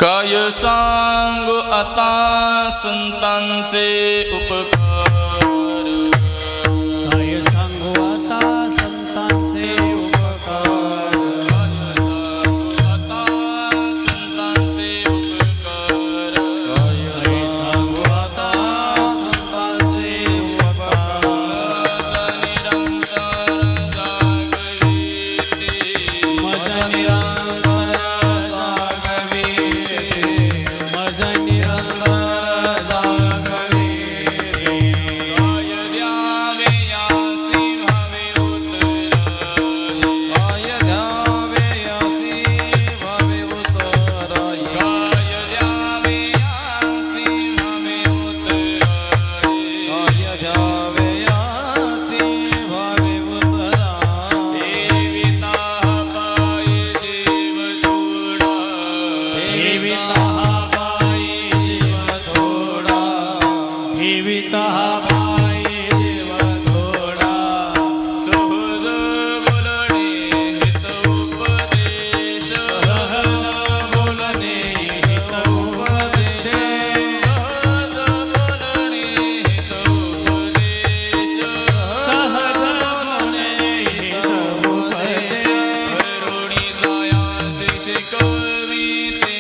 काय सांगू आता संतांचे उपकार, काय सांगू आता संतांचे उपकार, काय सांगू आता संतांचे उपकार. मज निरंतर जागविते, मज निरंतर जागविते. काय द्यावे यासी भावे उतराई, काय द्यावे यासी भावे उतराई, काय द्यावे यासी भावे उतराई. काय द्यावे यासी भावे उतराई. देविता पायी जीव सोडा, ठेविता पायी जीव सोडा, ठेविता पायी जीव सोडा. सहज बोलणे हित उपदेश, सहज बोलणे हित उपदेश, सहज बोलणे हित उपदेश. सहज बोलणे हित उपदेश. करुणी सायासी शिकविते,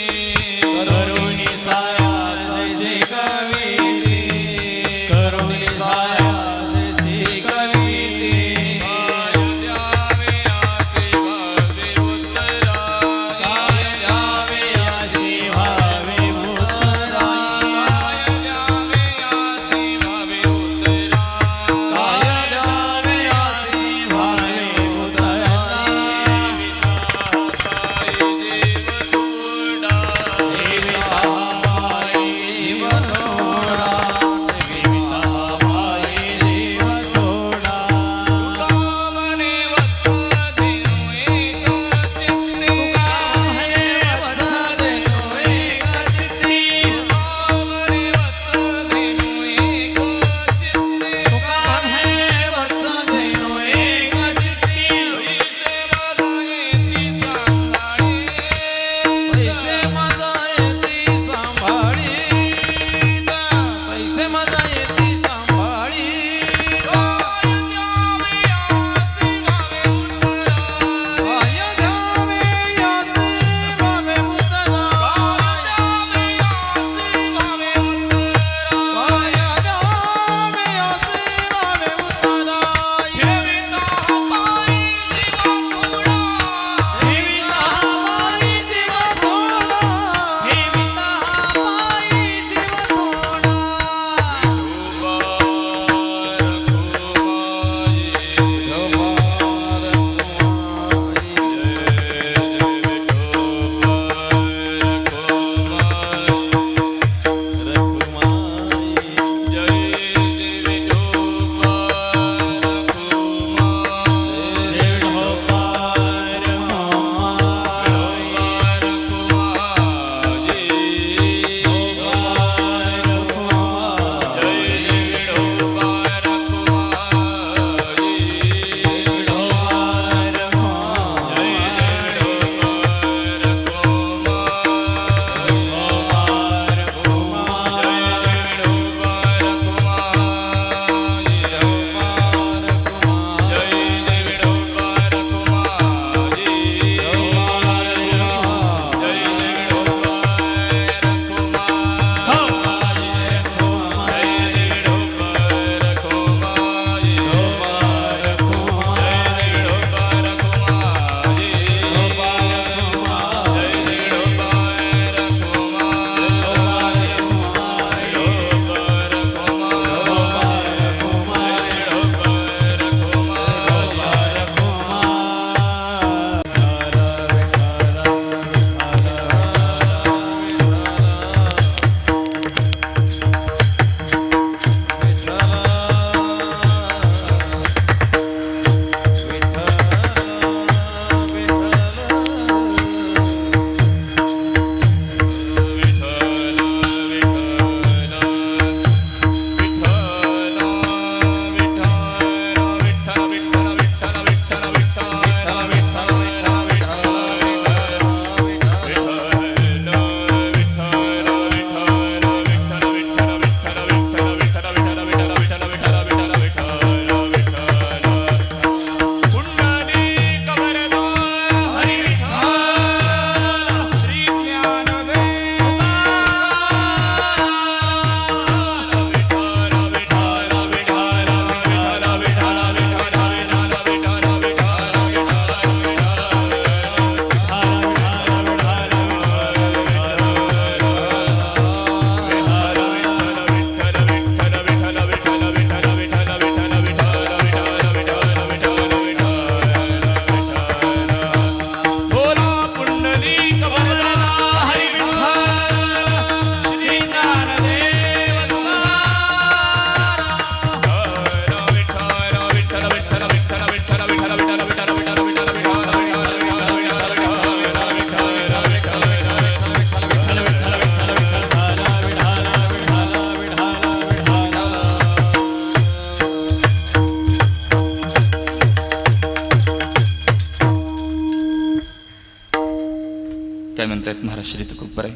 म्हणतायत महाराज श्री तुकोबराय.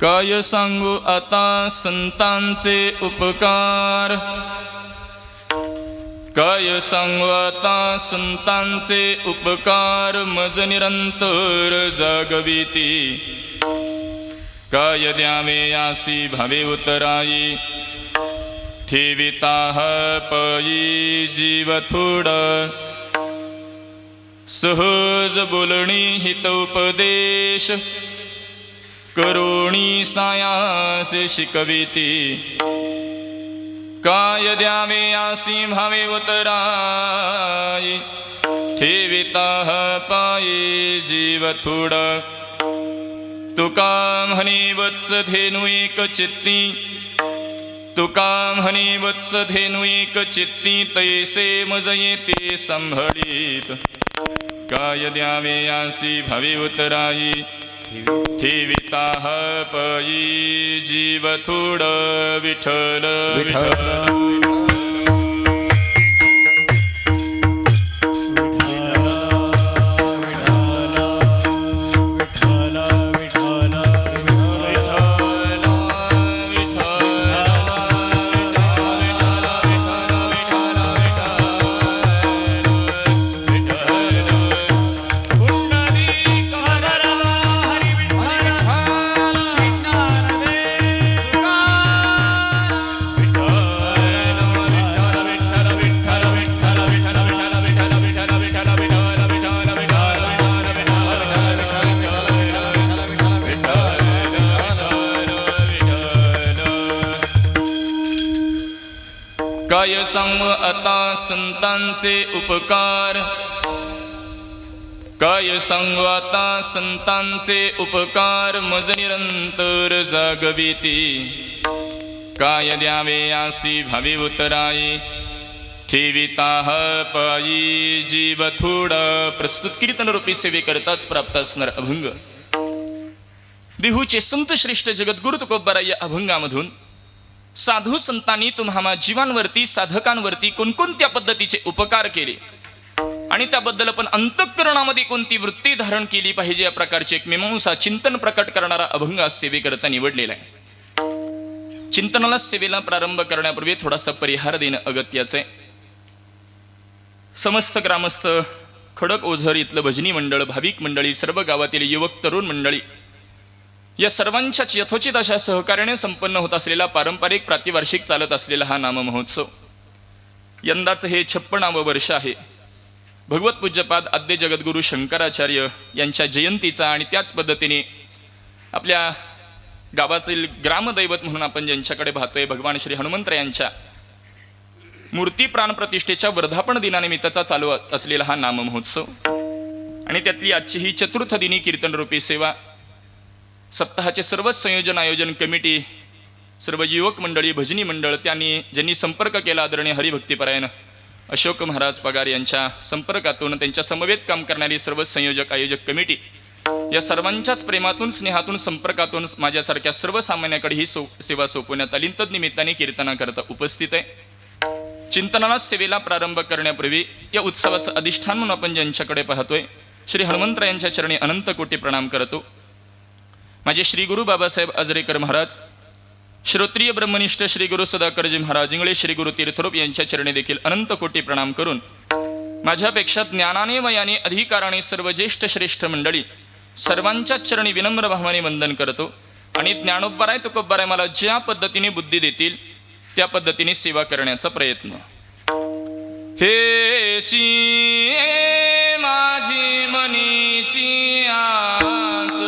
काय सांगू आता संतांचे उपकार, काय सांगू आता संतांचे उपकार, मज निरंतर जागविती. काय द्यावे यासी भावे उतराई, ठेविता पई जीव थोड. सहज बोलणी हितोपदेश, करोणी सायास शिकविती. काय द्यावे आसी भावे उतराई, ठेविता पायी जीव थोड. तुका म्हणे वत्स धेनु एक चित्ती, तुका म्हणे वत्स धेनु एक चित्ती. तैसे मज येते संभळीत. काय द्यावे आसी भावे उतराई, ठेविता पई जीव थोड. विठ्ठल विठ्ठल काय सांग आता संतांचे उपकार, काय सांगू आता संतांचे उपकार, मज निरंतर जागविती. काय द्यावे आसी भावे उतराई, ठेविता पायी जीव थोड. प्रस्तुत कीर्तन रूपी सेवेकरताच प्राप्त असणार अभंग देहूचे संत श्रेष्ठ जगद्गुरु तुकोबराय या अभंगामधून साधू संतांनी तुम्हा जीवांवरती साधकांवरती कोणकोणत्या पद्धतीचे उपकार केले आणि त्याबद्दल आपण अंतःकरणामध्ये कोणती वृत्ती धारण केली पाहिजे या प्रकारचे एक मीमांसा चिंतन प्रकट करणारा अभंग आज सेवेकरता निवडलेला आहे. चिंतनाला सेवेला प्रारंभ करण्यापूर्वी थोडासा परिहार देणं अगत्याचं आहे. समस्त ग्रामस्थ खडक ओझर इथलं भजनी मंडळ, भाविक मंडळी, सर्व गावातील युवक तरुण मंडळी या सर्वांच्याच यथोचित अशा सहकार्याने संपन्न होत असलेला पारंपरिक प्रातिवार्षिक चालत असलेला हा नाम महोत्सव यंदाचं हे 56वे वर्ष आहे. भगवत पूज्यपाद आद्य जगद्गुरु शंकराचार्य यांच्या जयंतीचा आणि त्याच पद्धतीने आपल्या गावातील ग्रामदैवत म्हणून आपण ज्यांच्याकडे पाहतोय भगवान श्री हनुमंतरायांच्या मूर्ती प्राणप्रतिष्ठेच्या वर्धापन दिनानिमित्ताचा चालू असलेला हा नाम महोत्सव आणि त्यातली आजची ही चतुर्थ दिनी कीर्तनरूपी सेवा, सप्ताहाचे सर्वच संयोजन आयोजन कमिटी, सर्व युवक मंडळी, भजनी मंडळ, ज्यांनी संपर्क केला आदरणीय हरिभक्तीपरायण अशोक महाराज पगार यांच्या संपर्कातून, त्यांच्या समवेत काम करणारी सर्व संयोजक आयोजक कमिटी या सर्वांच्याच प्रेमातून, स्नेहातून, संपर्कातून माझ्यासारख्या सर्वसामान्याकडे ही सेवा सोपवण्यात आली. तद्निमित्ताने कीर्तनाकरता उपस्थित आहे. चिंतनाला सेवेला प्रारंभ करण्यापूर्वी या उत्सवाचं अधिष्ठान म्हणून आपण ज्यांच्याकडे पाहतोय श्री हनुमंतरायांच्या चरणी अनंत कोटी प्रणाम करतो. माझे श्री गुरु बाबासाहेब आजरेकर महाराज, श्रोत्रिय ब्रह्मनिष्ठ श्री गुरु सदाकरजी महाराज इंगळे, श्री गुरु तीर्थरूप यांच्या चरणी देखील अनंत कोटी प्रणाम करून माझ्यापेक्षा ज्ञानाने वयाने अधिकाराने सर्व ज्येष्ठ श्रेष्ठ मंडळी सर्वांच्या चरणी विनम्र भावाने वंदन करतो. आणि ज्ञानोबराय तुकोबराय मला ज्या पद्धतीने बुद्धी देतील त्या पद्धतीने सेवा करण्याचा प्रयत्न. हेची माझी मनीची आस,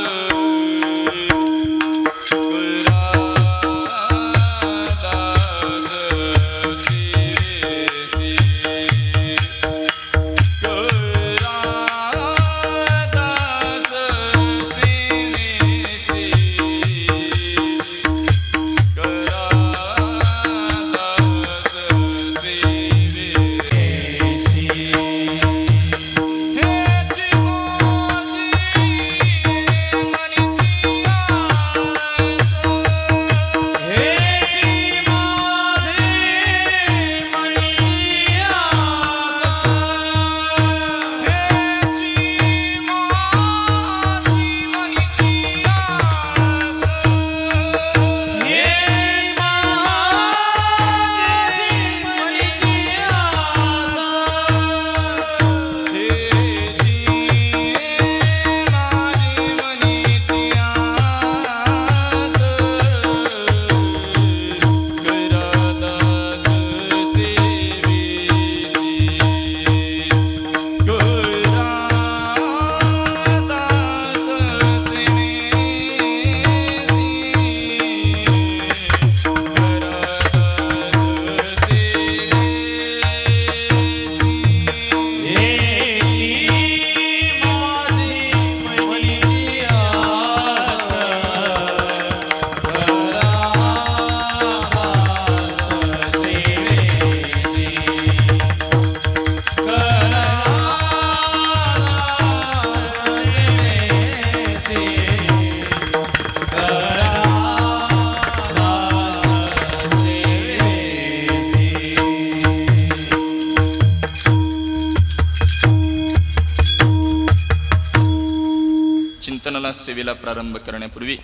चिंतनाला सेवेला प्रारंभ करण्यापूर्वी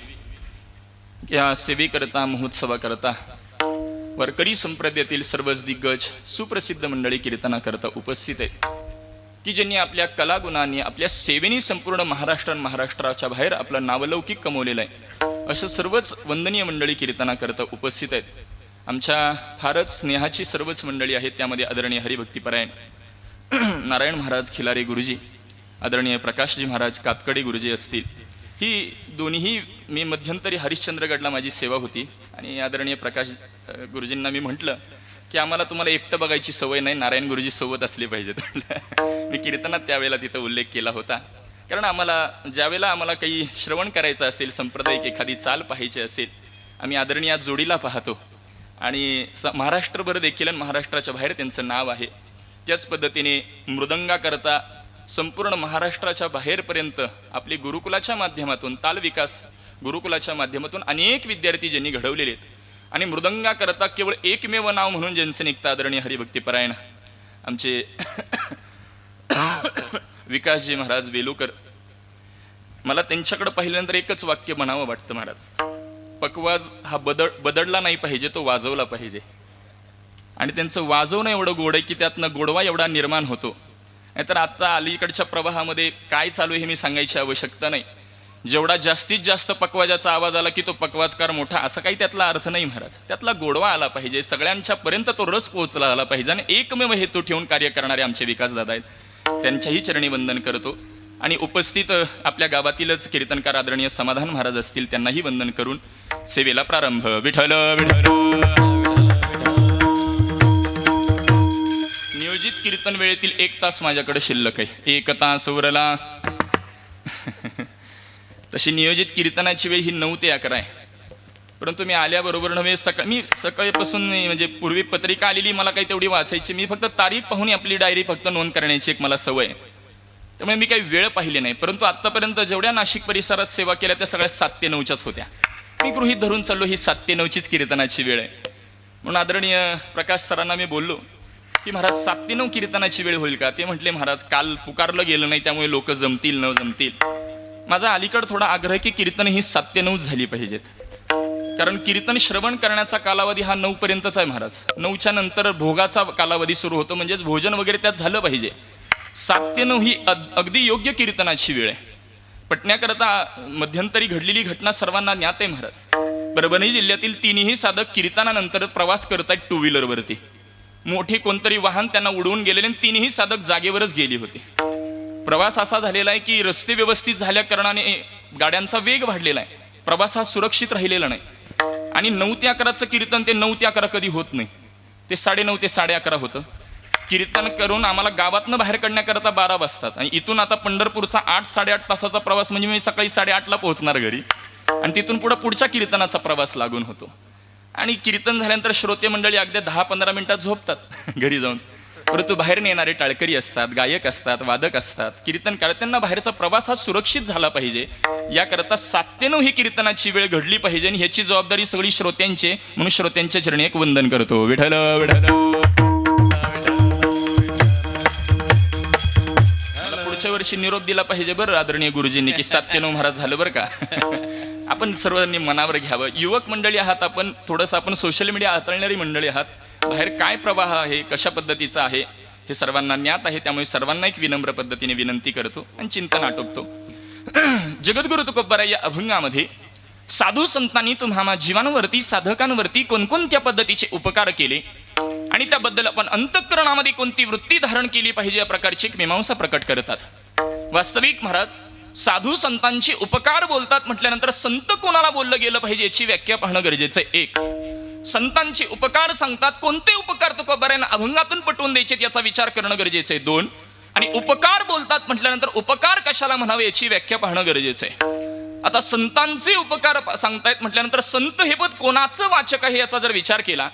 या सेवेकरता महोत्सवाकरता वारकरी संप्रदायातील सर्वच दिग्गज सुप्रसिद्ध मंडळी कीर्तनाकरता उपस्थित आहेत की ज्यांनी आपल्या कलागुणांनी आपल्या सेवेनी संपूर्ण महाराष्ट्राच्या बाहेर आपलं नावलौकिक कमवलेलं आहे. असं सर्वच वंदनीय मंडळी कीर्तनाकरता उपस्थित आहेत. आमच्या फारच स्नेहाची सर्वच मंडळी आहेत. त्यामध्ये आदरणीय हरिभक्तीपरायण नारायण महाराज खिलारे गुरुजी, आदरणीय प्रकाशजी महाराज कातकडे गुरुजी असतील. ही दोन्हीही मी मध्यंतरी हरिश्चंद्रगडला माझी सेवा होती आणि आदरणीय प्रकाश गुरुजींना मी म्हटलं की आम्हाला तुम्हाला एकटं बघायची सवय नाही, नारायण गुरुजी सोबत असले पाहिजेत. मी कीर्तनात त्यावेळेला तिथं उल्लेख केला होता. कारण ज्यावेळेला आम्हाला काही श्रवण करायचं असेल, संप्रदायिक एखादी चाल पाहायची असेल, आम्ही आदरणीय जोडीला पाहतो आणि महाराष्ट्रभर देखील महाराष्ट्राच्या बाहेर त्यांचं नाव आहे. त्याच पद्धतीने मृदंगाकरता संपूर्ण महाराष्ट्राच्या बाहेरपर्यंत आपले गुरुकुलाच्या माध्यमातून ताल विकास गुरुकुलाच्या माध्यमातून अनेक विद्यार्थी ज्यांनी घडवलेले आहेत आणि मृदंगाकरता केवळ एकमेव नाव म्हणून ज्यांचं निघतं आदरणीय हरिभक्तीपरायण आमचे विकासजी महाराज वेलुकर. मला त्यांच्याकडे पाहिल्यानंतर एकच वाक्य म्हणावं वाटतं, महाराज पकवाज हा बदडला नाही पाहिजे, तो वाजवला पाहिजे. आणि त्यांचं वाजवणं एवढं गोड आहे की त्यातनं गोडवा एवढा निर्माण होतो. नाहीतर आता अलीकडच्या प्रवाहामध्ये काय चालू आहे हे मी सांगायची आवश्यकता नाही. जेवढा जास्तीत जास्त पकवाजाचा आवाज आला की तो पकवाजकार मोठा, असा काही त्यातला अर्थ नाही महाराज. त्यातला गोडवा आला पाहिजे, सगळ्यांच्या पर्यंत तो रस पोहोचला आला पाहिजे. आणि एकमेव हेतू ठेवून कार्य करणारे आमचे विकासदादा आहेत, त्यांच्याही चरणी वंदन करतो. आणि उपस्थित आपल्या गावातीलच कीर्तनकार आदरणीय समाधान महाराज असतील, त्यांनाही वंदन करून सेवेला प्रारंभ. विठ्ठल विठ्ठल. नियोजित कीर्तन वेळेतील 1 तास माझ्याकडे शिल्लक आहे. 1 तास उरला. तशी नियोजित कीर्तनाची वेळ ही 9 ते 11 आहे. परंतु मी आल्याबरोबर नव्हे, मी सकाळपासून म्हणजे पूर्वी पत्रिका आलेली मला काही तेवढी वाचायची, मी फक्त तारीख पाहून आपली डायरी फक्त नोंद करण्याची एक मला सवय आहे. त्यामुळे मी काही वेळ पाहिली नाही. परंतु आत्तापर्यंत जेवढ्या नाशिक परिसरात सेवा केल्या त्या सगळ्या 7 ते 9च्याच होत्या. मी गृहीत धरून चाललो ही 7 ते 9चीच कीर्तनाची वेळ आहे. म्हणून आदरणीय प्रकाश सरांना मी बोललो की महाराज 7 ते 9 कीर्तनाची वेळ होईल का? ते म्हटले महाराज काल पुकारलं गेलं नाही, त्यामुळे लोक जमतील न जमतील. माझा अलीकडे थोडा आग्रह की कीर्तन ही 7 ते 9 झाली पाहिजेत. कारण कीर्तन श्रवण करण्याचा कालावधी हा 9 पर्यंतच आहे महाराज. 9च्या नंतर भोगाचा कालावधी सुरू होतो, म्हणजेच भोजन वगैरे त्यात झालं पाहिजे. 7 ते 9 ही अगदी योग्य कीर्तनाची वेळ आहे. पटण्याकरता मध्यंतरी घडलेली घटना सर्वांना ज्ञात आहे महाराज. परभणी जिल्ह्यातील 3ही साधक कीर्तनानंतर प्रवास करतायत 2 व्हीलरवरती. मोठे कोणतरी वाहन त्यांना उडवून गेलेले आणि 3ही साधक जागेवरच गेली होती. प्रवास असा झालेला आहे की रस्ते व्यवस्थित झाल्या कारणाने गाड्यांचा वेग वाढलेला आहे, प्रवास हा सुरक्षित राहिलेला नाही. आणि 9 ते 11चं कीर्तन ते 9 ते 11 कधी होत नाही, ते 9:30 ते 11:30 होतं. कीर्तन करून आम्हाला गावातनं बाहेर काढण्याकरता 12 वाजतात आणि इथून आता पंढरपूरचा 8-8.5 तासाचा प्रवास म्हणजे मी सकाळी 8:30ला पोहोचणार घरी आणि तिथून पुढच्या कीर्तनाचा प्रवास लागून होतो. आणि कीर्तन झाल्यानंतर श्रोते मंडळी अगदी 10-15 मिनिटात झोपतात घरी जाऊन. परंतु बाहेर नेणारे टाळकरी असतात, गायक असतात, वादक असतात, कीर्तन करत त्यांना बाहेरचा प्रवास हा सुरक्षित झाला पाहिजे. याकरता 7 ते 9 ही कीर्तनाची वेळ घडली पाहिजे आणि ह्याची जबाबदारी सगळी श्रोत्यांची. म्हणून श्रोत्यांच्या चरणी एक वंदन करतो. विठ्ठल विठ्ठल. पुढच्या वर्षी निरोप दिला पाहिजे बरं आदरणीय गुरुजींनी की 7 ते 9 महाराज झालं बरं का. आपण सर्वांनी मनावर घ्यावं. युवक मंडळी आहात आपण, थोडंसं आपण सोशल मीडिया हाताळणारी मंडळी आहात. बाहेर काय प्रवाह आहे, कशा पद्धतीचा आहे हे सर्वांना ज्ञात आहे. त्यामुळे सर्वांना एक विनम्र पद्धतीने विनंती करतो आणि चिंतन आटोपतो. जगद्गुरु तुकोबाराय या अभंगामध्ये साधू संतांनी तुम्हाला जीवांवरती साधकांवरती कोणकोणत्या पद्धतीचे उपकार केले आणि त्याबद्दल आपण अंतःकरणामध्ये कोणती वृत्ती धारण केली पाहिजे या प्रकारची एक मीमांसा प्रकट करतात. वास्तविक महाराज साधू संतांचे उपकार बोलतात म्हटल्यानंतर संत कोणाला बोललं गेलं पाहिजे याची व्याख्या पाहणं गरजेचं आहे. 1. संतांचे उपकार सांगतात, कोणते उपकार तुकोबारायांना अभंगातून पटवून द्यायचे याचा विचार करणं गरजेचं आहे. 2. आणि उपकार बोलतात म्हटल्यानंतर उपकार कशाला म्हणावे याची व्याख्या पाहणं गरजेचं आहे. आता संतांचे उपकार सांगतायत म्हटल्यानंतर संत हे पद कोणाचं वाचक आहे याचा जर विचार केला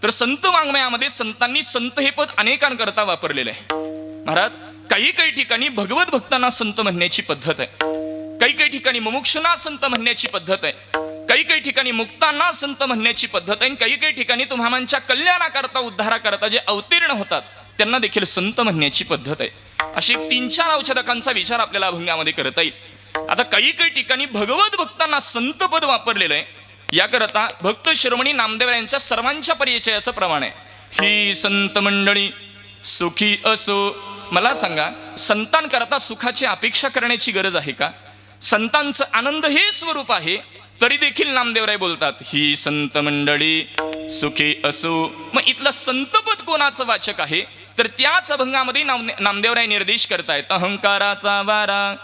तर संत वाङ्मयामध्ये संतांनी संत हे पद अनेकांकरता वापरलेलं आहे. महाराज काही ठिकाणी भगवत भक्तांना संत म्हणण्याची पद्धत आहे, काही ठिकाणी मुमुक्षुना संत म्हणण्याची पद्धत आहे, काही ठिकाणी मुक्तांना संत म्हणण्याची पद्धत आहे, काही ठिकाणी तुम्हामांच्या कल्याणाकरता उद्धाराकरता जे अवतीर्ण होतात त्यांना देखील संत म्हणण्याची पद्धत आहे. अशी 3-4 औषधकांचा विचार आपल्याला अभंगामध्ये करता येईल. आता काही काही ठिकाणी भगवत भक्तांना संतपद वापरलेलं आहे. याकरता भक्त शिरोमणी नामदेव यांच्या सर्वांच्या परिचयाचं प्रमाण आहे. ही संत मंडळी सुखी असो. मला सांगा, संतांकरता सुखाची अपेक्षा करण्याची गरज आहे का? संतांचं आनंद हे स्वरूप आहे, तरी देखील नामदेवराय बोलतात ही संत मंडळी सुखी असो. मग इथलं संतपद कोणाचं वाचक आहे? तर त्याच अभंगामध्ये नामदेवराय निर्देश करतायत. अहंकाराचा वारा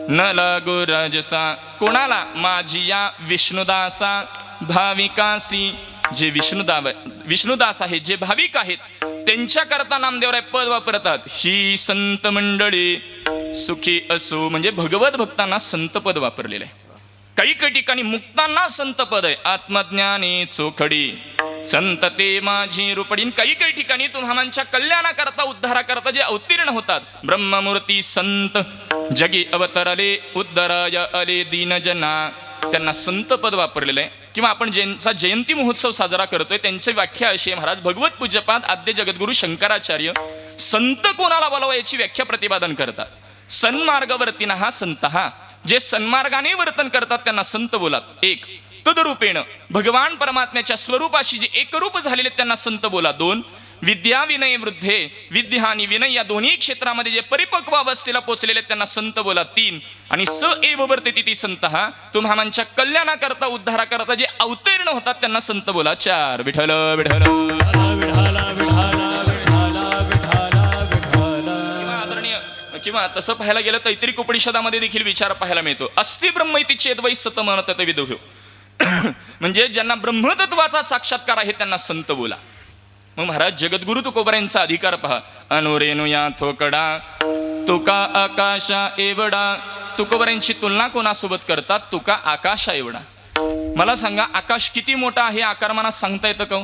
न लागो राजसा. कोणाला? माझी या विष्णुदासा भाविकासी. जे विष्णुदास आहेत, जे भाविक आहेत, त्यांच्याकरता नामदेवराय पद वापरतात. ही संत मंडळी सुखी असो, म्हणजे भगवत भक्तांना संतपद वापरलेलं आहे. काही काही ठिकाणी मुक्तांना संतपद आहे. आत्मज्ञानी चोखडी संत ते माझी रूपडीन. काही काही ठिकाणी तुम्हामांच्या कल्याणाकरता उद्धाराकरता जे अवतीर्ण होतात, ब्रह्ममूर्ती संत जगी अवतरले उद्धराय आले दीनजना, त्यांना संतपद वापरलेलं आहे. किंवा आपण ज्यांचा जयंती महोत्सव साजरा करतोय त्यांची व्याख्या अशी आहे महाराज. भगवत पूज्यपाद आद्य जगद्गुरु शंकराचार्य संत कोणाला बोलावं याची व्याख्या प्रतिपादन करतात. सन्मार्गवर्तीना हा संत. हा जे सन्मार्गाने वर्तन करतात त्यांना संत बोलात. एक, तदरूपेण भगवान परमात्म्याच्या स्वरूपाशी जे एकरूप झालेले त्यांना संत बोला. दोन, विद्या विनय वृद्धे, विद्या आणि विनय या दोन्ही क्षेत्रामध्ये जे परिपक्व अवस्थेला पोहोचलेले त्यांना संत बोला. तीन, आणि स एव वर्तेति ती संत. हा तुम्हामांच्या कल्याणाकरता उद्धाराकरता जे अवतीर्ण होतात त्यांना संत बोला. चार, विठ्ठल विठ्ठल किंवा तसं पाहायला गेलं तैत्रिक उपनिषदामध्ये देखील विचार पाहायला मिळतो. अस्ति ब्रह्म इति चेद वै सतमनतत विदुह्यो. म्हणजे ज्यांना ब्रह्मतत्वाचा साक्षात्कार आहे त्यांना संत बोला. मग महाराज जगद्गुरु तुकोबारायांचा अधिकार पहा. अनुरेणु या थोकडा तुका आकाशा एवढा. तुकोबारायांची तुलना कोणासोबत करतात? तुका आकाशा एवढा. मला सांगा, आकाश किती मोठा आहे? आकारमानात सांगता येतं का?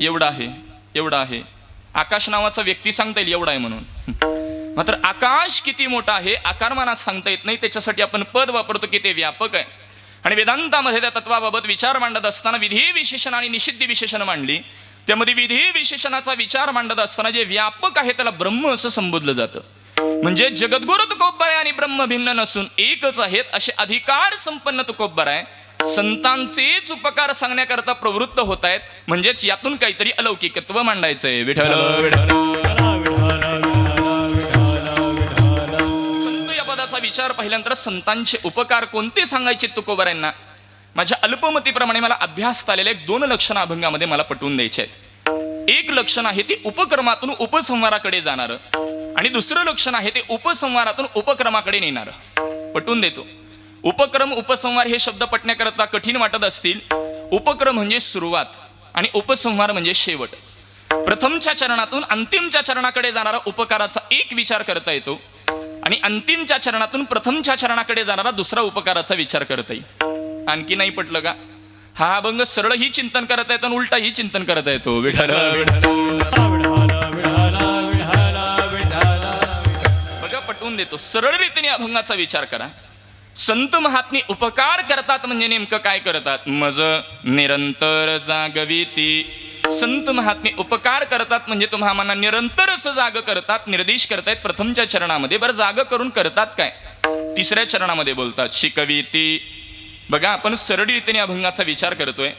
एवढा आहे, एवढा आहे. आकाश नावाचा व्यक्ती सांगता येईल एवढा आहे म्हणून. मात्र आकाश किती मोठा आहे आकारमानात सांगता येत नाही. त्याच्यासाठी आपण पद वापरतो की ते व्यापक आहे. आणि वेदांतामध्ये त्या तत्वाबाबत विचार मांडत असताना विधी विशेषण आणि निषिद्धी विशेषण मांडली. त्यामध्ये विधी विशेषणाचा विचार मांडत असताना जे व्यापक आहे त्याला ब्रह्म असं संबोधलं जातं. म्हणजे जगद्गुरु तुकोबाराय आणि ब्रह्म भिन्न नसून एकच आहेत असे अधिकार संपन्न तुकोबाराय संतांचेच उपकार सांगण्याकरता प्रवृत्त होत आहेत. म्हणजेच यातून काहीतरी अलौकिकत्व मांडायचंय. विठ्ठल संत या पदाचा विचार पाहिल्यानंतर संतांचे उपकार कोणते सांगायचे तुकोबारायांना? माझ्या अल्पमतीप्रमाणे मला अभ्यास आलेल्या एक दोन लक्षण अभंगामध्ये मला पटवून द्यायचे आहेत. एक लक्षण आहे ते उपक्रमातून उपसंहाराकडे जाणारं, आणि दुसरं लक्षण आहे ते उपसंहारातून उपक्रमाकडे नेणारं. पटवून देतो. उपक्रम उपसंहार हे शब्द पटण्याकरता कठीण वाटत असतील. उपक्रम म्हणजे सुरुवात आणि उपसंहार म्हणजे शेवट. प्रथमच्या चरणातून अंतिमच्या चरणाकडे जाणारा उपकाराचा एक विचार करता येतो, आणि अंतिमच्या चरणातून प्रथमच्या चरणाकडे जाणारा दुसरा उपकाराचा विचार करता येईल. आणखी नाही पटलं का? हा अभंग सरळ ही चिंतन करता येतो आणि उलटा ही चिंतन करता येतो. विठ्ठल बघा, पटवून देतो. सरळ रीतीने अभंगाचा विचार करा. संत महात्मे उपकार करतात म्हणजे नेमकं काय करतात? मज निरंतर जागविती. संत महात्मे उपकार करतात म्हणजे तुम्हाला निरंतर असं जाग करतात. निर्देश करतायत प्रथमच्या चरणामध्ये. बरं, जाग करून करतात काय? तिसऱ्या चरणामध्ये बोलतात शिकविती. बघा, आपण सरळ रीतीने अभंगाचा विचार करतोय.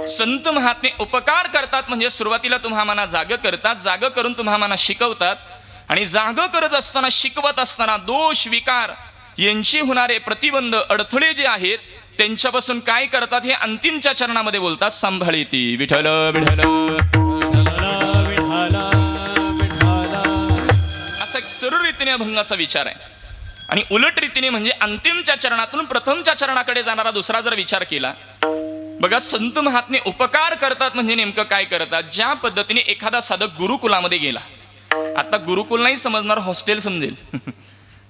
संत महात्मे उपकार करतात म्हणजे सुरुवातीला तुम्हाला जाग करतात. जाग करून तुम्हाला शिकवतात, आणि जाग करत असताना शिकवत असताना दोष विकार यांची होणारे प्रतिबंध अडथळे जे आहेत त्यांच्यापासून काय करतात हे अंतिमच्या चरणामध्ये बोलतात. सांभाळीती. विठ्ठल विठ्ठल असा एक सरळ रीतीने अभंगाचा विचार आहे. आणि उलट रीतीने म्हणजे अंतिमच्या चरणातून प्रथमच्या चरणाकडे जाणारा दुसरा जर विचार केला. बघा, संत महात्मे उपकार करतात म्हणजे नेमकं काय करतात? ज्या पद्धतीने एखादा साधक गुरुकुलामध्ये गेला. आता गुरुकुल नाही समजणार, हॉस्टेल समजेल.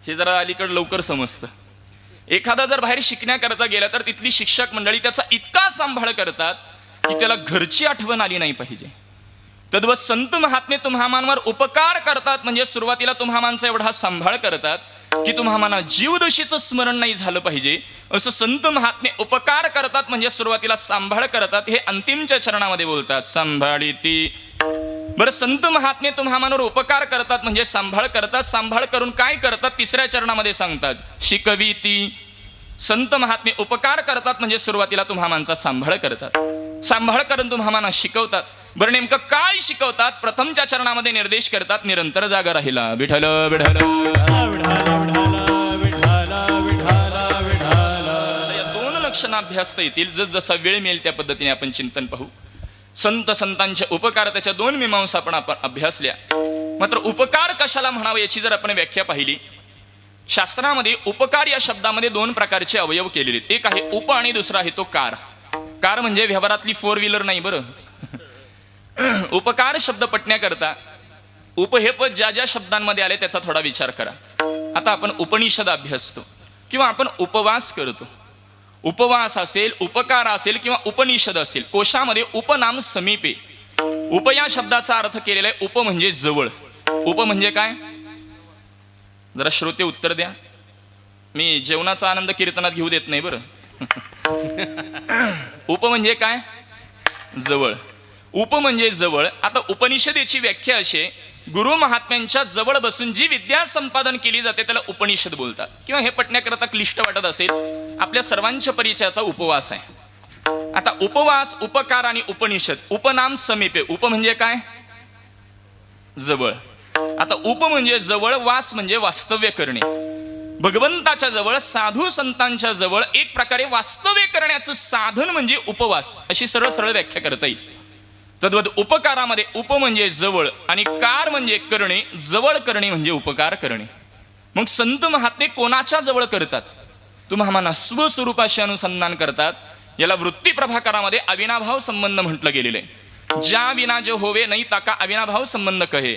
हे जरा अलीकडे लवकर समजतं. एखादा जर बाहेर शिकण्याकरता गेला तर तिथली शिक्षक मंडळी त्याचा इतका सांभाळ करतात की त्याला घरची आठवण आली नाही पाहिजे. तद्वत संत महात्मे तुम्हामांवर उपकार करतात म्हणजे सुरुवातीला तुम्हामांचा एवढा सांभाळ करतात की तुम्हाला जीवदशीचं स्मरण नाही झालं पाहिजे. असं संत महात्मे उपकार करतात म्हणजे सुरुवातीला सांभाळ करतात. हे अंतिमच्या चरणामध्ये बोलतात. सांभाळीती. बरं, संत महात्मे तुम्हा मानवर उपकार करतात म्हणजे सांभाळ करतात. सांभाळ करून काय करतात? तिसऱ्या चरणामध्ये सांगतात, शिकविती. संत महात्मे उपकार करतात म्हणजे सुरुवातीला तुम्हा मानचा सांभाळ करतात. सांभाळ करून तुम्हा माना शिकवतात. बरं, नेमकं काय शिकवतात? प्रथमच्या चरणामध्ये निर्देश करतात, निरंतर जागा राहिला. विठ्ठल विठ्ठल. या दोन लक्षणं अभ्यासता येतील. जसा वेळ मिळेल त्या पद्धतीने आपण चिंतन पाहू. संत संतांचे उपकार, त्याच्या दोन मीमांसा आपण अभ्यासल्या. मात्र उपकार कशाला म्हणावं याची जर आपण व्याख्या पाहिली, शास्त्रामध्ये उपकार या शब्दामध्ये दोन प्रकारचे अवयव केलेले आहेत. एक आहे उप आणि दुसरा आहे तो कार. कार म्हणजे व्यवहारातली 4 व्हीलर नाही बरं. उपकार शब्द पटण्याकरता उप हे पद ज्या ज्या शब्दांमध्ये आले त्याचा थोडा विचार करा. आता आपण उपनिषद अभ्यासतो किंवा आपण उपवास करतो. उपवास असेल, उपकार असेल किंवा उपनिषद असेल, कोशामध्ये उपनाम समीपे. उप या शब्दाचा अर्थ केलेला आहे उप म्हणजे जवळ. उप म्हणजे काय? जरा श्रोते उत्तर द्या. मी जेवणाचा आनंद कीर्तनात घेऊ देत नाही बरं. उप म्हणजे काय? जवळ. उप म्हणजे जवळ. आता उपनिषदेची व्याख्या अशी, गुरु महात्म्यांच्या जवळ बसून जी विद्या संपादन केली जाते त्याला उपनिषद बोलतात. किंवा हे पटण्याकरता क्लिष्ट वाटत असेल, आपल्या सर्वांच्या परिचयाचा उपवास आहे. आता उपवास, उपकार आणि उपनिषद. उपनाम समीपे. उप म्हणजे काय? जवळ. आता उप म्हणजे जवळ, वास म्हणजे वास्तव्य करणे. भगवंताच्या जवळ, साधू संतांच्या जवळ एक प्रकारे वास्तव्य करण्याचं साधन म्हणजे उपवास, अशी सरळ सरळ व्याख्या करता येईल. तद्वत उपकारामध्ये उप म्हणजे जवळ आणि कार म्हणजे करणे. जवळ करणे म्हणजे उपकार करणे. मग संत महात्मे कोणाच्या जवळ करतात? तुम्हाला स्वस्वरूपाशी अनुसंधान करतात. याला वृत्ती प्रभाकरामध्ये अविनाभाव संबंध म्हटलं गेलेलं आहे. ज्या विना जो होवे नाही ताका अविनाभाव संबंध कहे.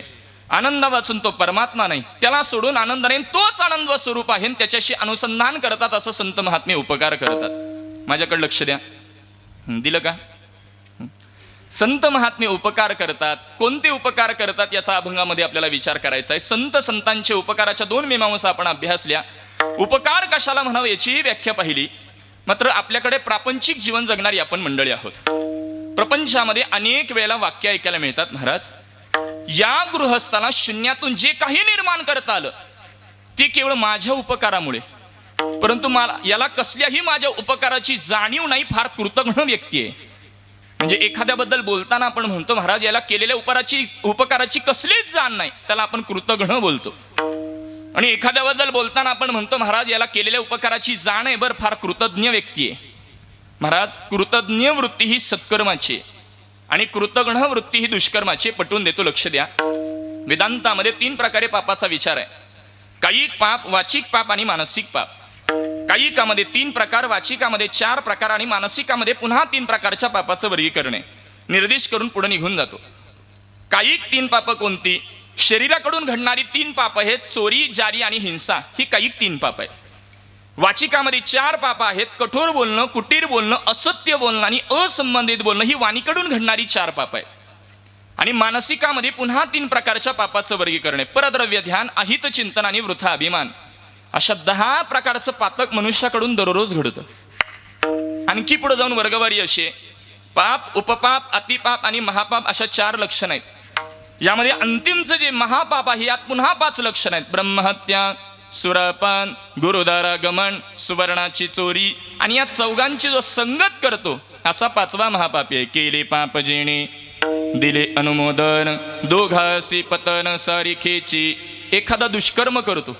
आनंद वाचून तो परमात्मा नाही, त्याला सोडून आनंद नाही, तोच आनंद व स्वरूप आहे, त्याच्याशी अनुसंधान करतात. असं संत महात्मे उपकार करतात. माझ्याकडे लक्ष द्या. दिलं का? संत महात्मे उपकार करतात. कोणते उपकार करतात याचा अभंगामध्ये आपल्याला विचार करायचा आहे. संत संतांचे उपकाराच्या दोन मीमांसा आपण अभ्यासल्या. उपकार कशाला म्हणावं याची व्याख्या पाहिली. मात्र आपल्याकडे प्रापंचिक जीवन जगणारी आपण मंडळी आहोत. प्रपंचामध्ये अनेक वेळेला वाक्य ऐकायला मिळतात, महाराज या गृहस्थाला शून्यातून जे काही निर्माण करता आलं ते केवळ माझ्या उपकारामुळे, परंतु मला याला कसल्याही माझ्या उपकाराची जाणीव नाही, फार कृतज्ञ व्यक्ती आहे. म्हणजे एखाद्याबद्दल बोलताना आपण म्हणतो, महाराज याला केलेल्या उपकाराची कसलीच जाण नाही, त्याला आपण कृतज्ञ बोलतो. आणि एखाद्याबद्दल बोलताना आपण म्हणतो, महाराज याला केलेल्या उपकाराची जाण आहे, बरं फार कृतज्ञ व्यक्ती आहे. महाराज कृतज्ञ वृत्ती ही सत्कर्माची आणि कृतज्ञ वृत्ती ही दुष्कर्माची. पटवून देतो, लक्ष द्या. वेदांतामध्ये 3 प्रकारे पापाचा विचार आहे. कायिक पाप, वाचिक पाप आणि मानसिक पाप. कायिकामध्ये 3 प्रकार, वाचिकामध्ये 4 प्रकार आणि मानसिकामध्ये पुन्हा 3 प्रकारच्या पापाचं वर्गीकरण आहे. निर्देश करून पुढे निघून जातो. कायिक 3 पाप कोणती? शरीराकडून घडणारी 3 पाप आहेत, चोरी, जारी आणि हिंसा. ही कायिक 3 पाप आहे. वाचिकामध्ये 4 पाप आहेत, कठोर बोलणं, कुटीर बोलणं, असत्य बोलणं आणि असंबंधित बोलणं. ही वाणीकडून घडणारी 4 पाप आहेत. आणि मानसिकामध्ये पुन्हा 3 प्रकारच्या पापाचं वर्गीकरण आहे. परद्रव्य ध्यान, अहित चिंतन आणि वृथा अभिमान. अशा 10 प्रकारचं पातक मनुष्याकडून दररोज घडतं. आणखी पुढे जाऊन वर्गवारी अशी, पाप, उपपाप, अतिपाप आणि महापाप अशा 4 लक्षणं आहेत. यामध्ये अंतिमचं जे महापाप आहे यात पुन्हा 5 लक्षणं आहेत. ब्रह्महत्या, सुरापान, गुरुदारागमन, सुवर्णाची चोरी आणि या 4घांची जो संगत करतो असा 5वा महापापी आहे. केले पाप जेणे, दिले अनुमोदन, दोघासी पतन सारिखेची. एखादा दुष्कर्म करतो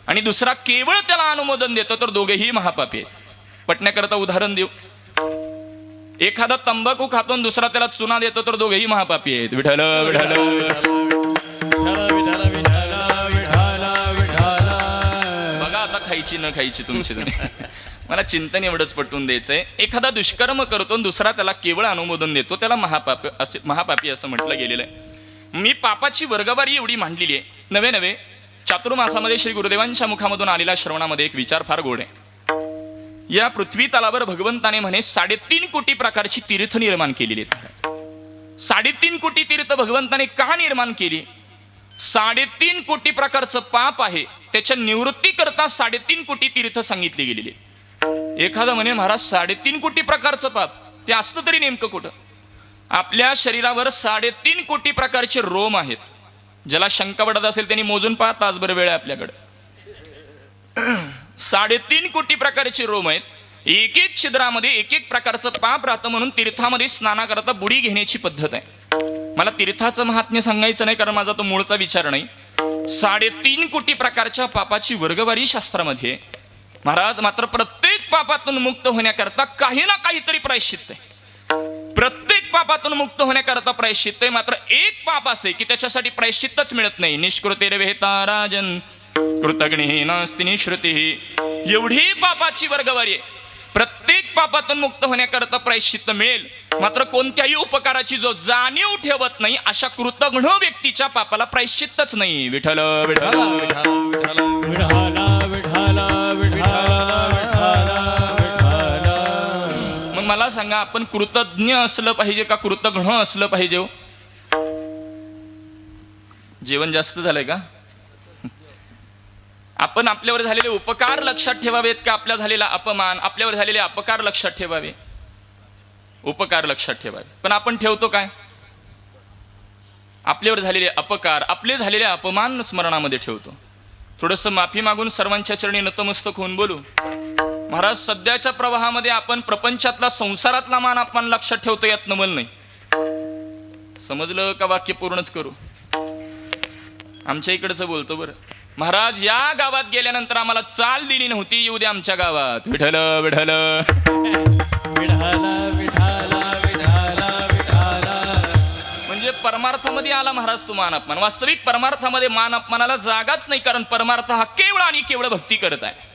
आणि दुसरा केवळ त्याला अनुमोदन देतो तर दोघेही महापापी आहेत. पटण्याकरता उदाहरण देऊ. एखादा तंबाखू खातो आणि दुसरा त्याला चुना देतो तर दोघेही महापापी आहेत. विठ्ठल विठ्ठल. बघा आता खायची न खायची तुमची मला चिंतन एवढंच पटवून द्यायचंय. एखादा दुष्कर्म करतो आणि दुसरा त्याला केवळ अनुमोदन देतो त्याला महापापी असं म्हटलं गेलेलं आहे. मी पापाची वर्गवारी एवढी मांडलेली आहे. नवे चातुर्मासामध्ये श्री गुरुदेवांच्या मुखामधून आलेल्या श्रवणामध्ये एक विचार फार गोड आहे. या पृथ्वी तलावर भगवंताने म्हणे 3.5 कोटी प्रकारची तीर्थ निर्माण केलेली आहेत. 3.5 कोटी तीर्थ भगवंताने का निर्माण केली? 3.5 कोटी प्रकारचं पाप आहे, त्याच्या निवृत्ती करता 3.5 कोटी तीर्थ सांगितले गेलेले. एखादा म्हणे, महाराज 3.5 कोटी प्रकारचं पाप ते असतं तरी नेमकं कुठं? आपल्या शरीरावर 3.5 कोटी प्रकारचे रोम आहेत. ज्याला शंका पडत असेल त्यांनी मोजून पहा, तासभर वेळ आहे आपल्याकडे. 3.5 कोटी प्रकारचे रोम आहेत. एक एक छिद्रामध्ये एक एक प्रकारचं पाप राहतं, म्हणून तीर्थामध्ये स्नानाकरता बुडी घेण्याची पद्धत आहे. मला तीर्थाचं महात्म्य सांगायचं नाही, कारण माझा तो मूळचा विचार नाही. 3.5 कोटी प्रकारच्या पापाची वर्गवारी शास्त्रामध्ये आहे. महाराज, मात्र प्रत्येक पापातून मुक्त होण्याकरता काही ना काहीतरी प्रायश्चित्त आहे. प्रत्येक पापातून मुक्त होण्याकरता प्रायश्चित्त आहे. मात्र एक पाप असे की त्याच्यासाठी प्रायश्चित्तच मिळत नाही. निष्कृतेर्वेहता राजन कृतघ्ने नास्ति निश्रुती. एवढी पापाची वर्गवारी आहे. प्रत्येक पापातून मुक्त होण्याकरता प्रायश्चित्त मिळेल, मात्र कोणत्याही उपकाराची जो जाणीव ठेवत नाही अशा कृतघ्न व्यक्तीच्या पापाला प्रायश्चित्तच नाही. विठ्ठल विठ्ठल विठ्ठल विठ्ठल विठ्ठल. मग मला सांगा, आपण कृतज्ञ असलं पाहिजे का कृतघ्न असलं पाहिजे हो? जेवण जास्त झालंय का? आपण आपल्यावर झालेले उपकार लक्षात ठेवावेत का आपल्या झालेला अपमान, आपल्यावर झालेले अपकार लक्षात ठेवावे? उपकार लक्षात ठेवावे. पण आपण ठेवतो काय? आपल्यावर झालेले अपकार, आपले झालेले अपमान स्मरणामध्ये ठेवतो. थोडंसं माफी मागून सर्वांच्या चरणी नतमस्तक होऊन बोलू. महाराज, सध्याच्या प्रवाहामध्ये आपण प्रपंचातला संसारातला मान अपमान लक्षात ठेवतो, यात नमल नाही. समजलं का? वाक्य पूर्णच करू. आमच्या इकडचं बोलतो बरं. महाराज, या गावात गेल्यानंतर आम्हाला चाल दिली नव्हती, येऊ दे आमच्या गावात. विठ्ठल विठ्ठल विठ्ठल विठ्ठल विठ्ठल विठ्ठल. म्हणजे परमार्थामध्ये आला महाराज तो मान अपमान. वास्तविक परमार्थामध्ये मान अपमानाला जागाच नाही, कारण परमार्थ हा केवळ आणि केवळ भक्ती करत आहे.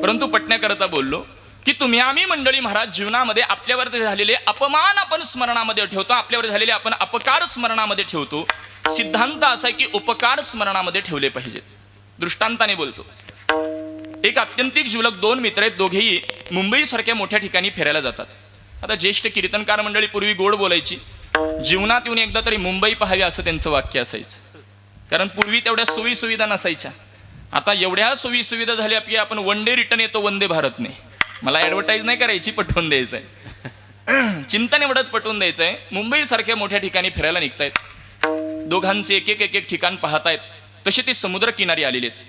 परंतु पटण्याकरता बोललो की तुम्ही आम्ही मंडळी महाराज जीवनामध्ये आपल्यावर झालेले अपमान आपण स्मरणामध्ये ठेवतो, आपल्यावर झालेले आपण अपकार स्मरणामध्ये ठेवतो. सिद्धांत असा आहे की उपकार स्मरणामध्ये ठेवले पाहिजेत. दृष्टांताने बोलतो. एक आत्यंतिक जीवलक 2 मित्र आहेत. दोघेही मुंबई सारख्या मोठ्या ठिकाणी फिरायला जातात. आता ज्येष्ठ कीर्तनकार मंडळी पूर्वी गोड बोलायची, जीवनात येऊन एकदा तरी मुंबई पाहावी असं त्यांचं वाक्य असायचं. कारण पूर्वी तेवढ्या सोयी सुविधा नसायच्या. आता एवढ्या सोयी सुविधा झाल्या की आपण वन डे रिटर्न येतो वंदे भारतने. मला ऍडव्हर्टाईज नाही करायची, पटवून द्यायचं आहे. चिंतन एवढंच पटवून द्यायचं आहे. मुंबई सारख्या मोठ्या ठिकाणी फिरायला निघतायत. दोघांचे एक एक ठिकाण पाहतायत. तसे ते समुद्र किनारी आलेले आहेत.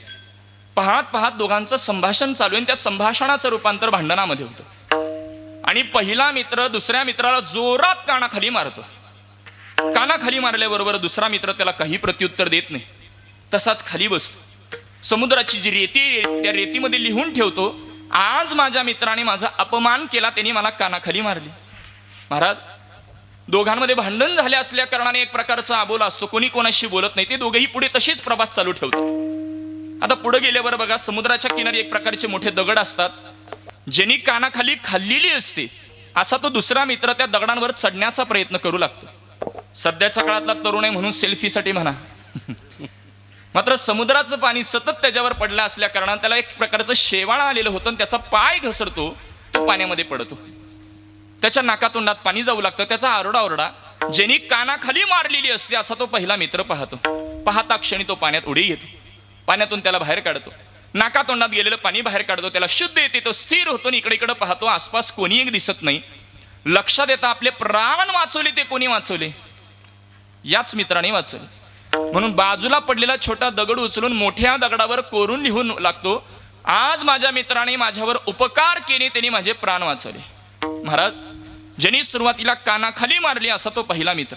पाहत पाहत दोघांचं संभाषण चालू आहे. त्या संभाषणाचं रूपांतर भांडणामध्ये होतं. आणि पहिला मित्र दुसऱ्या मित्राला जोरात कानाखाली मारतो. कानाखाली मारल्याबरोबर दुसरा मित्र त्याला काही प्रत्युत्तर देत नाही, तसाच खाली बसतो. समुद्राची जी रेती आहे त्या रेतीमध्ये लिहून ठेवतो, आज माझ्या मित्राने माझा अपमान केला, त्यांनी मला कानाखाली मारली. महाराज, दोघांमध्ये भांडण झाले असल्या कारणाने एक प्रकारचा आबोला असतो, कोणी कोणाशी बोलत नाही. ते दोघेही पुढे तशीच प्रवास चालू ठेवतात. आता पुढे गेल्यावर बघा, समुद्राच्या किनारी एक प्रकारचे मोठे दगड असतात, ज्यांनी कानाखाली खाल्लेली असते. असा तो दुसरा मित्र त्या दगडांवर चढण्याचा प्रयत्न करू लागतो. सध्याच्या काळातला तरुण आहे म्हणून सेल्फीसाठी म्हणा. मात्र समुद्राचं पाणी सतत त्याच्यावर पडलं असल्या कारणाने त्याला एक प्रकारचं शेवाळ आलेलं होतं. त्याचा पाय घसरतो, तो पाण्यामध्ये पडतो. त्याच्या नाकातोंडात पाणी जाऊ लागतं. त्याचा आरडाओरडा ज्यांनी कानाखाली मारलेली असते असा तो पहिला मित्र पाहतो. पाहता क्षणी तो पाण्यात उडी घेतो. पाण्यातून त्याला बाहेर काढतो. नाकातोंडात गेलेलं पाणी बाहेर काढतो. त्याला शुद्ध येते. तो स्थिर होतो आणि इकडे इकडे पाहतो. आसपास कोणी एक दिसत नाही. लक्षात येतं आपले प्राण वाचवले ते कोणी वाचवले? याच मित्राने वाचवले. म्हणून बाजूला पडलेला छोटा दगड उचलून मोठ्या दगडावर कोरून लिहून लागतो, आज माझ्या मित्राने माझ्यावर उपकार केले, त्यांनी माझे प्राण वाचवले. महाराज, ज्यांनी सुरुवातीला कानाखाली मारली असा तो पहिला मित्र,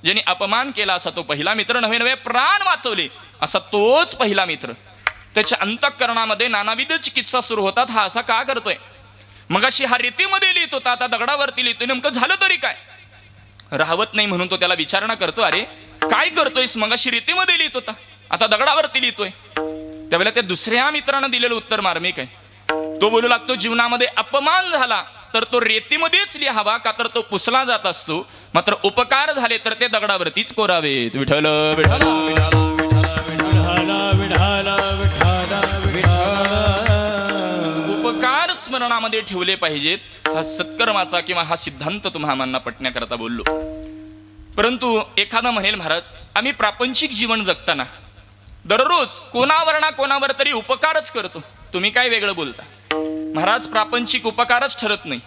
ज्यांनी अपमान केला असा तो पहिला मित्र, नवे नवे प्राण वाचवले असा तोच पहिला मित्र. त्याच्या अंतःकरणामध्ये नानाविध चिकित्सा सुरू होतात. हा असा का करतोय? मगाशी हा रेतीमध्ये लिहित होता, आता दगडावरती लिहितोय. नेमकं झालं तरी काय? राहवत नाही म्हणून तो त्याला विचारणा करतो, अरे काय करतोयस? मगाशी रेतीमध्ये लिहित होता, आता दगडावरती लिहितोय. त्यावेळेला त्या दुसऱ्या मित्रानं दिलेलं उत्तर मार्मिक आहे. तो बोलू लागतो, जीवनामध्ये अपमान झाला तर तो रेतीमध्येच लिहावा, का तर तो पुसला जात असतो. मात्र उपकार झाले तर ते दगडावरतीच कोरावेत. विठ्ठल विठ्ठल उपकार स्मरणामध्ये ठेवले पाहिजेत. हा सत्कर्माचा किंवा हा सिद्धांत तुम्हाला पटण्याकरता बोललो. परंतु एखादा म्हणेल, महाराज आम्ही प्रापंचिक जीवन जगताना दररोज कोणावर ना कोणावर तरी उपकारच करतो, तुम्ही काय वेगळं बोलता? महाराज, प्रापंचिक उपकारच ठरत नाही.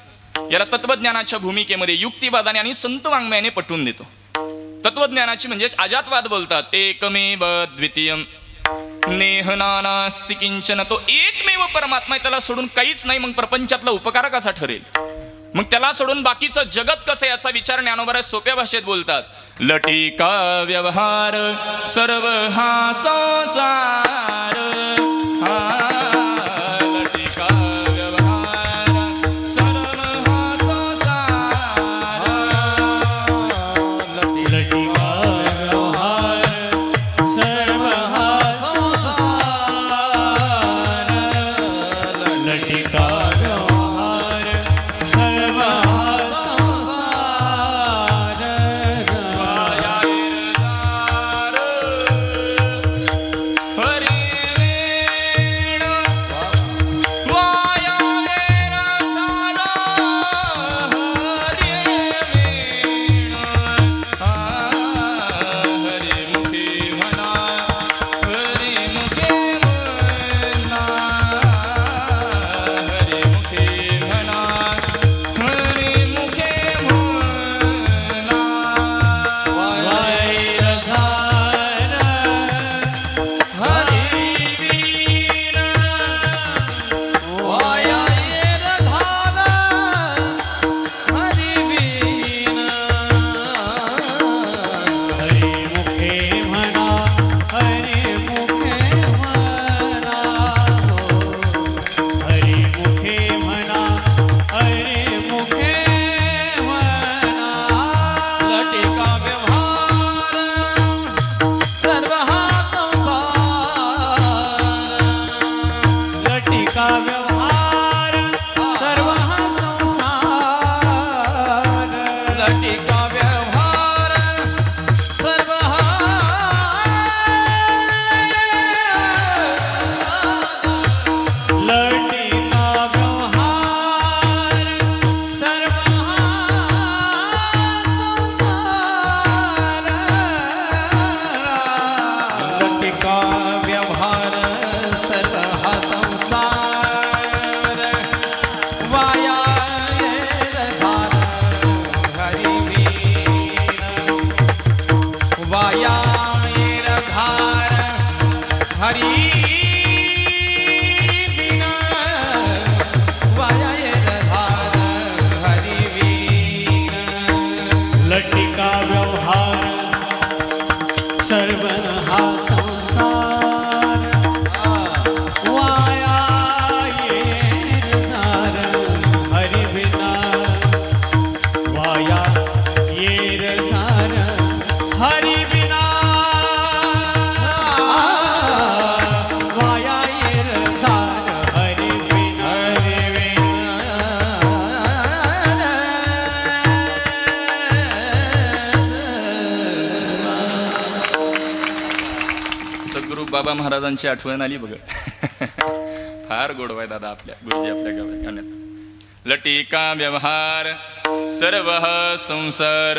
याला तत्वज्ञानाच्या भूमिकेमध्ये युक्तिवादाने आणि संत वाङ्मयाने पटवून देतो. तत्वज्ञानाची म्हणजे अजातवाद बोलतात, एकमेव द्वितीयम नेह नानास्ति किंचन. तो एकमेव परमात्मा आहे, त्याला सोडून काहीच नाही. मग प्रपंचातला उपकार कसा ठरेल? मग त्याला सोडून बाकीचं जगत कसं, याचा विचार ज्ञानोबा सोप्या भाषेत बोलतात. लटिका व्यवहार सर्व हा संसार, लटिका व्यवहार सर्व हा संसार, लटिका व्यवहार सर्व हा संसार, लटिका व्यवहार सर्व हा संसार. हरी वेण वाया हरी वेण हरी मुखी म्हणा, हरी मुखे म्हणा, हरी मुखी म्हणा, हरी मुखे म्हणा. वायरधार हरी वीण, वायरधार हरी वीण, हरी मुखे म्हणा, हरी मुखे म्हणा, हरी मुखे म्हणा, हरी मुखे म्हणा. लटिका व्यवहार सर्व हा संसार, लटिका व्यवहार सर्व हा संसार, लटिका व्यवहार सर्व हा लटिका व्यवहार सर्व संसार, लटिका व्यवहार सर्व हा संसार. वाया धार हरी वीण, वाया धार हरी वीण, वाया धार हरी वीण. लटिका व्यवहार सर्व हा संसार, वाया धार हरी वीण, वाया धार हरी वीण, वाया धार हरी वीण, हरी सद्गुरू बाबा महाराजांची आठवण आली बघ. फार गोडवाय दादा आपल्या गुरुजी आपल्या गाण्यात. लटिका व्यवहार सर्व संसार,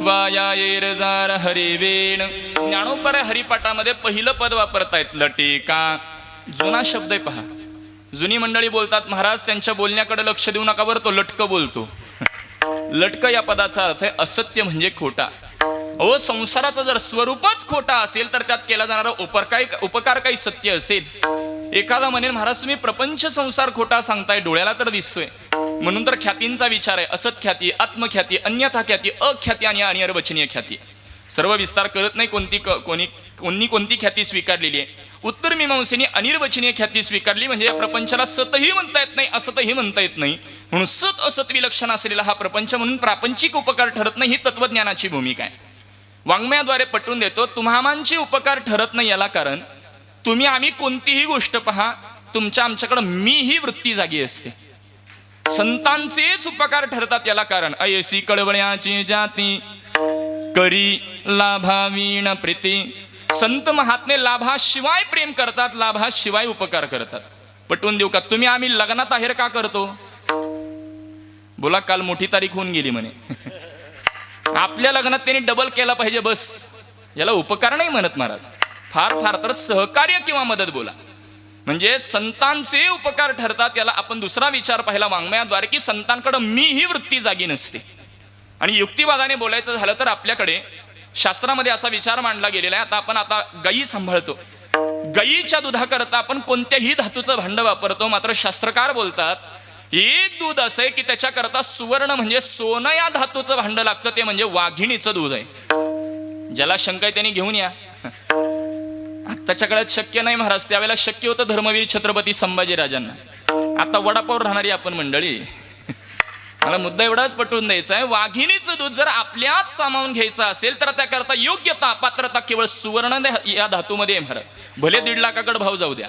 वाया जार हरी वेण. ज्ञानोपर हरिपाठामध्ये पहिलं पद वापरतायत लटिका. जुना शब्द आहे पहा. जुनी मंडळी बोलतात महाराज त्यांच्या बोलण्याकडे लक्ष देऊ नका बरं, तो लटक बोलतो. लटक या पदाचा अर्थ आहे असत्य म्हणजे खोटा. अहो संसाराचं जर स्वरूपच खोटा असेल तर त्यात केला जाणारा उपकार काही सत्य असेल. एखादा म्हणेल महाराज तुम्ही प्रपंच संसार खोटा सांगताय, डोळ्याला तर दिसतोय. म्हणून तर ख्यातींचा विचार आहे. असत ख्याती, आत्मख्याती, अन्यथा ख्याती, अख्याती आणि अनिर्वचनीय ख्याती. सर्व विस्तार करत नाही कोणती ख्याती स्वीकारलेली आहे. उत्तर मीमांसेने अनिर्वचनीय ख्याती स्वीकारली म्हणजे या प्रपंचाला सतही म्हणता येत नाही, असतही म्हणता येत नाही. म्हणून सत असत विलक्षण असलेला हा प्रपंच म्हणून प्रापंचिक उपकार ठरत नाही. ही तत्वज्ञानाची भूमिका आहे. वाङ्मयाद्वारे पटवून देतो तुम्हामांची उपकार ठरत नाही. याला कारण तुम्ही आम्ही कोणतीही गोष्ट पहा, तुमच्या आमच्याकडं मी ही वृत्ती जागी असते. संतांचेच उपकार ठरतात. याला कारण अयसी कळवळ्याची जाती करी लाभावीण प्रीती. संत महात्मे लाभाशिवाय प्रेम करतात, लाभाशिवाय उपकार करतात. पटवून देऊ का? तुम्ही आम्ही लग्नात आहेर का करतो? बोला काल मोठी तारीख होऊन गेली म्हणे. आपल्या लग्नात त्यांनी डबल केला पाहिजे बस. याला उपकार नाही म्हणत महाराज. फार फार तर सहकार्य किंवा मदत बोला. म्हणजे संतांचे उपकार ठरतात. याला आपण दुसरा विचार पाहिला वाङ्मयाद्वारे की संतांकडे मी ही वृत्ती जागी नसते. आणि युक्तिवादाने बोलायचं झालं तर आपल्याकडे शास्त्रामध्ये असा विचार मांडला गेलेला आहे. आता गायी सांभाळतो, गायीच्या दुधाकरता आपण कोणत्याही धातूचं भांड वापरतो. मात्र शास्त्रकार बोलतात एक दूध असं आहे की त्याच्याकरता सुवर्ण म्हणजे सोनं या धातूचं भांड लागतं, ते म्हणजे वाघिणीचं दूध आहे. ज्याला शंका आहे त्यांनी घेऊन या. आत्ताच्या काळात शक्य नाही महाराज, त्यावेळेला शक्य होतं धर्मवीर छत्रपती संभाजीराजांना. आता वडापाव राहणारी आपण मंडळी, मला मुद्दा एवढाच पटवून द्यायचा आहे, वाघिणीचं दूध जर आपल्याच सामावून घ्यायचं असेल तर त्याकरता योग्यता पात्रता केवळ सुवर्ण या धातूमध्ये आहे महाराज. भले 1.5 लाखाकडे भाव जाऊ द्या,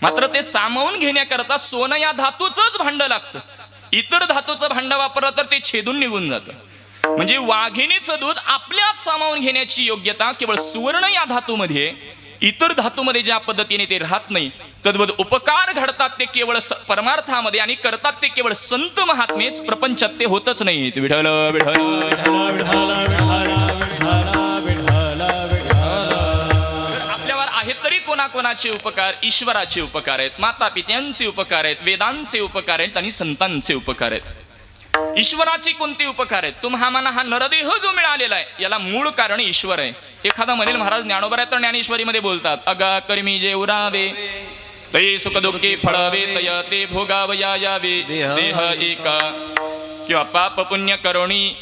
मात्र ते सामावून घेण्याकरता सोनं या धातूचंच भांड लागतं. इतर धातूचं भांड वापरलं तर ते छेदून निघून जातं. म्हणजे वाघिणीचं दूध आपल्याच सामावून घेण्याची योग्यता केवळ सुवर्ण या धातूमध्ये, इतर धातूमध्ये ज्या पद्धतीने ते राहत नाही. तद्वत उपकार घडतात ते केवळ परमार्थामध्ये आणि करतात ते केवळ संत महात्मेच, प्रपंचात ते होतच नाही. विठ्ठल विठ्ठल आपल्यावर आहेत तरी कोणाकोणाचे उपकार? ईश्वराचे उपकार आहेत, माता पित्यांचे उपकार आहेत, वेदांचे उपकार आहेत आणि संतांचे उपकार आहेत. ईश्वराचे कोणते उपकार आहेत? तुम्हाला हा नरदेह जो मिळालेला आहे याला मूळ कारण ईश्वर आहे. एखादा म्हणेल महाराज ज्ञानोबा तर ज्ञानेश्वरीमध्ये बोलतात अगा कर्मी जे उरावे तये सुख दुःखे फळावे तय ते भोगावया यावे देह एका, किंवा पाप पुण्य करुणी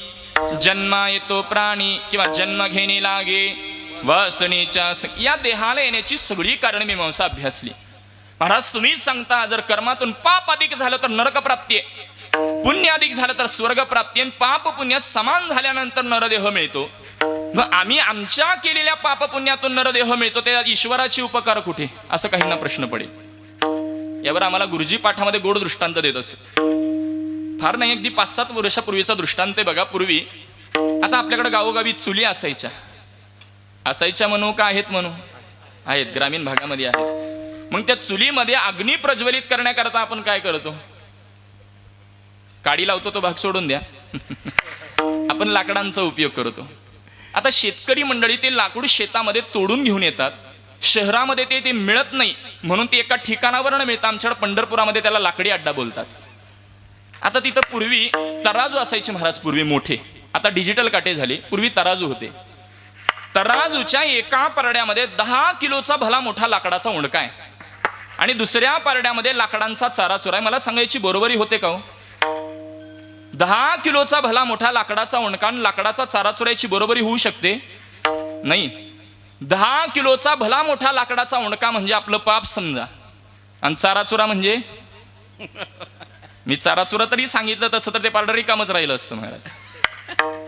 जन्मा येतो प्राणी, किंवा जन्म घेणे लागे वासनेच्या या देहाला येण्याची सगळी कारण मीमांसा अभ्यासली. महाराज तुम्हीच सांगता जर कर्मातून पाप अधिक झालं तर नरक प्राप्ती आहे, पुण्य अधिक झालं तर स्वर्ग प्राप्ती, आणि पाप पुण्य समान झाल्यानंतर नरदेह मिळतो. मग आम्ही आमच्या केलेल्या पाप पुण्यातून नरदेह मिळतो, त्या ईश्वराची उपकार कुठे? असं काहींना प्रश्न पडेल. यावर आम्हाला गुरुजी पाठामध्ये गोड दृष्टांत देत असत. फार नाही, अगदी 5-7 वर्षापूर्वीचा दृष्टांत आहे बघा. पूर्वी आता आपल्याकडे गावोगावी चुली असायच्या म्हणू का आहेत म्हणू? आहेत, ग्रामीण भागामध्ये आहेत. मग त्या चुलीमध्ये अग्नी प्रज्वलित करण्याकरता आपण काय करतो? काडी लावतो, तो भाग सोडून द्या. आपण लाकडांचा उपयोग करतो. आता शेतकरी मंडळी ते लाकूड शेतामध्ये तोडून घेऊन येतात. शहरामध्ये ते मिळत नाही म्हणून ते एका ठिकाणावर न मिळतं. आमच्याकडे पंढरपुरामध्ये त्याला लाकडी अड्डा बोलतात. आता तिथं पूर्वी तराजू असायचे महाराज, पूर्वी मोठे. आता डिजिटल काटे झाले, पूर्वी तराजू होते. तराजूच्या एका परड्यामध्ये 10 किलोचा भला मोठा लाकडाचा उंडका आहे आणि दुसऱ्या परड्यामध्ये लाकडांचा चारा चुरा आहे. मला सांगायची बरोबरी होते का हो? 10 किलोचा भला मोठा लाकडाचा उंडका आणि लाकडाचा चारा चुरायची बरोबरी होऊ शकते? नाही. 10 किलोचा भला मोठा लाकडाचा उंडका म्हणजे आपलं पाप समजा, आणि चारा चुरा म्हणजे मी चारा चुरा तरी सांगितलं तसं तर ते पारडं रिकामच राहिलं असतं महाराज.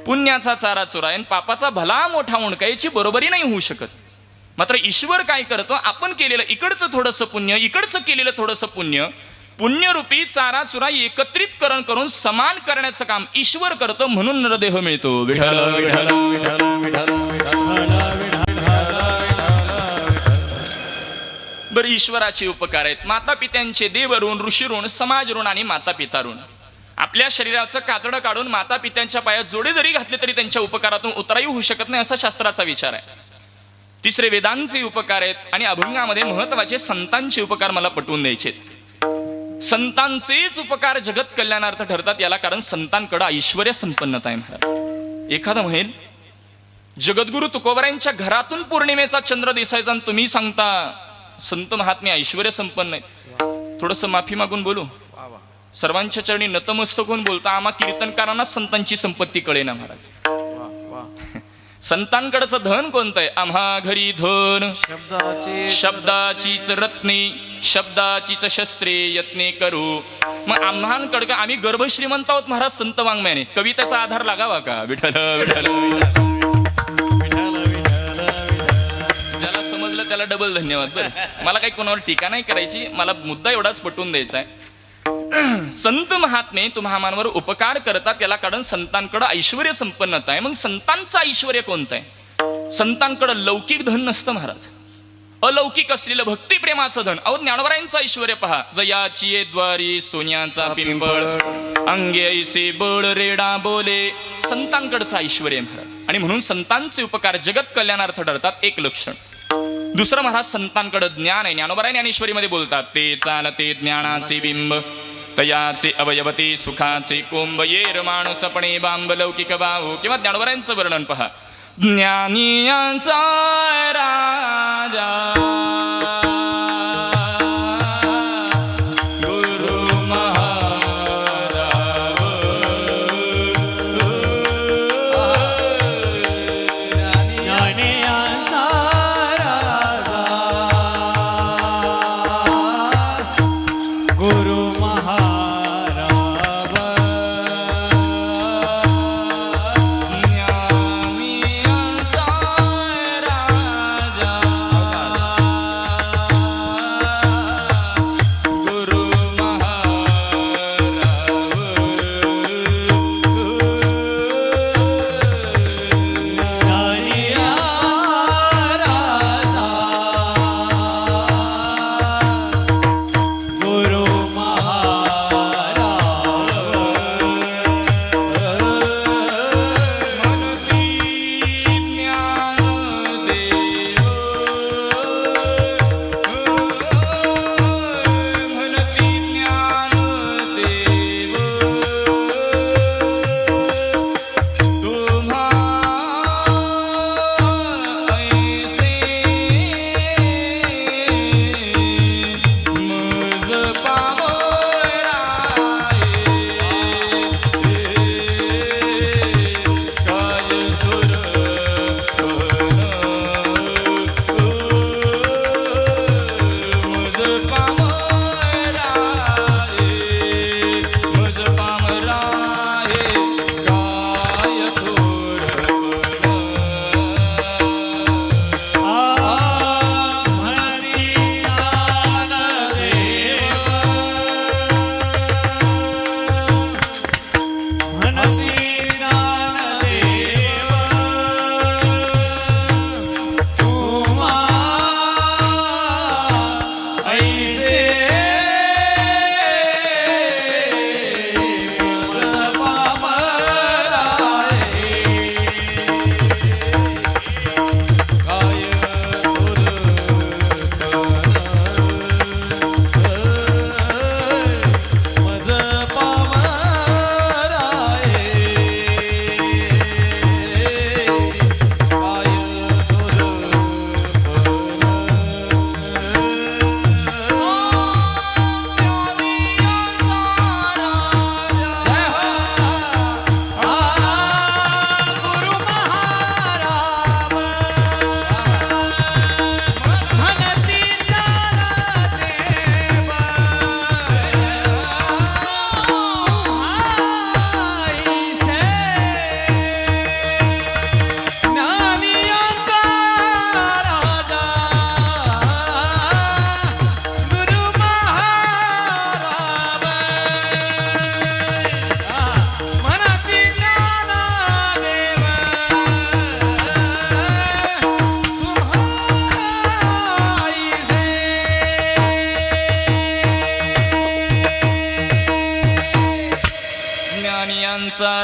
पुण्याचा चारा चुरा आणि पापाचा भला मोठा उंडका याची बरोबरी नाही होऊ शकत. मात्र ईश्वर काय करतो? आपण केलेलं इकडचं थोडंसं पुण्य, इकडचं केलेलं थोडंसं पुण्य, पुण्यरूपी चारा चुरा एकत्रितकरण करून समान करण्याचं काम ईश्वर करतो. म्हणून नरदेह मिळतो. विठ्ठल विठ्ठल बरं, ईश्वराचे उपकार आहेत. माता पित्यांचे देव ऋण, ऋषी ऋण, समाज ऋण आणि माता पिता ऋण. आपल्या शरीराचं कातडं काढून माता पित्यांच्या पायात जोडे जरी घातले तरी त्यांच्या उपकारातून उतराई होऊ शकत नाही, असा शास्त्राचा विचार आहे. तिसरे वेदांचे उपकार आहेत आणि अभंगामध्ये महत्वाचे संतांचे उपकार मला पटवून द्यायचे. संतांचेच उपकार जगत कल्याणार्थ ठरतात. याला कारण संतांकडे ऐश्वर्य संपन्नता आहे महाराज. एखादं म्हणेल जगद्गुरु तुकोबरायांच्या घरातून पौर्णिमेचा चंद्र दिसायचा आणि तुम्ही सांगता संत महात्मे ऐश्वर्य संपन्न आहेत. थोडस माफी मागून बोलू, सर्वांच्या चरणी नतमस्तक होऊन बोलता आम्हा कीर्तनकारांना संतांची संपत्ती कळेना महाराज. संतांकडचं धन कोणतं आहे? आम्हा घरी धन शब्दाचीच रत्ने, शब्दाचीच शस्त्रे यत्ने करू. मग आम्हांकडं आम्ही गर्भश्रीमंत आहोत महाराज संत वाङ्मयाने. कवितेचा आधार लागावा का? विठ्ठल विठ्ठल. ज्याला समजलं त्याला डबल धन्यवाद. बरं, मला काही कोणावर टीका नाही करायची, मला मुद्दा एवढाच पटवून द्यायचा आहे. संत महात्मे तुम्हामांवर उपकार करतात, त्याला कारण संतांकडे ऐश्वर्य संपन्नता आहे. मग संतांचं ऐश्वर्य कोणतं आहे? संतांकडे लौकिक धन नसतं महाराज, अलौकिक असलेलं भक्ती प्रेमाचं धन. अहो ज्ञानोबरायांचं ऐश्वर्य पहा. जयाची द्वारी सोन्याचा पिंपळ, अंगे ऐसे बळ रेडा बोले. संतांकडचं ऐश्वर्य महाराज. आणि म्हणून संतांचे उपकार जगत कल्याणार्थ ठरतात. एक लक्षण दुसरं महाराज संतांकडे ज्ञान आहे. ज्ञानोबराय ज्ञानेश्वरीमध्ये बोलतात, ते चालते ज्ञानाचे बिंब तयाचे अवयवते सुखाचे कोंब येर माणसपणे बांब लौकिक बाहू. किंवा ज्ञानोबरायांचं वर्णन पहा, ज्ञानियांचा राजा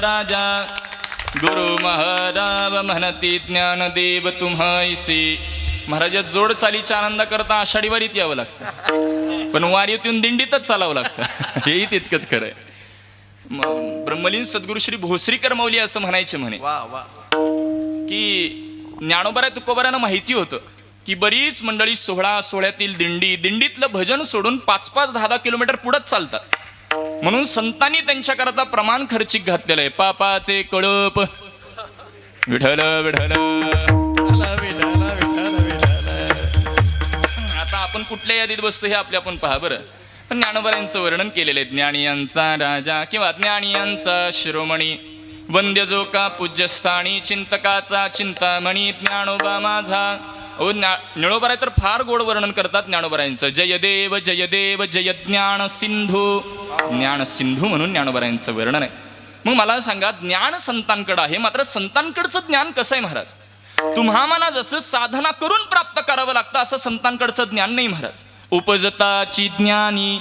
राजा गुरु महाराव म्हणती ज्ञानदेव तुम्हाईसी. महाराज जोड चालीच्या आनंदा करता आषाढी वारीत यावं लागतं, पण वारीतून दिंडीतच चालावं लागतं. हेही तितकंच खरं आहे. ब्रह्मलीन सद्गुरु श्री भोसरीकर मौली असं म्हणायचे म्हणे की ज्ञानोबा तुकोबारांना माहिती होतं की बरीच मंडळी सोहळ्यातील दिंडीतलं भजन सोडून 5-5, 10-10 किलोमीटर पुढंच चालतात. म्हणून संतांनी त्यांच्याकरता प्रमाण खर्चिक घातलेलं आहे. पापाचे कळप विठ्ठल विठ्ठल. आता आपण कुठल्या यादीत बसतो हे आपण पहा बरं. पण ज्ञानोबारांचं वर्णन केलेलं आहे. ज्ञानियांचा राजा किंवा ज्ञानियांचा शिरोमणी वंद्य जो का पूज्यस्थानी चिंतकाचा चिंतामणी ज्ञानोबा माझा. ज्ञानोबराय तर फार गोड वर्णन करतात ज्ञानोबरायांचं. जय देव जय ज्ञान सिंधू. ज्ञान सिंधू म्हणून ज्ञानोबरायांचं वर्णन आहे. मग मला सांगा, ज्ञान संतांकडे आहे, मात्र संतांकडचं ज्ञान कसं आहे महाराज? तुम्हाला जसं साधना करून प्राप्त करावं लागतं असं संतांकडचं ज्ञान नाही महाराज. उपजताची ज्ञानी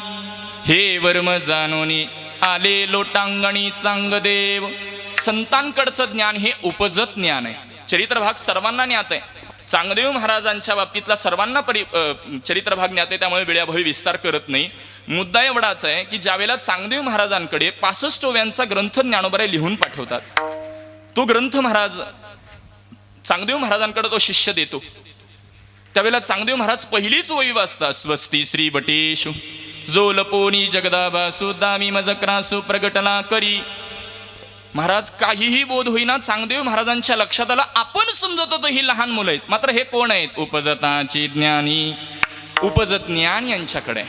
हे वर्म जानोनी आले लोटांगणी चांगदेव. संतांकडचं ज्ञान हे उपजत ज्ञान आहे. चरित्रभाग सर्वांना ज्ञात आहे. चांगदेव महाराजांच्या बाबतीतला सर्वांना चरित्र भाग ज्ञात आहे, त्यामुळे वेळाभवी विस्तार करत नाही. मुद्दा एवढाच आहे की ज्यावेळेला चांगदेव महाराजांकडे 65 ओव्यांचा ग्रंथ ज्ञानोबाराय लिहून पाठवतात, तो ग्रंथ महाराज चांगदेव महाराजांकडे तो शिष्य देतो. त्यावेळेला चांगदेव महाराज पहिलीच ओवी वाचतात. स्वस्ती श्री बटेशु जो लपोनी जगदाबासु दामी मजक्रासु प्रगटला करी. महाराज काहीही बोध होईना, चांगदेव महाराजांच्या लक्षात आलं आपण समजत होतो ही लहान मुलं आहेत, मात्र हे कोण आहेत? उपजताची ज्ञानी, उपजत ज्ञान यांच्याकडे.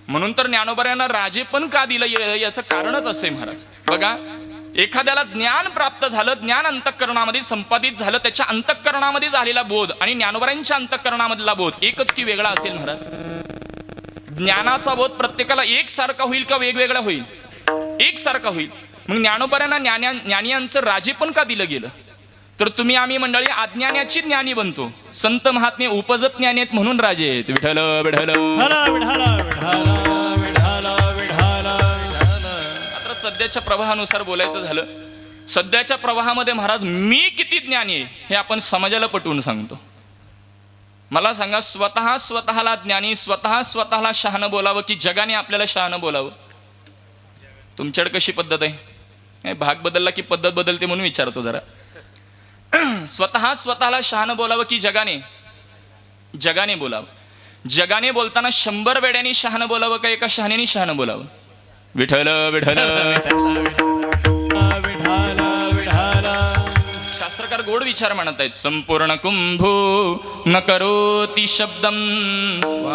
म्हणून तर ज्ञानोबाऱ्यांना राजे पण का दिलं याचं कारणच असे महाराज. बघा, एखाद्याला ज्ञान प्राप्त झालं, ज्ञान अंतःकरणामध्ये संपादित झालं, त्याच्या अंतःकरणामध्ये झालेला बोध आणि ज्ञानोबाऱ्यांच्या अंतःकरणामधला बोध एकच की वेगळा असेल महाराज? ज्ञानाचा बोध प्रत्येकाला एकसारखा होईल का वेगवेगळा होईल? एकसारखा होईल. मग ज्ञानोबाऱ्यांना ज्ञानियांचं राजे पण का दिलं गेलं? तर तुम्ही आम्ही मंडळी अज्ञानाची ज्ञानी बनतो, संत महात्मे उपजत ज्ञानी आहेत म्हणून राजे आहेत. विठ्ठल विठ्ठल. मात्र सध्याच्या प्रवाहानुसार बोलायचं झालं, सध्याच्या प्रवाहामध्ये महाराज मी किती ज्ञानी आहे हे आपण समाजाला पटवून सांगतो. मला सांगा, स्वतःला ज्ञानी, स्वतःला शहाणं बोलावं की जगाने आपल्याला शहाणं बोलावं? तुमच्याकडे कशी पद्धत आहे? भाग बदलला की पद्धत बदलते म्हणून विचारतो जरा. स्वतःला शहाणं बोलावं की जगाने बोलावं? जगाने बोलताना 100 वेड्यांनी शहाणं बोलावं का एका शहाण्याने शहाणं बोलावं? विठ्ठल विठ्ठल. शास्त्रकार गोड विचार म्हणत आहेत. संपूर्ण कुंभो न करोति शब्दम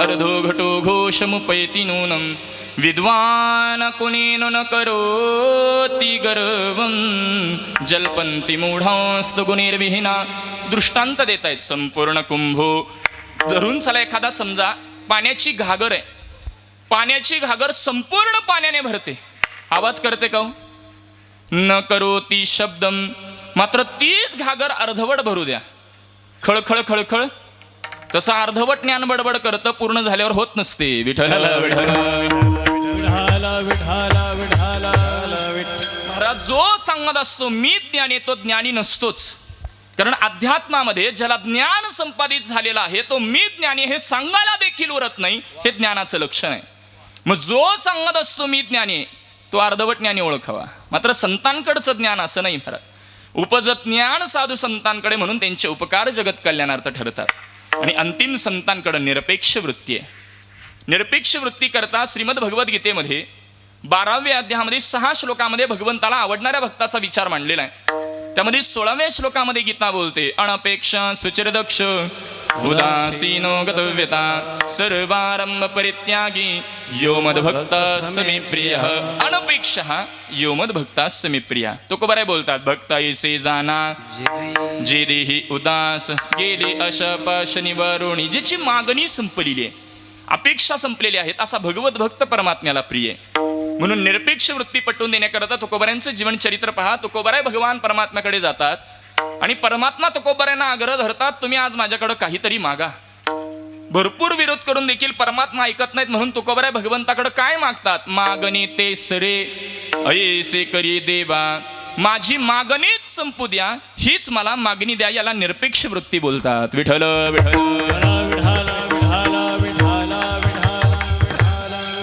अर्धो घटो घोषमुपैति नूनम विद्वान कुणेनो न करोति गर्वं जल्पन्ति मूढास्त गुणेर्विहीना. दृष्टांत देत आहेत. संपूर्ण कुंभो धरून चला, एखादा समजा पाण्याची घागर आहे, पाण्याची घागर संपूर्ण पाण्याने भरते, आवाज करते का? न करोति शब्दम. मात्र तीच घागर अर्धवट भरू द्या, खळखळ खळखळ, तसं अर्धवट ज्ञान बडबड करतं, पूर्ण झाल्यावर होत नसते. विठ्ठल महाराज जो सांगत असतो मी ज्ञानी, तो ज्ञानी नसतोच. कारण अध्यात्मामध्ये ज्याला ज्ञान संपादित झालेला आहे तो मी ज्ञानी हे सांगायला देखील उरत नाही, हे ज्ञानाचं लक्षण आहे. मग जो सांगत असतो मी ज्ञानी, तो अर्धवट ज्ञानी ओळखावा. मात्र संतांकडचं ज्ञान असं नाही महाराज. उपजत ज्ञान साधू संतांकडे, म्हणून त्यांचे उपकार जगत कल्याणार्थ ठरतात. आणि अंतिम संतांकडे निरपेक्ष वृत्ती आहे. निरपेक्ष वृत्ती करता श्रीमद भगवद्गीतेमध्ये 12व्या अध्यायामध्ये 6 श्लोकामध्ये भगवंताला आवडणाऱ्या भक्ताचा विचार मांडलेला आहे. त्यामध्ये 16व्या श्लोकामध्ये गीता बोलते, अनपेक्ष सुचिरदक्ष उदासीनो गतव्यता सर्वारंभ परित्यागी यो मद्भक्त समे प्रिय. अनपेक्ष यो मद्भक्त समे प्रिय. तुकोबाराय बोलतात, भक्त ऐसे जाना जे देही उदास गेले अशपाश निवारोणी. ज्याची मागणी संपलेली आहे, अपेक्षा संपलेली आहेत, असा भगवत भक्त परमात्म्याला प्रिय आहे. म्हणून निरपेक्ष वृत्ती पटवून देण्याकरता तुकोबाऱ्यांचं जीवन चरित्र पहा. तुकोबाराय भगवान परमात्म्याकडे जातात आणि परमात्मा तुकोबाऱ्यांना आग्रह धरतात, तुम्ही आज माझ्याकडे काहीतरी मागा. भरपूर विरोध करून देखील परमात्मा ऐकत नाहीत. म्हणून तुकोबाराय भगवंताकडे काय मागतात? मागणी ते सरे ऐसे करी देवा. माझी मागणीच संपू द्या, हीच मला मागणी द्या. याला निरपेक्ष वृत्ती बोलतात. विठ्ठल विठ्ठल.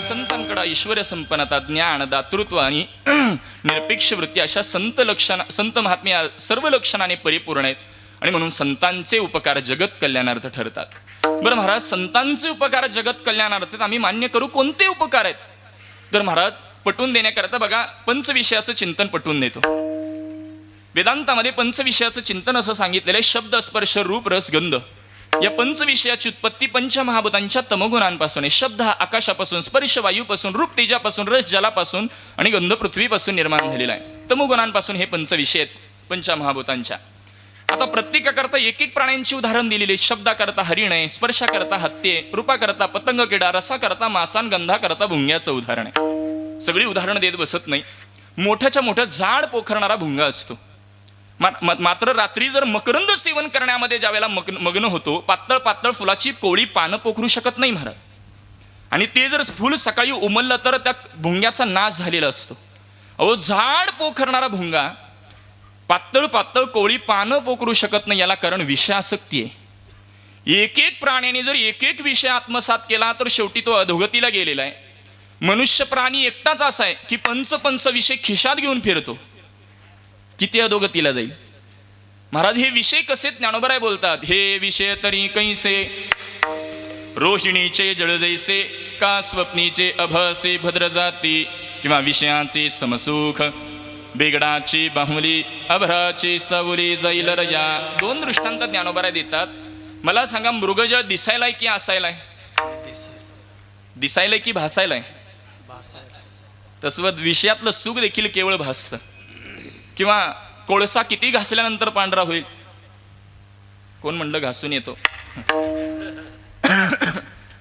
संतांकडे ऐश्वर्य संपन्नता, ज्ञान, दातृत्व आणि निरपेक्ष वृत्ती अशा संत महात्म्या सर्व लक्षणाने परिपूर्ण आहेत. आणि म्हणून संतांचे उपकार जगत कल्याणार्थ ठरतात. बरं महाराज, संतांचे उपकार जगत कल्याणार्थ आम्ही मान्य करू, कोणते उपकार आहेत? तर महाराज पटवून देण्याकरता बघा, पंचविषयाचं चिंतन पटवून देतो. वेदांतामध्ये पंचविषयाचं चिंतन असं सांगितलेलं आहे, शब्द स्पर्श रूप रस गंध या पंचविषयाची उत्पत्ती पंचमहाभूतांच्या तमगुणांपासून आहे. शब्द हा आकाशापासून, स्पर्श वायूपासून, रूप तेजापासून, रस जलापासून आणि गंध पृथ्वीपासून निर्माण झालेला आहे. तमोगुणांपासून हे पंचविषय आहेत पंचमहाभूतांच्या. आता प्रत्येकाकरता एक एक प्राण्यांची उदाहरण दिलेली. शब्दाकरता हरिण आहे, स्पर्शाकरता हत्ती आहे, रूपाकरता पतंग किडा, रसाकरता मासान, गंधाकरता भुंग्याचं उदाहरण आहे. सगळी उदाहरणं देत बसत नाही. मोठ्याच्या मोठं झाड पोखरणारा भुंगा असतो. मात्र रात्री जर मकरंद सेवन करण्यामध्ये ज्यावेळेला मग्न होतो, पातळ पातळ फुलाची कोवळी पानं पोखरू शकत नाही महाराज. आणि ते जर फुल सकाळी उमललं तर त्या भुंग्याचा नाश झालेला असतो. अहो, झाड पोखरणारा भुंगा पातळ पातळ कोवळी पानं पोखरू शकत नाही. याला कारण विषयासक्ती आहे. एक एक प्राण्याने जर एक एक विषय आत्मसात केला तर शेवटी तो अधोगतीला गेलेला आहे. मनुष्य प्राणी एकटाच असा आहे की पंच विषय खिशात घेऊन फिरतो. किती अधोगतीला जाईल. महाराज हे विषय कसे ज्ञानोबराय बोलतात, हे विषय तरी कैसे रोहिणीचे जळ जैसे का स्वप्नीचे अभसे भद्र जाती किंवा विषयाचे समसुख बेगडाची बाहुली अभराची सावली जाईल या. दोन दृष्टांत ज्ञानोबराय देतात. मला सांगा, मृगजळ दिसायलाय की असायलाय? दिसायलाय की भासायलाय? तसवत विषयातलं सुख देखील केवळ भासतं. किंवा कोळसा किती घासल्यानंतर पांढरा होईल? कोण म्हणलं घासून येतो?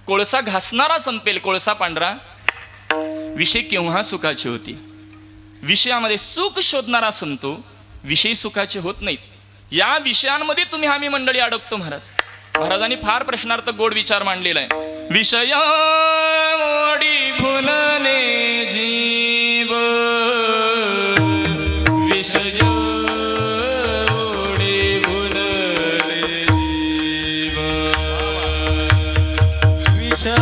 कोळसा घासणारा संपेल, कोळसा पांढरा. विषय केव्हा सुखाचे होती? विषयामध्ये सुख शोधणारा संतो, विषय सुखाचे होत नाहीत. या विषयांमध्ये तुम्ही आम्ही मंडळी अडकतो. महाराजांनी फार प्रश्नार्थ गोड विचार मांडलेला आहे. विषया ओढी भुलले जीव, विषय ओढी भुलले जीव, विषय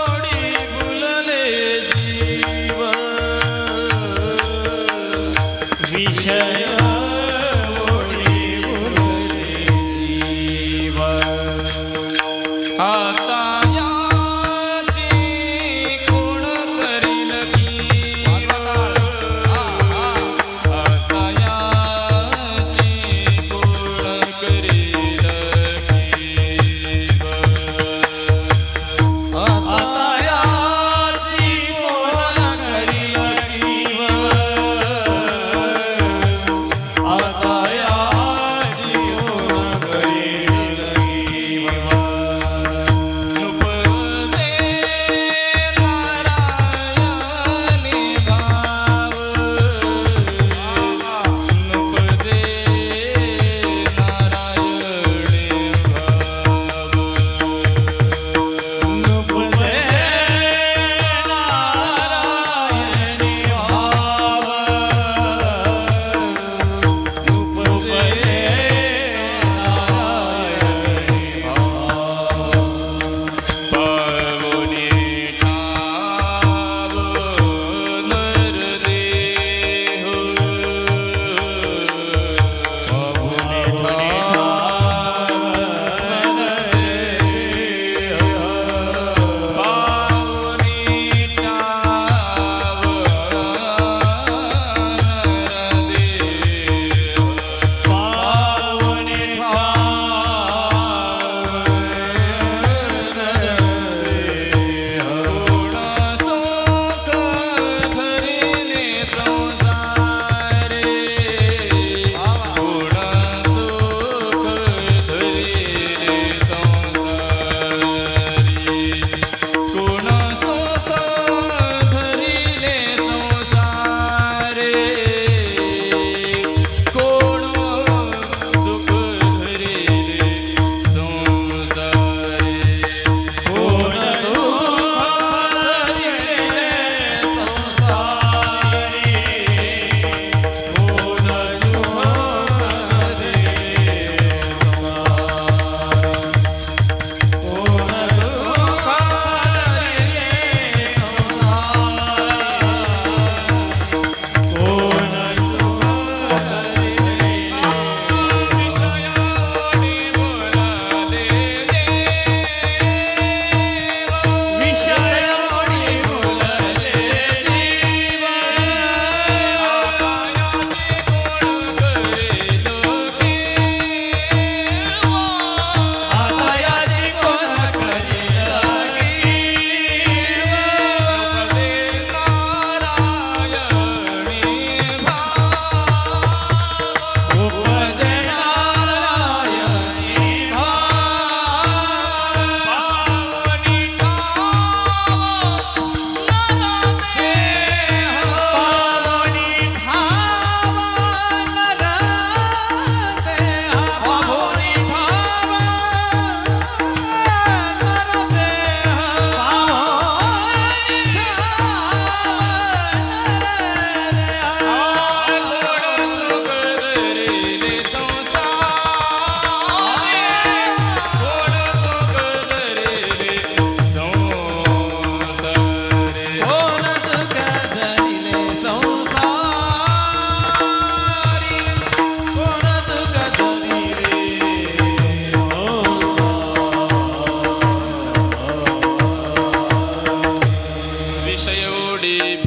ओढी भुलले जीव, विषय ओढी भुलले जीव. आता याची कोण करील कीव, आता याची कोण करील कीव. आता याची कोण करील कीव,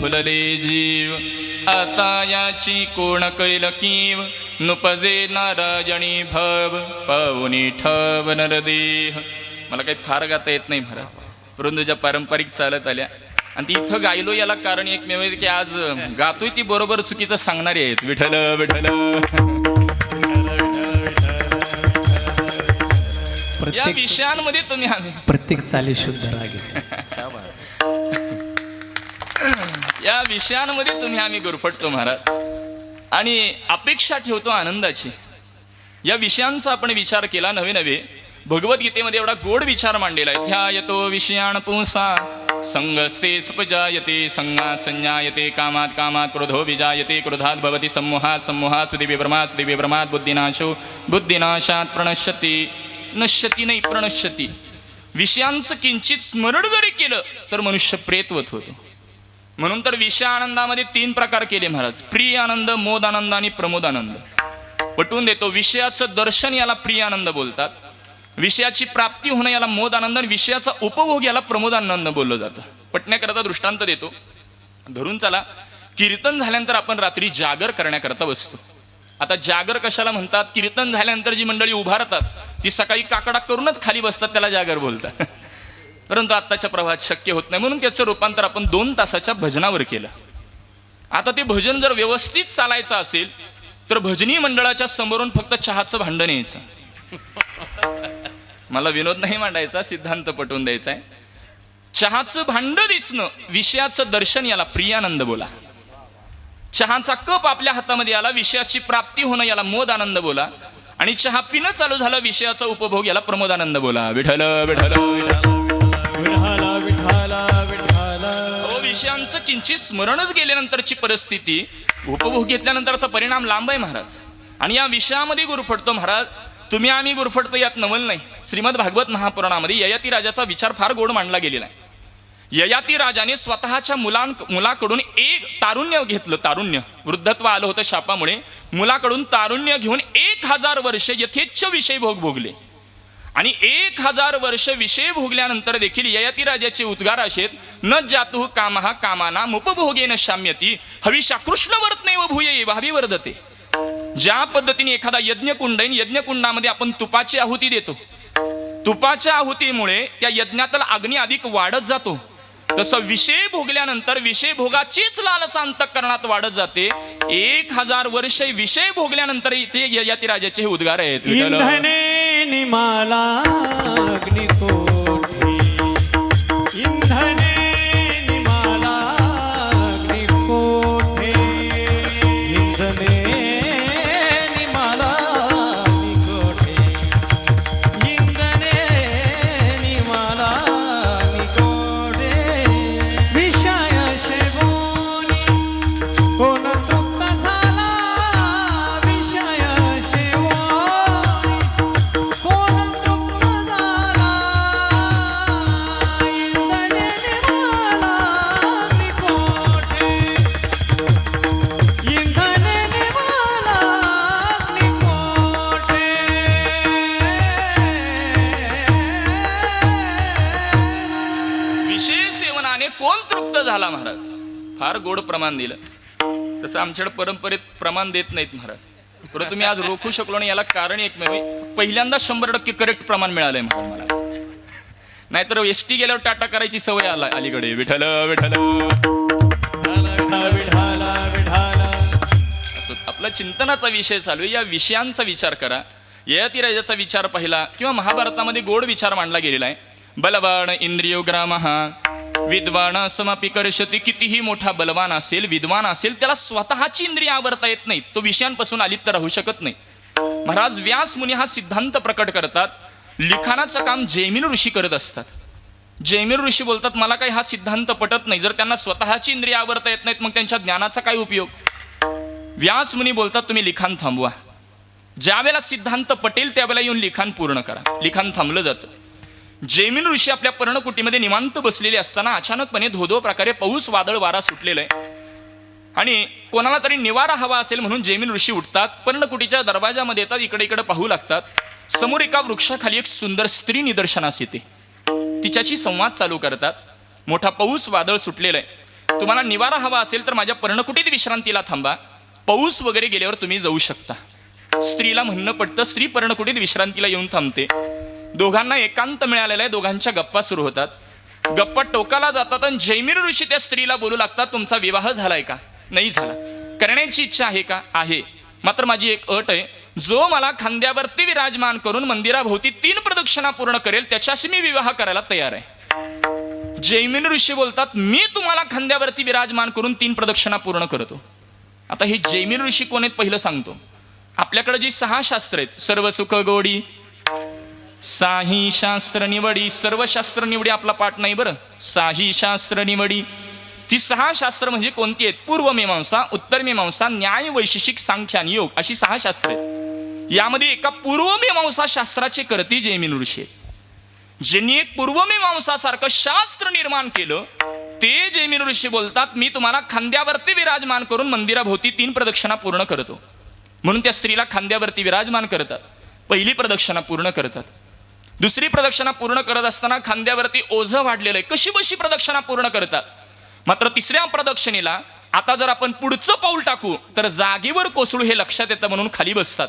भुलले जीव आता याची कोण कळेल कीव नुपजे नाराजणी भव पाहुनी ठव नरदेह. मला काही फार गाता येत नाही महाराज, परंतु ज्या पारंपरिक चालत आल्या आणि ती इथं गायलो याला कारण एकमेव आहे की आज गातोय ती बरोबर चुकीचं सांगणारी आहेत. विठ्ठल विठ्ठल या विषयांमध्ये तुम्ही आम्ही प्रत्येक चाली शुद्ध राग येते. या विषयांमध्ये तुम्ही आम्ही गुरफटतो महाराज आणि अपेक्षा ठेवतो आनंदाची. या विषयांचा आपण विचार केला नवे नवे भगवद्गीतेमध्ये एवढा गोड विचार मांडलेला आहे. ध्यायतो विषयान पुंसा संगस्ते सुपजायते संगा संज्ञायते कामात कामात क्रोधो विजायते क्रोधात भवति सम्मोहात सम्मोहात सुदिव्यभ्रमात बुद्धिनाशो बुद्धिनाशात प्रणश्यति नश्यती नाही प्रणश्यती. विषयांचं किंचित स्मरण जरी केलं तर मनुष्य प्रेतवत होतो. म्हणून तर विषय आनंदामध्ये 3 प्रकार केले महाराज. प्रिय आनंद, मोद आनंद आणि प्रमोद आनंद. पटवून देतो, विषयाचं दर्शन याला प्रिय आनंद बोलतात, विषयाची प्राप्ती होणं याला मोद आनंद आणि विषयाचा उपभोग याला प्रमोद आनंद बोललं जातं. पटण्याकरता दृष्टांत देतो, धरून चला. कीर्तन झाल्यानंतर आपण रात्री जागर करण्याकरता बसतो. आता जागर कशाला म्हणतात? कीर्तन झाल्यानंतर जी मंडळी उभारतात ती सकाळी काकडा करूनच खाली बसतात, त्याला जागर बोलतात. परंतु आत्ताच्या प्रवाहात शक्य होत नाही, म्हणून त्याचं रूपांतर आपण 2 तासाच्या भजनावर केलं. आता ते भजन जर व्यवस्थित चालायचं असेल तर भजनी मंडळाच्या समोरून फक्त चहाचं भांडं न्यायचं. मला विनोद नाही मांडायचा, सिद्धांत पटवून द्यायचा आहे. चहाचं भांड दिसणं, विषयाचं दर्शन याला प्रियानंद बोला. चहाचा कप आपल्या हातामध्ये आला, विषयाची प्राप्ती होणं याला मोद आनंद बोला. आणि चहा पिणं चालू झालं, विषयाचा उपभोग याला प्रमोदानंद बोला. विठ्ठल विठ्ठल विठाला विठाला विठाला. विषयांचं किंचित स्मरणच गेल्यानंतरची परिस्थिती, उपभोग घेतल्यानंतरचा परिणाम लांब आहे महाराज. आणि या विषयामध्ये गुरफटतो महाराज. तुम्ही आम्ही गुरफटतो यात नवल नाही. श्रीमद भागवत महापुराणामध्ये ययाती राजाचा विचार फार गोड मांडला गेलेला आहे. ययाती राजाने स्वतःच्या मुलाकडून एक तारुण्य घेतलं. तारुण्य, वृद्धत्व आलं होतं शापामुळे. मुलाकडून तारुण्य घेऊन 1000 वर्ष यथेच्छ विषय भोगले. आणि 1000 वर्ष विषय भोगल्यानंतर देखील ययाती राजाचे उद्गार असेत, न जातु कामः कामानाम उपभोगेन शाम्यती हविषा कृष्णवर्त्नैव भूये भाविवर्धते. ज्या पद्धतीने एखादा यज्ञकुंड आहे, यज्ञकुंडामध्ये आपण तुपाची आहुती देतो, तुपाच्या आहुतीमुळे त्या यज्ञातला अग्नी अधिक वाढत जातो, तसं विषय भोगल्यानंतर विषय भोगाचीच लालसा अंतःकरणात वाढत जाते. 1000 वर्ष विषय भोगल्यानंतर इथे ययाती राजाचे हे उद्गार आहेत. इंधने निमाला अग्निकोठी, इंधने निमाला अग्निकोठी, इंधने निमाला अग्निकोठी, इंधने निमाला अग्निकोठी. विषय शेवोनी कोण तृप्त झाला, विषय शेवोनी कोण तृप्त झाला, इंधने निमाला अग्निकोठी, इंधने निमाला अग्निकोठी. विषय सेवनाने कोण तृप्त झाला महाराज. फार गोड प्रमाण दिलं. तसं आमच्याकडे परंपरेत प्रमाण देत नाहीत महाराज, परंतु तुम्ही आज रोखू शकलो नाही. याला कारण एकमेव, पहिल्यांदा 100% करेक्ट प्रमाण मिळालंय महाराज. नाहीतर एसटी गेल्यावर टाटा करायची सवय अलीकडे. विठ्ठल विठ्ठल विठाला विठाला. असं आपला चिंतनाचा विषय चालू आहे. या विषयांचा विचार करा. ययाती राजाचा विचार पाहिला किंवा महाभारतामध्ये गोड विचार मांडला गेलेला आहे. बलवान इंद्रियो ग्रामः विद्वान समापी कर्षती. कितीही मोठा बलवान असेल, विद्वान असेल, त्याला स्वतःची इंद्रिय आवरता येत नाही, तो विषयांपासून अलिप्त राहू शकत नाही. महाराज व्यास मुनी हा सिद्धांत प्रकट करतात. लिखाणाचं काम जैमिन ऋषी करत असतात. जैमिन ऋषी बोलतात, मला काही हा सिद्धांत पटत नाही. जर त्यांना स्वतःची इंद्रिय आवरता येत नाहीत, मग त्यांच्या ज्ञानाचा काय उपयोग. व्यास मुनी बोलतात, तुम्ही लिखाण थांबवा. ज्या वेळेला सिद्धांत पटेल त्यावेळेला येऊन लिखाण पूर्ण करा. लिखाण थांबलं जातं. जैमिन ऋषी आपल्या पर्णकुटीमध्ये निवांत बसलेले असताना अचानकपणे धोधो प्रकारे पाऊस वादळ वारा सुटलेला आहे. आणि कोणाला तरी निवारा हवा असेल म्हणून जैमिन ऋषी उठतात. पर्णकुटीच्या दरवाजामध्ये येतात, इकडे इकडे पाहू लागतात. समोर एका वृक्षाखाली एक सुंदर स्त्री निदर्शनास येते. तिच्याशी संवाद चालू करतात. मोठा पाऊस वादळ सुटलेला आहे. तुम्हाला निवारा हवा असेल तर माझ्या पर्णकुटीत विश्रांतीला थांबा. पाऊस वगैरे गेल्यावर तुम्ही जाऊ शकता. स्त्रीला म्हणणं पडतं, स्त्री पर्णकुटीत विश्रांतीला येऊन थांबते. दोघांना एकांत मिळालेला आहे, दोघांच्या गप्पा सुरू होतात. गप्पा टोकाला जातात आणि जैमिनी ऋषी त्या स्त्रीला बोलू लागतात, तुमचा विवाह झालाय का? नाही झाला. करण्याची इच्छा आहे का? आहे. मात्र माझी एक अट आहे, जो मला खांद्यावरती विराजमान करून मंदिराभोवती 3 प्रदक्षिणा पूर्ण करेल त्याच्याशी मी विवाह करायला तयार आहे. जैमिनी ऋषी बोलतात, मी तुम्हाला खांद्यावरती विराजमान करून 3 प्रदक्षिणा पूर्ण करतो. आता हे जैमिनी ऋषी कोण आहेत पहिलं सांगतो. आपल्याकडे जी 6 शास्त्र आहेत, सर्व सुख गोडी, साही शास्त्र निवडी, सर्व शास्त्र निवडी आपला पाठ नाही बरं, साही शास्त्र निवडी. ती 6 शास्त्र म्हणजे कोणती आहेत? पूर्वमीमांसा, उत्तरमीमांसा, न्याय, वैशेषिक, सांख्य आणि योग, अशी 6 शास्त्र आहेत. यामध्ये एका पूर्वमीमांसा शास्त्राचे कर्ते जैमिनी ऋषी आहेत. ज्यांनी एक पूर्वमीमांसा सारखं शास्त्र निर्माण केलं ते जैमिनी ऋषी बोलतात, मी तुम्हाला खांद्यावरती विराजमान करून मंदिराभोवती 3 प्रदक्षिणा पूर्ण करतो. म्हणून त्या स्त्रीला खांद्यावरती विराजमान करतात. पहिली प्रदक्षिणा पूर्ण करतात. दुसरी प्रदक्षिणा पूर्ण करत असताना खांद्यावरती ओझं वाढलेलं आहे, कशी बशी प्रदक्षिणा पूर्ण करतात. मात्र तिसऱ्या प्रदक्षिणेला आता जर आपण पुढचं पाऊल टाकू तर जागेवर कोसळू हे लक्षात येतं, म्हणून खाली बसतात.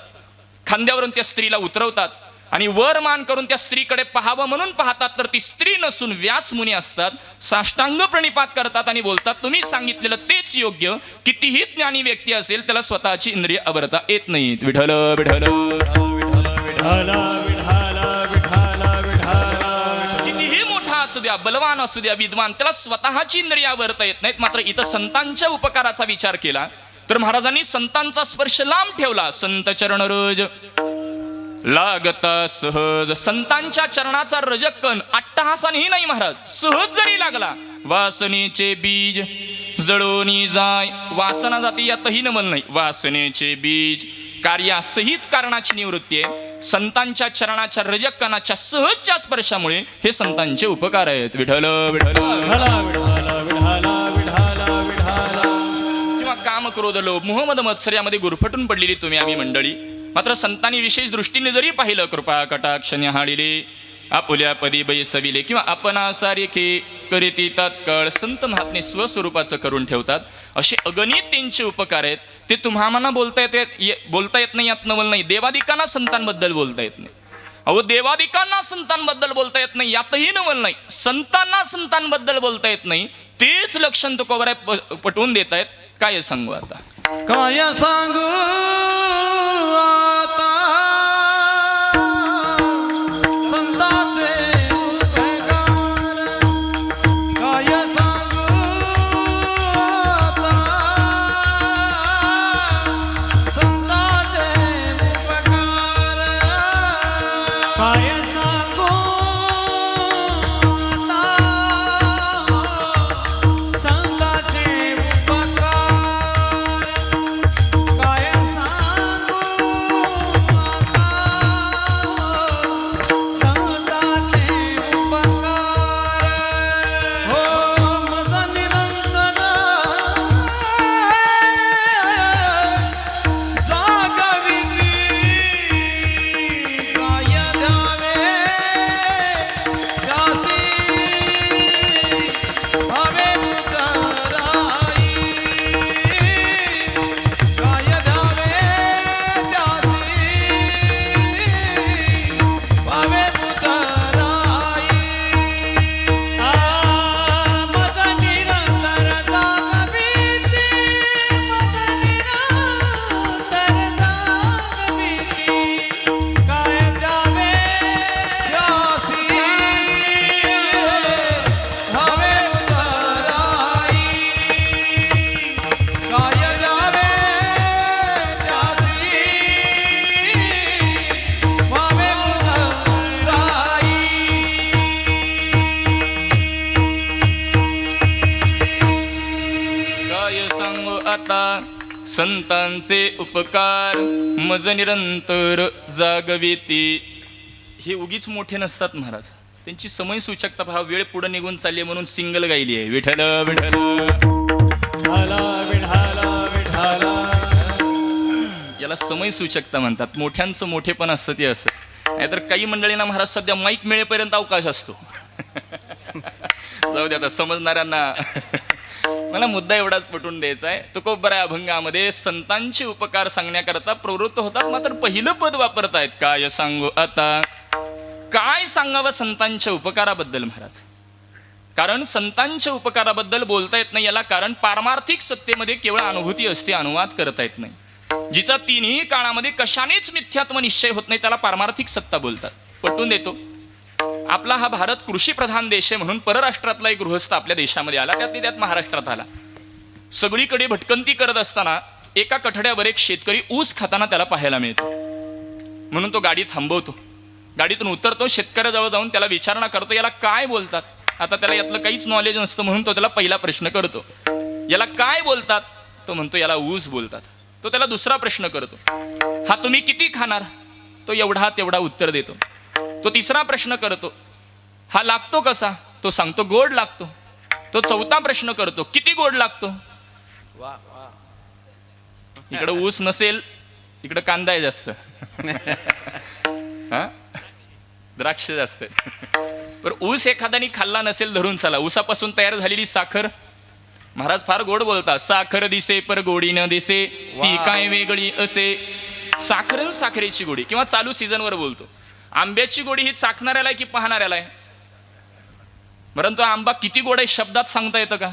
खांद्यावरून त्या स्त्रीला उतरवतात आणि वर मान करून त्या स्त्रीकडे पाहावं म्हणून पाहतात, तर ती स्त्री नसून व्यास मुनी असतात. साष्टांग प्रणिपात करतात आणि बोलतात, तुम्ही सांगितलेलं तेच योग्य. कितीही ज्ञानी व्यक्ती असेल त्याला स्वतःची इंद्रिय आवरता येत नाहीत. विठ्ठल विठ्ठल विठ्ठल विठ्ठल विठ्ठल विठ्ठल. कितीही मोठा असू द्या, बलवान असू द्या, विद्वान, त्याला स्वतःची इंद्रिय आवरता येत नाहीत. मात्र इथं संतांच्या उपकाराचा विचार केला तर महाराजांनी संतांचा स्पर्श लांब ठेवला. संत चरण रज लागता सहज. संतांच्या चरणाचा रजकण अट्टहासानेही नाही महाराज, सहज जरी लागला. वासनेचे बीज जळोनी जाय. वासना जाती यातही नमन नाही. वासनेचे बीज कार्यासहित कारणाची निवृत्ती आहे. संतांच्या चरणाच्या रजकणाच्या सहजच्या स्पर्शामुळे हे संतांचे उपकार आहेत. विठ्ठल विठ्ठल किंवा काम क्रोध लोभ मोह मद मत्सर यामध्ये गुरफटून पडलेली तुम्ही आम्ही मंडळी. मात्र संतांनी विशेष दृष्टीने जरी पाहिलं, कृपा कटाक्ष न्याहाळिले आपुल्या पदी बैसविले किंवा आपणासारखे करीती तात्काळ, संत महात्मे स्वस्वरूपाचं करून ठेवतात. असे अगणित त्यांचे उपकार आहेत. ते तुम्हाला बोलता येत नाही यात नवल नाही. देवादिकांना संतांबद्दल बोलता येत नाही. अहो, देवादिकांना संतांबद्दल बोलता येत नाही यातही नवल नाही. संतांना संतांबद्दल बोलता येत नाही, तेच लक्षण तुकोबराय पटवून देत आहेत. काय सांगू आता, काय सांगू आता संतांचे उपकार. काय सांगू आता संतांचे उपकार. काय सांगू आता संतांचे उपकार. काय सांगू आता संतांचे उपकार. हो माझा निरंतर जागविती. काय द्यावे त्यासी भावे उतराई. काय द्यावे त्यासी भावे उतराई. माझा निरंतर जागविती. माझा निरंतर जागविती. काय द्यावे त्यासी भावे उतराई. काय द्यावे त्यासी भावे उतराई. काय सांगू आता संतांचे उपकार. मज निरंतर जागविती. हे उगीच मोठे नसतात महाराज, त्यांची समय सूचकता पहा. वेळ पुढे निघून चालली म्हणून सिंगल गायली आहे. विठ्ठल विठ्ठल विठ्ठल विठ्ठल विठ्ठल. याला समय सूचकता म्हणतात. मोठ्यांचं मोठेपण असतं ते असं. नाहीतर काही मंडळींना महाराज सध्या माईक मिळेपर्यंत अवकाश असतो. जाऊ दे आता समजणाऱ्यांना मला मुद्दा एवढाच पटवून द्यायचा आहे. तुकोबराय अभंगामध्ये संतांचे उपकार सांगण्याकरता प्रवृत्त होतात, मात्र पहिलं पद वापरतायत. काय सांगू आता, काय सांगावं संतांच्या उपकाराबद्दल महाराज. कारण संतांच्या उपकाराबद्दल बोलता येत नाही याला कारण पारमार्थिक सत्तेमध्ये केवळ अनुभूती असते, अनुवाद करता येत नाही. जिचा तीनही काळामध्ये कशानेच मिथ्यात्व निश्चय होत नाही त्याला पारमार्थिक सत्ता बोलतात. पटवून देतो. आपला हा भारत कृषीप्रधान देश आहे म्हणून परराष्ट्रातला एक गृहस्थ आपल्या देशामध्ये आला, त्यात महाराष्ट्रात आला. सगळीकडे भटकंती करत असताना एका कठड्यावर एक शेतकरी ऊस खाताना त्याला पाहायला मिळतो. म्हणून तो गाडी थांबवतो, गाडीतून उतरतो, शेतकऱ्याजवळ जाऊन त्याला विचारणा करतो, याला काय बोलतात. आता त्याला यातलं काहीच नॉलेज नसतं म्हणून तो त्याला पहिला प्रश्न करतो, याला काय बोलतात. तो म्हणतो याला ऊस बोलतात. तो त्याला दुसरा प्रश्न करतो, हा तुम्ही किती खाणार. तो एवढा तेवढा उत्तर देतो. तो तिसरा प्रश्न करतो, हा लागतो कसा. तो सांगतो गोड लागतो. तो चौथा प्रश्न करतो, किती गोड लागतो. इकडं ऊस नसेल, इकडं कांदा आहे जास्त, हा द्राक्ष जास्त. पण ऊस एखाद्याने खाल्ला नसेल धरून चला, ऊसापासून तयार झालेली साखर. महाराज फार गोड बोलतात. साखर दिसे पर गोडी न दिसे, ती काय वेगळी असे. साखर साखरेची गोडी. किंवा चालू सीझनवर बोलतो, आंब्याची गोडी ही चाखणाऱ्याला आहे की पाहणाऱ्याला आहे. परंतु आंबा किती गोड आहे शब्दात सांगता येतं का.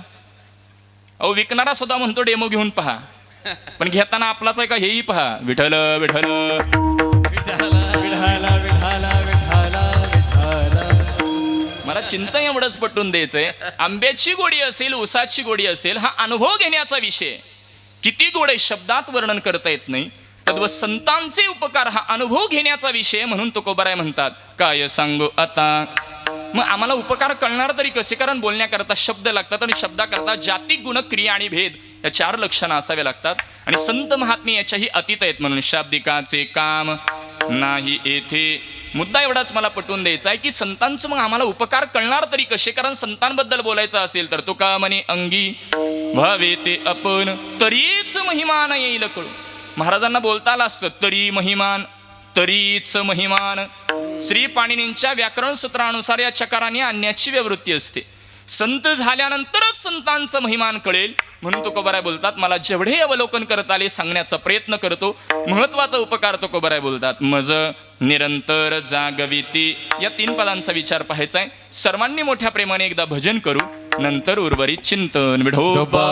अहो विकणारा सुद्धा म्हणतो डेमो घेऊन पहा, पण घेताना आपलाच आहे का हेही पहा. विठ्ठल विठ्ठल मला चिंता एवढंच पटवून द्यायचंय. आंब्याची गोडी असेल, ऊसाची गोडी असेल, हा अनुभव घेण्याचा विषय. किती गोड आहे शब्दात वर्णन करता येत नाही. तद्वत संतांचे उपकार हा अनुभव घेण्याचा विषय. म्हणून तुकोबाराय म्हणतात काय सांगू आता. मग आम्हाला उपकार कळणार तरी कसे, कारण बोलण्याकरता शब्द लागतात आणि शब्दाकरता जातिक गुण, क्रिया आणि भेद या 4 लक्षणं असावे लागतात. आणि संत महात्मे याच्याही अतीत आहेत. म्हणून शाब्दिकाचे काम नाही येथे. मुद्दा एवढाच मला पटवून द्यायचा आहे की संतांचं मग आम्हाला उपकार कळणार तरी कसे, कारण संतांबद्दल बोलायचं असेल तर तुका म्हणे अंगी व्हावे ते आपण, तरीच महिमान येईल कळू. महाराजांना बोलता आलं असतं तरी महिमान, तरीच महिमान. श्री पाणिनींच्या व्याकरण सूत्रानुसार या चकाराने आणण्याची व्यावृत्ती असते. संत झाल्यानंतरच संतांचं महिमान कळेल. म्हणून तुकोबाराय बोलतात मला जेवढे अवलोकन करता आले सांगण्याचा प्रयत्न करतो. महत्वाचा उपकार तुकोबाराय बोलतात मज निरंतर जागविती. या 3 पदांचा विचार पाहायचा आहे. सर्वांनी मोठ्या प्रेमाने एकदा भजन करू, नंतर उर्वरित चिंतन. विठोबा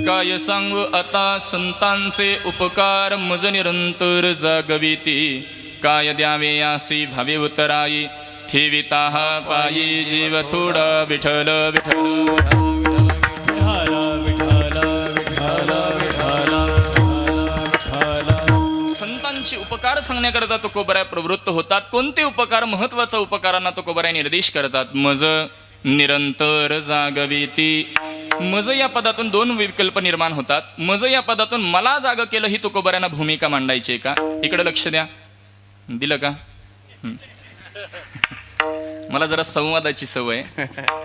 काय सांगू आता संतांचे उपकार मज निरंतर जागविती. काय द्यावे आसी भावे उतराई, ठेविता पायी जीव थोडा. विठ्ठल विठ्ठल संतांचे उपकार सांगण्याकरता तुकोबाराय प्रवृत्त होतात. कोणते उपकार, महत्वाचा उपकारांना तुकोबाराय निर्देश करतात. मज निरंतर जागविती. मज या पदातून 2 विकल्प निर्माण होतात. मज या पदातून मला जाग केलं ही तुकोबारायांना भूमिका मांडायची आहे का. इकडे लक्ष द्या. दिलं का. मला जरा संवादाची सवय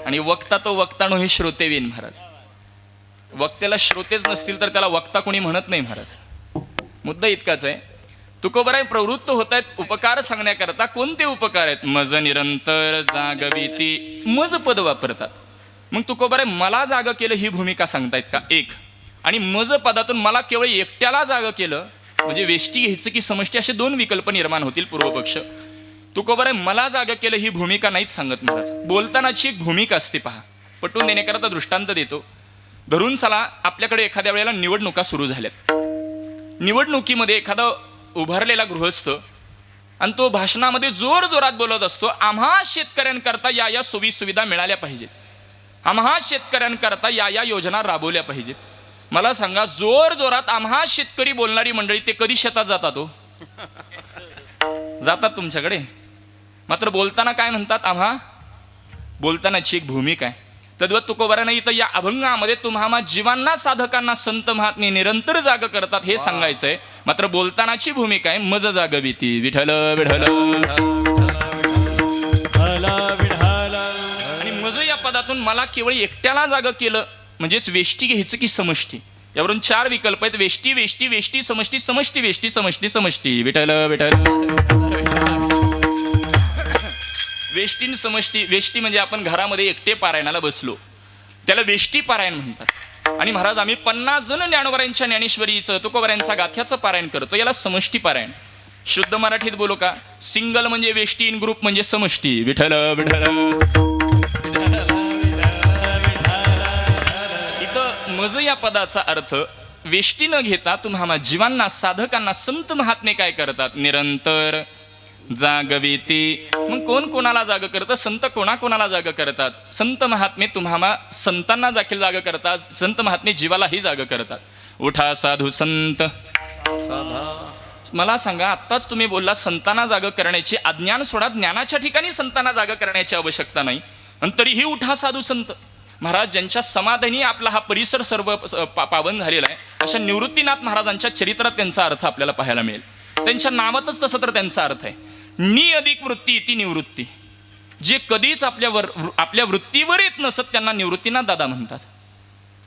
आणि वक्ता तो वक्तानो हे श्रोतेवीन महाराज. वक्त्याला श्रोतेच नसतील तर त्याला वक्ता कोणी म्हणत नाही महाराज. मुद्दा इतकाच आहे. तुकोबाराय प्रवृत्त होत आहेत उपकार सांगण्याकरता. कोणते उपकार आहेत. मज निरंतर जागविती. मज पद वापरतात. मग तुकोबारे मला जागं केलं ही भूमिका सांगतायत का? एक. आणि मज पदातून मला केवळ एकट्याला जागं केलं म्हणजे वेष्टी घ्यायचं की समष्टी, असे दोन विकल्प निर्माण होतील पूर्वपक्ष. तुकोबारे मला जागं केलं ही भूमिका नाहीच सांगत महाराज. बोलतानाची एक भूमिका असते पहा, पटवून देण्याकरता दृष्टांत देतो. धरून चला आपल्याकडे एखाद्या वेळेला निवडणुका सुरू झाल्यात. निवडणुकीमध्ये एखादा उभारलेला गृहस्थ आणि तो भाषणामध्ये जोर जोरात बोलत असतो, आम्हा शेतकऱ्यांकरता या या सोयी सुविधा मिळाल्या पाहिजेत, आम्हा शेतकऱ्यांकरता या या योजना राबवल्या पाहिजेत. मला सांगा, जोर जोरात आम्हा शेतकरी बोलणारी मंडळी ते कधी शेतात जातात हो? जातात तुमच्याकडे. मात्र बोलताना काय म्हणतात? आम्हा. बोलतानाची एक भूमिका आहे. तद्वत तुकोबारानं इथं या अभंगामध्ये तुम्हा जीवांना साधकांना संत महात्मे निरंतर जाग करतात हे सांगायचंय. मात्र बोलतानाची भूमिका आहे मज जागविती विठ्ठल विठ्ठल. आणि मज या पदातून मला केवळ एकट्याला जाग केलं म्हणजेच वेष्टी घ्यायचं की समष्टी, यावरून चार विकल्प आहेत. वेष्टी वेष्टी वेष्टी समष्टी समष्टी वेष्टी समष्टी समष्टी विठ्ठल विठ्ठल. वेष्टीन समष्टी. वेष्टी म्हणजे आपण घरामध्ये एकटे पारायणाला बसलो त्याला वेष्टी पारायण म्हणतात. आणि महाराज आम्ही 50 जण ज्ञानोबारांच्या ज्ञानेश्वरीचं तुकोबारांचा गाथ्याचं पारायण करतो, याला समष्टी पारायण. शुद्ध मराठीत बोलू का? सिंगल म्हणजे वेष्टी, इन ग्रुप म्हणजे समष्टी विठ्ठल विठ्ठल. इथं मज या पदाचा अर्थ वेष्टी न घेता तुम्हा जीवांना साधकांना संत महात्मे काय करतात? निरंतर जागविती. मग कोण कोणाला जाग करतं? संत कोणाला जाग करतात? संत महात्मे तुम्हाला संतांना देखील जाग करतात, संत महात्मे जीवालाही जाग करतात. उठा साधू संत. मला सांगा, आत्ताच तुम्ही बोलला संतांना जाग करण्याची, अज्ञान सोडा, ज्ञानाच्या ठिकाणी संतांना जाग करण्याची आवश्यकता नाही आणि तरीही उठा साधू संत. महाराज ज्यांच्या समाधानी आपला हा परिसर सर्व पावन झालेला आहे अशा निवृत्तीनाथ महाराजांच्या चरित्रात त्यांचा अर्थ आपल्याला पाहायला मिळेल. त्यांच्या नावातच तसं तर त्यांचा अर्थ आहे. नि अधिक वृत्ती ती निवृत्ती. जे कधीच आपल्या वृत्तीवर येत नसत त्यांना निवृत्तीनाथ दादा म्हणतात.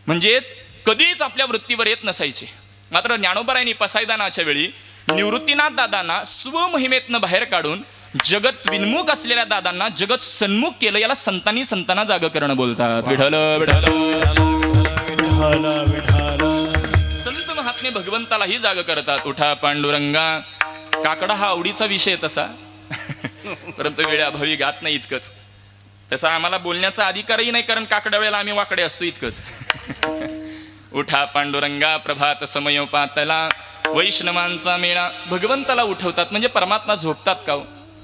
म्हणजेच कधीच आपल्या वृत्तीवर येत नसायचे. मात्र ज्ञानोबारायांनी पसायदानाच्या वेळी निवृत्तीनाथ दादांना स्वमहिमेतनं बाहेर काढून जगत विन्मुख असलेल्या दादांना जगत सन्मुख केलं. याला संतांनी संतांना जाग करणं बोलतात. विठ्ठल विठ्ठल. संत महात्मे भगवंतालाही जाग करतात. उठा पांडुरंगा. काकडा हा आवडीचा विषय तसा, परंतु वेळाभावी गात नाही इतकंच. तसा आम्हाला बोलण्याचा अधिकारही नाही, कारण काकडा वेळेला आम्ही वाकडे असतो इतकंच. उठा पांडुरंगा प्रभात समय पातला. वैष्णवांचा मेळा. भगवंताला उठवतात म्हणजे परमात्मा झोपतात का?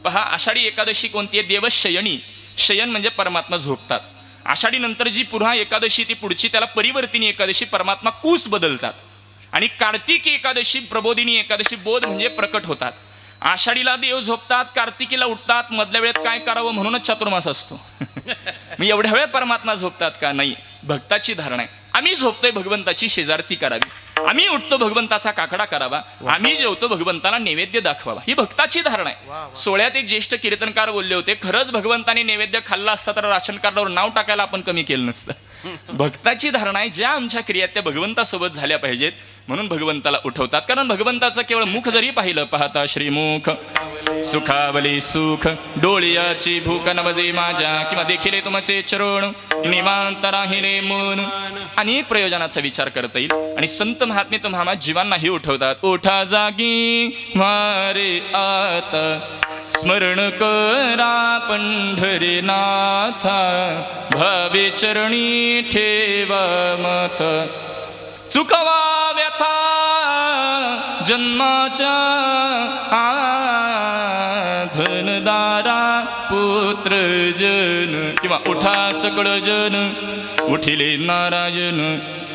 पहा, आषाढी एकादशी कोणती आहे? देवशयनी. शयन म्हणजे परमात्मा झोपतात. आषाढी नंतर जी पुन्हा एकादशी ती पुढची, त्याला परिवर्तिनी एकादशी, परमात्मा कूस बदलतात. आणि कार्तिकी एकादशी प्रबोधिनी एकादशी, बोध म्हणजे प्रकट होतात. आषाढीला देव झोपतात, कार्तिकीला उठतात. मधल्या वेळेत काय करावं म्हणूनच चातुर्मास असतो. मग एवढ्या वेळ परमात्मा झोपतात का? नाही. भक्ताची धारणा आहे आम्ही झोपतोय भगवंताची शेजारती करावी, आम्ही उठतो भगवंताचा काकडा करावा, आम्ही जेवतो भगवंताला नैवेद्य दाखवावा, ही भक्ताची धारणा आहे. सोहळ्यात एक ज्येष्ठ कीर्तनकार बोलले होते, खरंच भगवंताने नैवेद्य खाल्ला असता तर राशन कार्डावर नाव टाकायला आपण कमी केलं नसतं. भक्ताची धारणा आहे, ज्या आमच्या क्रिया त्या भगवंतासोबत झाल्या पाहिजेत म्हणून भगवंताला उठवतात. कारण भगवंताचं केवळ मुख जरी पाहिलं, पाहता श्रीमुख सुखावली सुख डोळ्याची भूक नवजे माझ्या, किंवा देखील तुमचे चरण निवांत राहिले मन, अनेक प्रयोजनाचा विचार करता येईल. आणि संत महात्मे तुम्हाला जीवांनाही उठवतात. ओठा जागी वारे आता स्मरण करा पंढरीनाथा, भावे चरणी ठेवा मथ, चुकवा व्यथा जन्माच्या धनदारा पुत्र जन, किंवा उठा सकळ जन उठिले नारायण,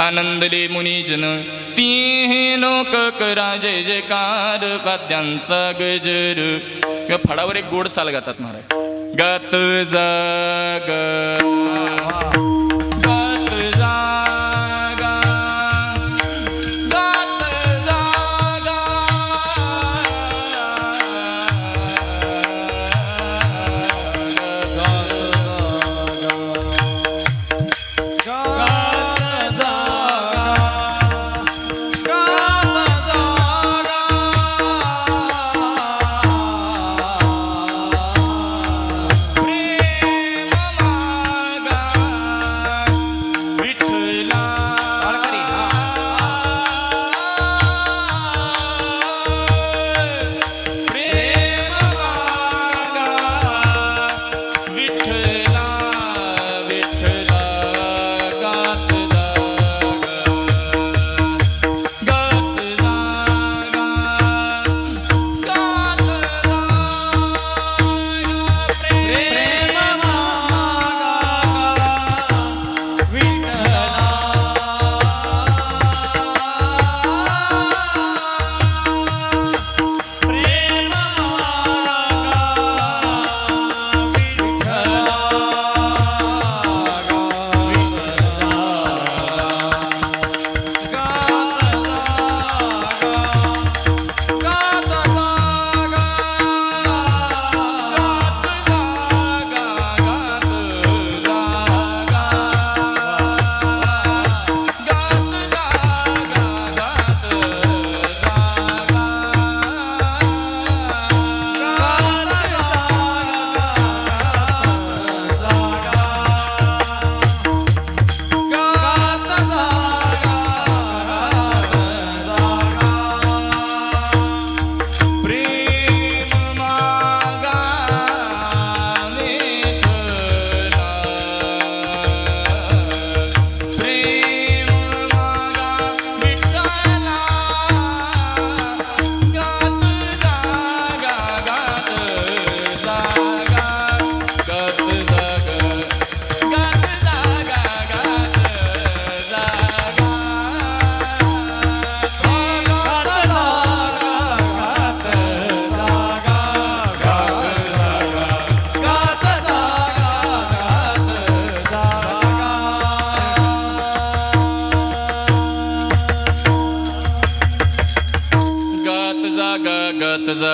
आनंदले मुनिजन, ती लोक करा जय जयकार, वाद्यांचा गजर. किंवा फडावर एक गोड चाल गातात महाराज. गात जागा गात जागा गात जागा, प्रेम मागा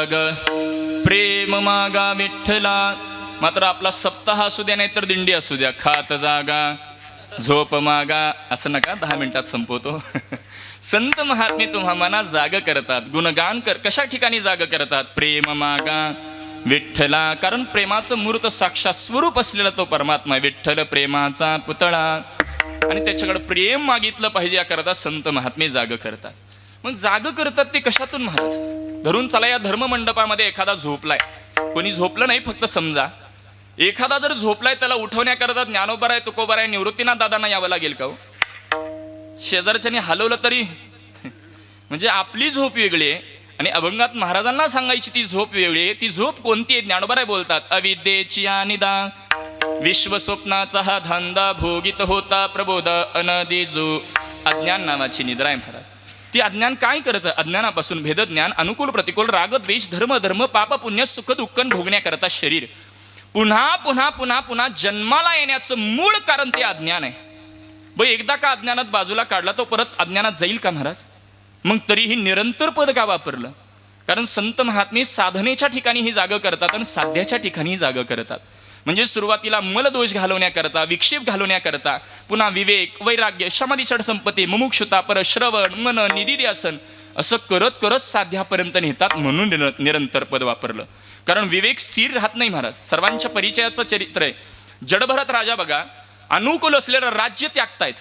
जाग प्रेम मागा विठ्ठला. मात्र आपला सप्ताह असू द्या नाही तर दिंडी असू द्या, खात जागा झोप मागा असं नका 10 मिनिटात संपवतो. संत महात्मे तुम्हा मना जाग करतात, गुणगान कशा ठिकाणी जाग करतात? प्रेम मागा विठ्ठला. कारण प्रेमाचं मूर्त साक्षात स्वरूप असलेला तो परमात्मा विठ्ठल प्रेमाचा पुतळा, आणि त्याच्याकडे प्रेम मागितलं पाहिजे याकरता संत महात्मे जाग करतात. मग जाग करतात ते कशातून महाराज? धरून चला या धर्ममंडपामध्ये एखादा झोपलाय, कोणी झोपलं नाही, फक्त समजा एखादा जर झोपलाय त्याला उठवण्याकरता ज्ञानोबा आहे, तुकोबा आहे, निवृत्तीनाथ दादांना यावं लागेल का हो? शेजारच्याने हलवलं तरी म्हणजे आपली झोप वेगळी आहे आणि अभंगात महाराजांना सांगायची ती झोप वेगळी आहे. ती झोप कोणती आहे? ज्ञानोबा आहे बोलतात, अविद्येची निदा विश्व स्वप्नाचा हा धांदा भोगित होता प्रबोध अनदी जो. अज्ञान नावाची निद्रा आहे महाराज. ती अज्ञान काय करतं? अज्ञानापासून भेदज्ञान, अनुकूल प्रतिकूल, राग द्वेष, धर्म धर्म, पाप पुण्य, सुख दुःख भोगण्याकरता शरीर पुन्हा पुन्हा पुन्हा पुन्हा जन्माला येण्याचं मूळ कारण ते अज्ञान आहे. एकदा का अज्ञानात बाजूला काढला तो परत अज्ञानात जाईल का महाराज? मग तरीही निरंतर पद का वापरलं? कारण संत महात्मे साधनेच्या ठिकाणीही जाग करतात आणि साध्याच्या ठिकाणीही जाग करतात. म्हणजे सुरुवातीला मलदोष घालवण्याकरता, विक्षेप घालवण्याकरता, पुन्हा विवेक, वैराग्य, समाधी, षडसंपत्ती, मुमुक्षुता, परत श्रवण, मन, निधिध्यासन असं करत करत साध्यापर्यंत नेतात. म्हणून निरंतर पद वापरलं. कारण विवेक स्थिर राहत नाही महाराज. सर्वांच्या परिचयाचं चरित्र आहे. जडभरत राजा बघा, अनुकूल असलेलं राज्य त्यागतायत,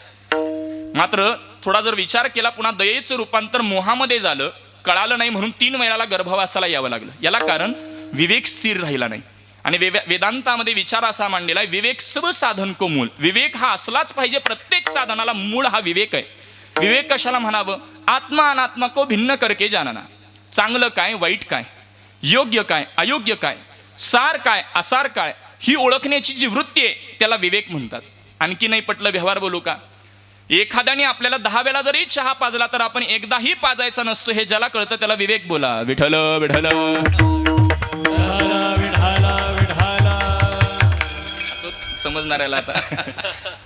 मात्र थोडा जर विचार केला पुन्हा दयेचं रूपांतर मोहामध्ये झालं, कळालं नाही म्हणून 3 वेळाला गर्भवासाला यावं लागलं. याला कारण विवेक स्थिर राहिला नाही. आणि वेदांतामध्ये विचार असा मांडलेला आहे, विवेक सब साधन को मूल. विवेक हा असलाच पाहिजे, प्रत्येक साधनाला मूळ हा विवेक आहे. विवेक कशाला म्हणावं? आत्मा अनात्मा को भिन्न करके जाणना. चांगलं काय, वाईट काय, योग्य काय, अयोग्य काय, सार काय, असार काय, ही ओळखण्याची जी वृत्ती आहे त्याला विवेक म्हणतात. आणखी नाही पटलं व्यवहार बोलू का? एखाद्याने आपल्याला 10 वेळा जरी चहा पाजला तर आपण एकदाही पाजायचा नसतो, हे ज्याला कळतं त्याला विवेक बोला. विठ्ठल विठ्ठल समजणाऱ्याला आता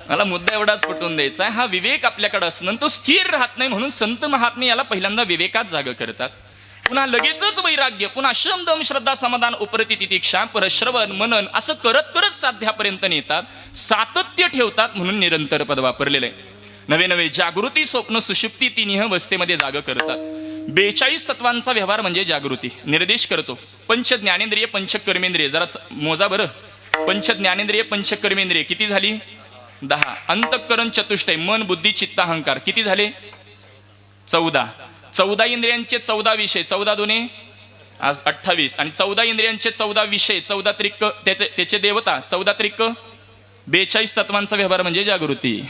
मला मुद्दा एवढाच पटवून द्यायचा आहे. हा विवेक आपल्याकडे असणं, तो स्थिर राहत नाही. म्हणून संत महात्मे याला पहिल्यांदा विवेकात जाग करतात. पुन्हा लगेचच वैराग्य, पुन्हा श्रम दम श्रद्धा समाधान उपरती तितिक्षा, परत श्रवण मनन असं करत करत साध्यापर्यंत नेतात. सातत्य ठेवतात. म्हणून निरंतर पद वापरलेलं आहे. नवे नवे जागृती, स्वप्न, सुषुप्ती तिन्ही अवस्थेमध्ये जाग करतात. 42 तत्वांचा व्यवहार म्हणजे जागृती. निर्देश करतो पंच ज्ञानेंद्रिय, पंच कर्मेंद्रिय. जरा मोजा बरं. पंच ज्ञानेंद्रिय, पंच कर्मेंद्रिय किती झाली? 10. अंतःकरण चतुष्टय, मन बुद्धी चित्त अहंकार किती झाले? 14. 14 इंद्रियांचे 14 विषय, 14 दुने आज 28. आणि 14 इंद्रियांचे 14 विषय, 14 त्रिक त्याचे देवता, 14 त्रिक 42 तत्वांचा व्यवहार म्हणजे जागृती.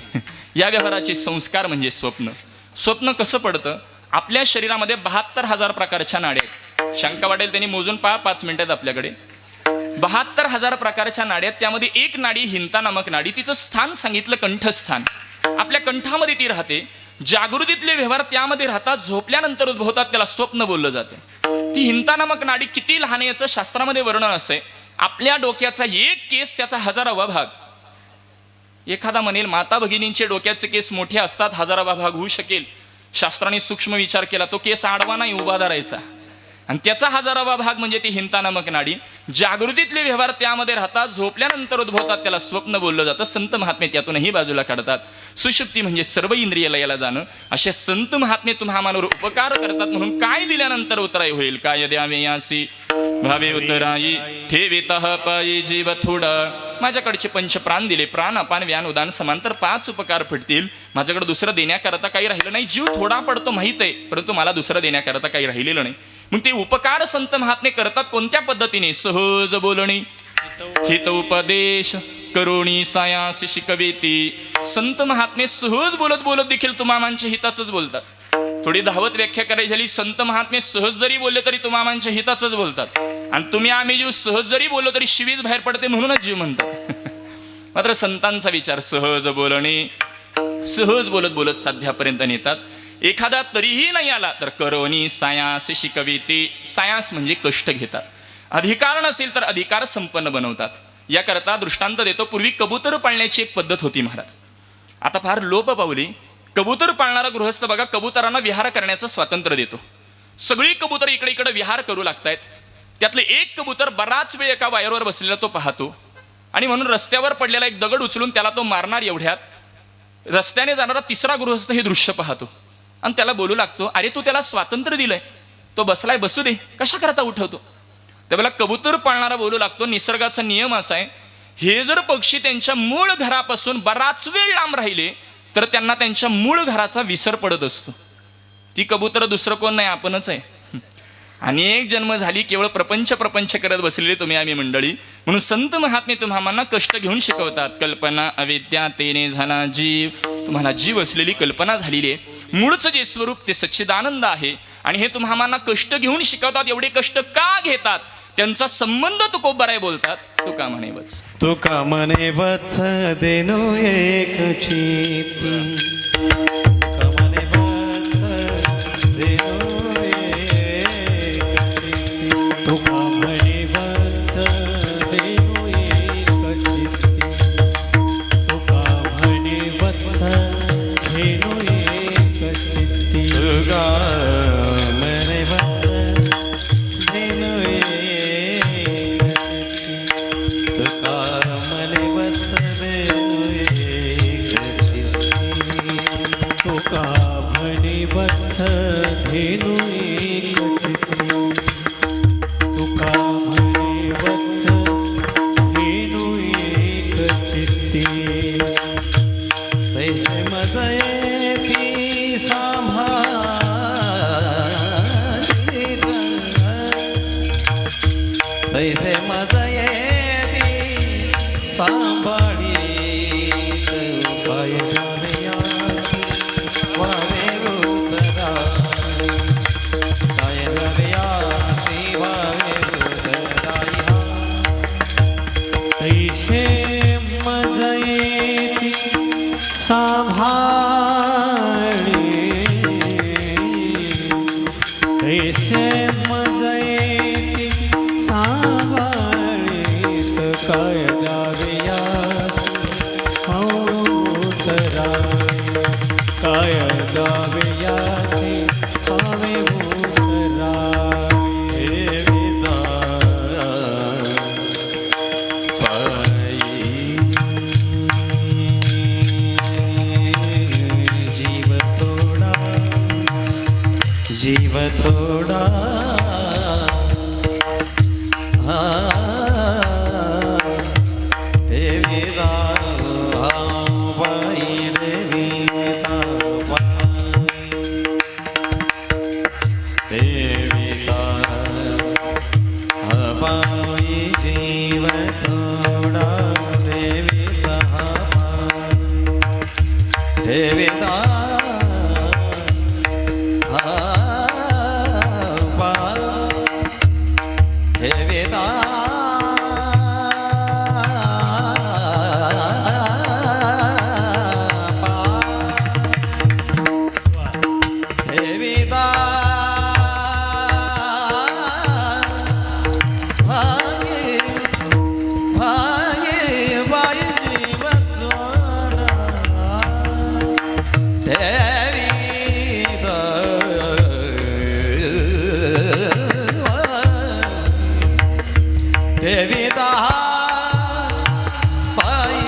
या व्यवहाराचे संस्कार म्हणजे स्वप्न. स्वप्न कसं पडतं? आपल्या शरीरामध्ये 72,000 प्रकारच्या नाड्या आहेत. शंका वाटेल त्यांनी मोजून पहा 5 मिनिटात आपल्याकडे. 72,000 प्रकारच्या नाड्या आहेत. त्यामध्ये एक नाडी हिंता नामक नाडी, तिचं स्थान सांगितलं कंठस्थान. आपल्या कंठामध्ये ती राहते. जागृतीतले व्यवहार त्यामध्ये राहतात, झोपल्यानंतर उद्भवतात, त्याला स्वप्न बोललं जातं. ती हिंता नामक नाडी किती लहान आहे याचं शास्त्रामध्ये वर्णन असे. आपल्या डोक्याचा एक केस त्याचा 1000वा भाग. एखादा म्हणेल माता भगिनींचे डोक्याचे केस मोठे असतात, 1000वा भाग होऊ शकेल. शास्त्राने सूक्ष्म विचार केला, तो केस आडवा नाही उभा धरायचा, आणि त्याचा 1000वा भाग म्हणजे ती हिंता नामक नाडी. जागृतीतले व्यवहार त्यामध्ये राहतात, झोपल्यानंतर उद्भवतात, त्याला स्वप्न बोललं जातं. संत महात्मे त्यातूनही बाजूला काढतात. सुषुप्ती म्हणजे सर्व इंद्रिय लयाला जाणं. असे संत महात्मे तुम्हा मानवर उपकार करतात. म्हणून काय दिल्यानंतर उतराई होईल? काय द्यावे यासी भावे उतराई, ठेवितः पायी जीव थोडा. माझ्याकडचे 5 प्राण दिले, प्राण अपान व्यान उदान समांतर 5 उपकार फिटतील. माझ्याकडे दुसरं देण्याकरता काही राहिलं नाही. जीव थोडा पडतो माहीत आहे, परंतु मला दुसरं देण्याकरता काही राहिलेलं नाही. मग ते उपकार संत महात्मे करतात कोणत्या पद्धतीने? सहज बोलणी, हित उपदेश करुणी सायास शिकवेती. संत महात्मे सहज बोलत बोलत देखील तुम्हामांच्या हिताचंच बोलतात. थोडी धावत व्याख्या करायची झाली, संत महात्मे सहज जरी बोलले तरी तुम्हामांच्या हिताचंच बोलतात. आणि तुम्ही आम्ही जीव सहज जरी बोललो तरी शिवीच बाहेर पडते म्हणूनच जीव म्हणतात. मात्र संतांचा विचार सहज बोलणे, सहज बोलत बोलत साध्यापर्यंत नेतात. एखादा तरीही नाही आला तर करोनी सायास शिकविते. सायास म्हणजे कष्ट घेतात. अधिकार नसेल तर अधिकार संपन्न बनवतात. याकरता दृष्टांत देतो. पूर्वी कबूतर पाळण्याची एक पद्धत होती महाराज, आता फार लोप पावली. कबूतर पाळणारा गृहस्थ बघा, कबुतरांना विहार करण्याचं स्वातंत्र्य देतो. सगळी कबूतर इकडे इकडे विहार करू लागतायत. त्यातले एक कबूतर बराच वेळ एका वायरवर बसलेला तो पाहतो आणि म्हणून रस्त्यावर पडलेला एक दगड उचलून त्याला तो मारणार एवढ्यात रस्त्याने जाणारा तिसरा गृहस्थ हे दृश्य पाहतो आणि त्याला बोलू लागतो, अरे तू त्याला स्वातंत्र्य दिलंय, तो बसलाय, बसू दे, कशा करता उठवतो. त्यावेळेला कबूतर पाळणारा बोलू लागतो, निसर्गाचा नियम असा आहे, हे जर पक्षी त्यांच्या मूळ घरापासून बराच वेळ लांब राहिले तर त्यांना त्यांच्या मूळ घराचा विसर पडत असतो. ती कबूतर दुसरं कोण नाही, आपणच आहे. अनेक जन्म झाली केवळ प्रपंच करत बसलेले तुम्ही आम्ही मंडळी. म्हणून संत महात्मे तुम्हाला कष्ट घेऊन शिकवतात. कल्पना अविद्या तेने झाला जीव. तुम्हाला जीव असलेली कल्पना झालेली आहे. मूळचं जे स्वरूप ते सच्चिदानंद आहे आणि हे तुम्हाला कष्ट घेऊन शिकवतात. एवढे कष्ट का घेतात त्यांचा संबंध तुकोबाराय बोलतात. तुका म्हणे वत्स, तुका म्हणे वत्स देनो एक चित्ती. तुका म्हणे वत्स देनो एक चित्ती. तुका म्हणे वत्स देनो एक चित्ती. तुका म्हणे वत्स देनो एक चित्ती. तुका म्हणे वत्स देनो एक चित्ती. तुका म्हणे वत्स देनो एक चित्ती. तुका म्हणे वत्स धेनु एक चित्ती. तुका म्हणे वत्स धेनु एक चित्ती. तैसे मजयेती सांभाळीत. तैसे मजयेती सांभाळीत. काय जावयासी वावे उतराई. काय जावयासी वावे उतराई. तैसे मजयेती सांभाळीत. तैसे मजयेती सांभाळीत. काय जावयासी उतराई. काय जावयासी वावे उतराई. हे विधान पायी जीव थोडा. जीव थोडा. हे विधान पायी रे विधान पायी. हे विधान पायी जीव थोडा. हे विधान पायी. हे विधान हे विधान हे विधान भागे भागे वायु जीव थोडा. हे हे विधान पायी.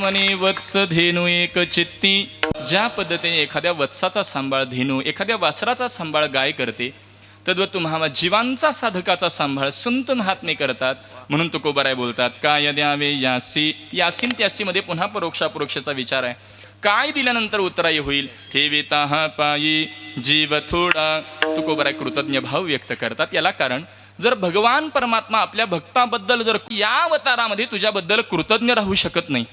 म्हणे वत्स धेनू एक चित्ती. ज्या पद्धतीने एखाद्या वत्साचा सांभाळ धेनू एखाद्या वासराचा सांभाळ गाय करते तद्वत तुम्हा जीवांचा साधकाचा सांभाळ संत महात्मे करतात. म्हणून तुकोबाराय बोलतात, काय द्यावे यासी. यासीन त्यासीमध्ये पुन्हा परोक्षापरोक्षाचा विचार आहे. काय दिल्यानंतर उत्तराई होईल. ठेविता हा पायी जीव थोडा. तुकोबाराय कृतज्ञ भाव व्यक्त करतात. याला कारण, जर भगवान परमात्मा आपल्या भक्ताबद्दल जर या अवतारामध्ये तुझ्याबद्दल कृतज्ञ राहू शकत नाही,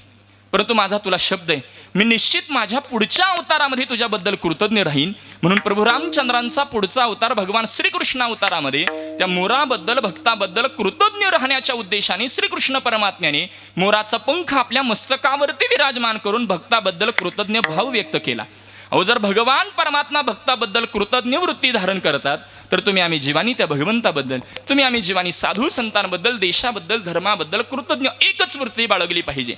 परंतु माझा तुला शब्द आहे, मी निश्चित माझ्या पुढच्या अवतारामध्ये तुझ्याबद्दल कृतज्ञ राहीन. म्हणून प्रभू रामचंद्रांचा पुढचा अवतार भगवान श्रीकृष्ण अवतारामध्ये त्या मोराबद्दल भक्ताबद्दल कृतज्ञ राहण्याच्या उद्देशाने श्रीकृष्ण परमात्म्याने मोराचा पंख आपल्या मस्तकावरती विराजमान करून भक्ताबद्दल कृतज्ञ भाव व्यक्त केला. अहो, जर भगवान परमात्मा भक्ताबद्दल कृतज्ञ वृत्ती धारण करतात, तर तुम्ही आम्ही जीवानी त्या भगवंताबद्दल, तुम्ही आम्ही जीवानी साधू संतांबद्दल, देशाबद्दल, धर्माबद्दल कृतज्ञ एकच वृत्ती बाळगली पाहिजे.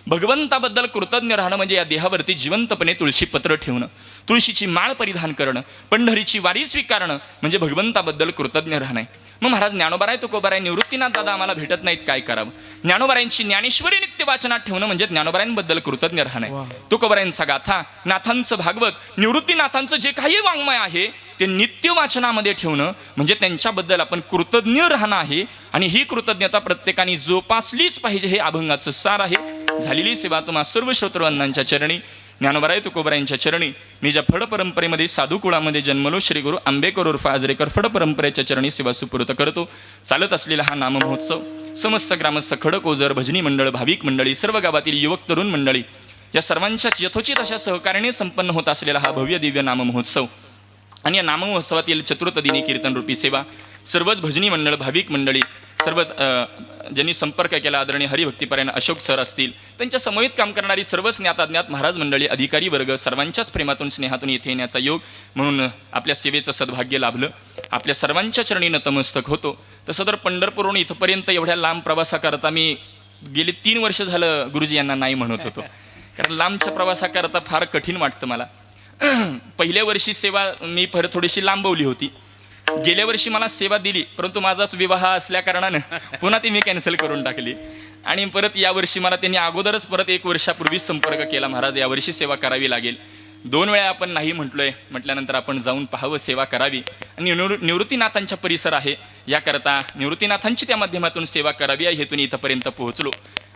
भगवंताबद्दल कृतज्ञ राहणं म्हणजे या देहावरती जिवंतपणे तुळशी पत्र ठेवणं, तुळशीची माळ परिधान करणं, पंढरीची वारी स्वीकारणं म्हणजे भगवंताबद्दल कृतज्ञ राहणं. मग महाराज ज्ञानोबाराय तुकोबाराय निवृत्तीनाथ दादा आम्हाला भेटत नाहीत, काय करावं. ज्ञानोबारायांची ज्ञानेश्वरी नित्य वाचनात ठेवणं म्हणजे ज्ञानोबारायांबद्दल कृतज्ञ राहणं. तुकोबारायांचा गाथा, नाथांचं भागवत, निवृत्तीनाथांचं जे काही वाङ्मय आहे ते नित्य वाचनामध्ये ठेवणं म्हणजे त्यांच्याबद्दल आपण कृतज्ञ राहणं आहे. आणि ही कृतज्ञता प्रत्येकाने जोपासलीच पाहिजे, हे अभंगाचं सार आहे. झालेली सेवा तुम्हा सर्व श्रोतृवंदांच्या चरणी, ज्ञानोबाराय तुकोबारायांच्या चरणी, मी ज्या फड परंपरेमध्ये साधू कुळामध्ये जन्मलो श्री गुरु आंबेकर उर्फ आजरेकर फड परंपरेच्या चरणी सेवा सुपूर्त करतो. चालत असलेला हा नाम महोत्सव समस्त ग्रामस्थ, खडक ओझर, भजनी मंडळ, भाविक मंडळी, सर्व गावातील युवक तरुण मंडळी या सर्वांच्या यथोचित अशा सहकार्याने संपन्न होत असलेला हा भव्य दिव्य नाम महोत्सव आणि या नाम महोत्सवातील चतुर्थ दिनी कीर्तन रूपी सेवा सर्वच भजनी मंडळ, भाविक मंडळी, सर्वच ज्यांनी संपर्क केला, आदरणीय हरिभक्तीपरायण अशोक सर असतील, त्यांच्या समवेत काम करणारी सर्वच ज्ञाताज्ञात महाराज मंडळी, अधिकारी वर्ग, सर्वांच्याच प्रेमातून स्नेहातून येथे येण्याचा योग म्हणून आपल्या सेवेचं सद्भाग्य लाभलं. आपल्या सर्वांच्या चरणी नतमस्तक होतो. तसं तर पंढरपूरहून इथपर्यंत एवढ्या लांब प्रवासाकरता मी गेली 3 वर्ष झालं गुरुजी यांना नाही म्हणत होतो, कारण लांबच्या प्रवासाकरता फार कठीण वाटतं मला. पहिल्या वर्षी सेवा मी थोडीशी लांबवली होती. गेल्या वर्षी मला सेवा दिली, परंतु माझाच विवाह असल्या कारणानं पुन्हा ती मी कॅन्सल करून टाकली. आणि परत यावर्षी मला त्यांनी अगोदरच परत 1 वर्षापूर्वीच संपर्क केला, महाराज यावर्षी सेवा करावी लागेल. 2 वेळा आपण नाही म्हटलोय, म्हटल्यानंतर आपण जाऊन पाहावं, सेवा करावी. आणि निवृत्तीनाथांचा परिसर आहे, याकरता निवृत्तीनाथांची त्या माध्यमातून सेवा करावी या हेतून इथंपर्यंत पोहोचलो.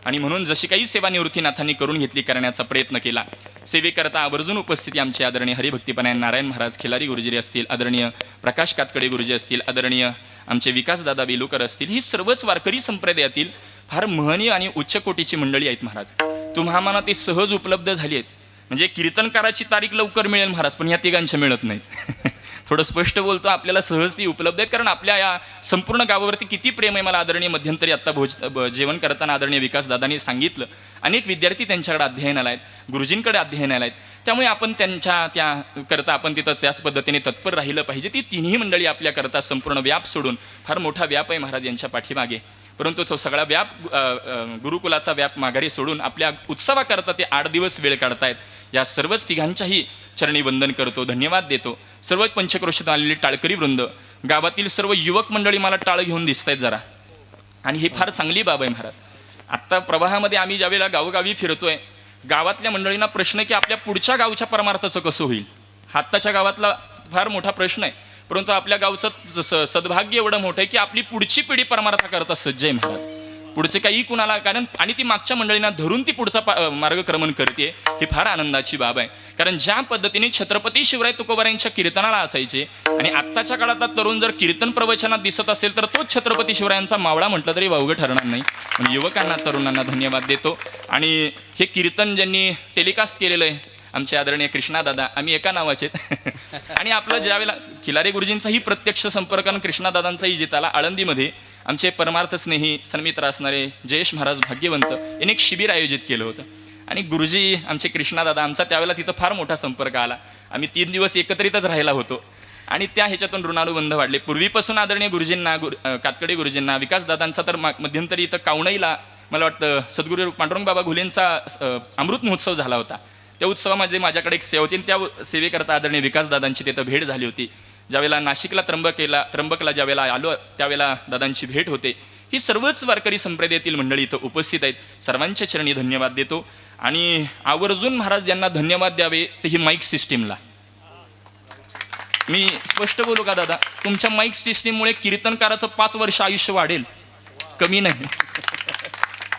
आणि म्हणून जशी काही सेवा निवृत्तीनाथांनी करून घेतली, करण्याचा प्रयत्न केला. सेवेकरता आवर्जून उपस्थिती आमचे आदरणीय हरिभक्तीपरायण नारायण महाराज खिलारी गुरुजी असतील, आदरणीय प्रकाश कातकडे गुरुजी असतील, आदरणीय आमचे विकासदादा बेलुकर असतील, ही सर्वच वारकरी संप्रदायातील फार महनीय आणि उच्च कोटीची मंडळी आहेत महाराज. तुम्हा आम्हाला ते सहज उपलब्ध झाली आहेत. म्हणजे कीर्तनकाराची तारीख लवकर मिळेल महाराज, पण या तिघांच्या मिळत नाहीत. थोडं स्पष्ट बोलतो, आपल्याला सहज ती उपलब्ध आहेत, कारण आपल्या या संपूर्ण गावावरती किती प्रेम आहे. मला आदरणीय मध्यंतरी आत्ता जेवण करताना आदरणीय विकासदादांनी सांगितलं, अनेक विद्यार्थी त्यांच्याकडे अध्ययनाला आहेत, गुरुजींकडे अध्ययनाला आहेत. त्यामुळे आपण त्यांच्या त्या करता आपण तिथं त्याच पद्धतीने तत्पर राहिलं पाहिजे. ती तिन्ही मंडळी आपल्याकरता संपूर्ण व्याप सोडून, फार मोठा व्याप आहे महाराज यांच्या पाठीमागे, परंतु तो सगळा व्याप गुरुकुलाचा व्याप माघारी सोडून आपल्या उत्सवाकरता ते 8 दिवस वेळ काढतायत. या सर्वच तिघांच्याही चरणी वंदन करतो, धन्यवाद देतो. सर्वच पंचक्रोशीतून आलेली टाळकरी वृंद, गावातील सर्व युवक मंडळी मला टाळ घेऊन दिसत आहेत जरा, आणि ही फार चांगली बाब आहे महाराज. आत्ता प्रवाहामध्ये आम्ही ज्यावेळेला गावोगावी फिरतोय, गावातल्या मंडळींना प्रश्न की आपल्या पुढच्या गावच्या परमार्थाचं कसं होईल. आत्ताच्या गावातला फार मोठा प्रश्न आहे, परंतु आपल्या गावचं सद्भाग्य एवढं मोठं आहे की आपली पुढची पिढी परमार्थाकरता सज्ज आहे महाराज. पुढचे काही कुणाला, कारण आणि ती मागच्या मंडळींना धरून ती पुढचा मार्गक्रमण करते, ही फार आनंदाची बाब आहे. कारण ज्या पद्धतीने छत्रपती शिवराय तुकोबारायांच्या कीर्तनाला असायचे, आणि आत्ताच्या काळातला तरुण जर कीर्तन प्रवचनात दिसत असेल तर तोच छत्रपती शिवरायांचा मावळा म्हटलं तरी वावगं ठरणार नाही. पण युवकांना, तरुणांना धन्यवाद देतो. आणि हे कीर्तन ज्यांनी टेलिकास्ट केलेलं आहे आमचे आदरणीय कृष्णादादा, आम्ही एका नावाचे आणि आपलं ज्यावेळेला खिलारे गुरुजींचाही प्रत्यक्ष संपर्क आणि कृष्णादादांचाही जिताला आळंदीमध्ये आमचे परमार्थ स्नेही सन्मित्र असणारे जयेश महाराज भाग्यवंत यांनी एक शिबिर आयोजित केलं होतं. आणि गुरुजी आमचे कृष्णादादा, आमचा त्यावेळेला तिथं फार मोठा संपर्क आला. आम्ही 3 दिवस एकत्रितच राहिला होतो आणि त्या ह्याच्यातून ऋणानुबंध वाढले. पूर्वीपासून आदरणीय गुरुजींना, कातकडे गुरुजींना, विकासदादांचा तर मध्यंतरी इथं कावणईला मला वाटतं सद्गुरू पांडुरंग बाबा घुलेंचा अमृत महोत्सव झाला होता. त्या उत्सवामध्ये माझ्याकडे एक सेवा होती, त्या सेवेकरता आदरणीय विकासदादांची तिथं भेट झाली होती. ज्यावेळेला नाशिकला त्र्यंबकला ज्यावेळेला आलो त्यावेळेला दादांची भेट होते. ही सर्वच वारकरी संप्रदायातील मंडळी इथं उपस्थित आहेत. सर्वांच्या चरणी धन्यवाद देतो. आणि आवर्जून महाराज यांना धन्यवाद द्यावे ते ही माईक सिस्टीमला. मी स्पष्ट बोलू का दादा, तुमच्या माईक सिस्टीममुळे कीर्तनकाराचं 5 वर्ष आयुष्य वाढेल, कमी नाही.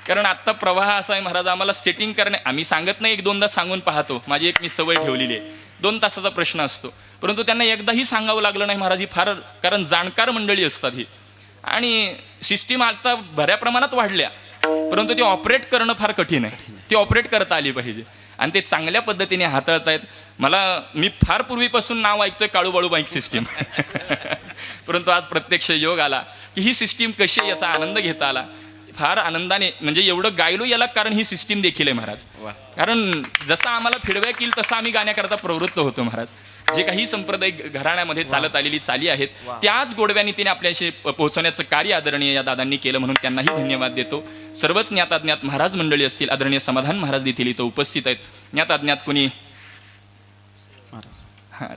कारण आत्ता प्रवाह असा आहे महाराज, आम्हाला सेटिंग करणे, आम्ही सांगत नाही, 1-2दा सांगून पाहतो, माझी एक मी सवय ठेवलेली आहे. 2 तासाचा प्रश्न असतो, परंतु त्यांना एकदाही सांगावं लागलं नाही महाराज, ही फार, कारण जाणकार मंडळी असतात ही, आणि सिस्टीम आता बऱ्या प्रमाणात वाढल्या, परंतु ते ऑपरेट करणं फार कठीण आहे. ती ऑपरेट करता आली पाहिजे आणि ते चांगल्या पद्धतीने हाताळतायत. मी फार पूर्वीपासून नाव ऐकतोय काळूबाळू माईक सिस्टीम, परंतु आज प्रत्यक्ष योग आला की ही सिस्टीम कशी आहे याचा आनंद घेता आला. फार आनंदाने, म्हणजे एवढं गायलो याला कारण ही सिस्टीम देखील आहे महाराज. कारण जसं आम्हाला फीडबॅक येईल तसं आम्ही गाण्याकरता प्रवृत्त होतो महाराज. जे काही संप्रदाय घराण्यामध्ये चालत आलेली चाली आहेत त्याच गोडव्या नीतीने आपल्याशी पोहोचवण्याचं कार्य आदरणीय या दादांनी केलं, म्हणून त्यांनाही धन्यवाद देतो. सर्वच ज्ञाताज्ञात महाराज मंडळी असतील, आदरणीय समाधान महाराज देखील इथं उपस्थित आहेत. ज्ञाताज्ञात कुणी,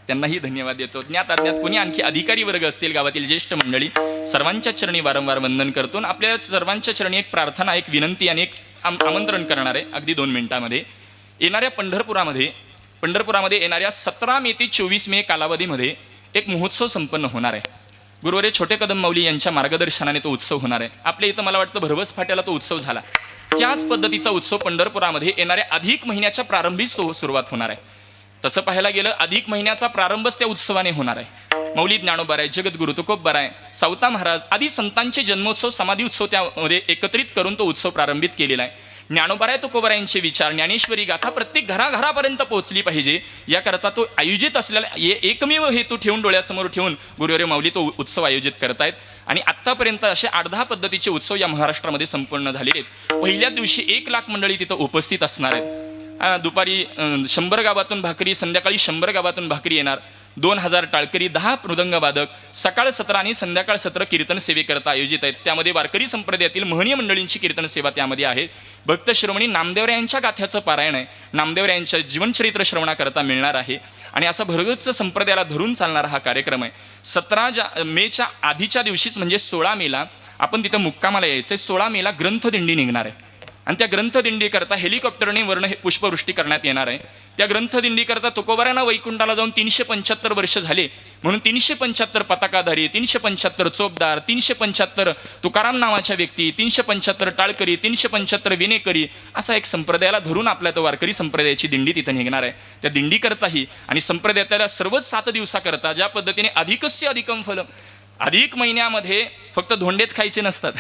त्यांनाही धन्यवाद देतो. ज्ञाताज्ञात कुणी आणखी अधिकारी वर्ग असतील, गावातील ज्येष्ठ मंडळी, सर्वांच्या चरणी वारंवार वंदन करतो. आपल्या सर्वांच्या चरणी एक प्रार्थना, एक विनंती आणि एक आमंत्रण करणार आहे अगदी 2 मिनिटांमध्ये. येणाऱ्या पंढरपुरामध्ये येणाऱ्या 17 मे ते 24 मे कालावधीमध्ये एक महोत्सव संपन्न होणार आहे. गुरुवारी छोटे कदम माऊली यांच्या मार्गदर्शनाने तो उत्सव होणार आहे. आपल्या इथं मला वाटतं भरवस फाट्याला तो उत्सव झाला, त्याच पद्धतीचा उत्सव पंढरपुरामध्ये येणाऱ्या अधिक महिन्याच्या प्रारंभीच तो सुरुवात होणार आहे. तसं पाहायला गेलं अधिक महिन्याचा प्रारंभच त्या उत्सवाने होणार आहे. मौली ज्ञानोबाराय, जगद्गुरु तुकोबराय, सावता महाराज आदी संतांचे जन्मोत्सव, समाधी उत्सव त्यामध्ये एकत्रित करून तो उत्सव प्रारंभित केलेला आहे. ज्ञानोबाराय तुकोबरायांचे विचार, ज्ञानेश्वरी गाथा प्रत्येक घराघरापर्यंत पोहोचली पाहिजे याकरता तो आयोजित असलेला एकमेव हेतू ठेवून, डोळ्यासमोर ठेवून गुरुवारी माऊली तो उत्सव आयोजित करतायत. आणि आत्तापर्यंत असे 8-10 पद्धतीचे उत्सव या महाराष्ट्रामध्ये संपन्न झालेले आहेत. पहिल्या दिवशी 1 लाख मंडळी तिथं उपस्थित असणार आहेत. दुपारी 100 गावातून भाकरी, संध्याकाळी 100 गावातून भाकरी येणार. 2000 टाळकरी, 10 मृदंग वादक, सकाळ 17 आणि संध्याकाळ 17 कीर्तन सेवेकरता आयोजित आहेत. त्यामध्ये वारकरी संप्रदायातील महनीय मंडळींची कीर्तन सेवा त्यामध्ये आहे. भक्त श्रवणी नामदेवरा यांच्या गाथ्याचं पारायण आहे, नामदेवरा यांच्या जीवनचरित्र श्रवणाकरता मिळणार आहे. आणि असा भरगच्च संप्रदायाला धरून चालणारा हा कार्यक्रम आहे. 17 मेच्या आधीच्या दिवशीच म्हणजे 16 मेला आपण तिथं मुक्कामाला यायचं आहे. 16 मेला ग्रंथदिंडी निघणार आहे आणि त्या ग्रंथदिंडीकरता हेलिकॉप्टरने वर्ण पुष्पवृष्टी करण्यात येणार आहे. त्या ग्रंथदिंडीकरता तुकोबारांना वैकुंठाला जाऊन 375 वर्ष झाले, म्हणून 375 पताकाधारी, 375 चोपदार, 375 तुकाराम नावाच्या व्यक्ती, 375 टाळकरी, 375 विनेकरी, असा एक संप्रदायाला धरून आपल्या तो वारकरी संप्रदायाची दिंडी तिथं निघणार आहे. त्या दिंडीकरताही आणि संप्रदायाला सर्वच 7 दिवसाकरता ज्या पद्धतीने अधिकस्य अधिकम फलम, अधिक महिन्यामध्ये फक्त धोंडेच खायचे नसतात,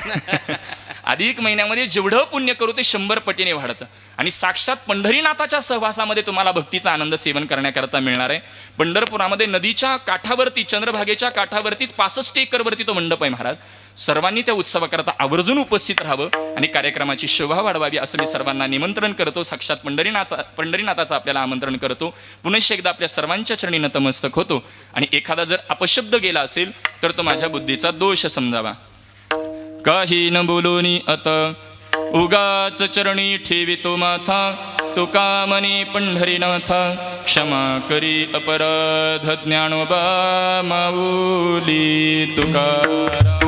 अधिक महिन्यामध्ये जेवढं पुण्य करू ते 100 पटीने वाढतं. आणि साक्षात पंढरीनाथाच्या सहवासामध्ये तुम्हाला भक्तीचा आनंद सेवन करण्याकरता मिळणार आहे. पंढरपुरामध्ये नदीच्या काठावरती, चंद्रभागेच्या काठावरती 65 एकरवरती तो मंडप आहे महाराज. सर्वांनी त्या उत्सवाकरता आवर्जून उपस्थित राहावं आणि कार्यक्रमाची शोभा वाढवावी असं मी सर्वांना निमंत्रण करतो. साक्षात पंढरीनाथाचं आपल्याला आमंत्रण करतो. पुनश्च एकदा आपल्या सर्वांच्या चरणी नतमस्तक होतो. आणि एखादा जर अपशब्द गेला असेल तर तो माझ्या बुद्धीचा दोष समजावा. काही न बोलोनी अत उगाच चरणी ठेवितो माथा, तुका मनी पंढरीनाथा क्षमा करी अपराध ज्ञानोबा माऊली तुकाराम.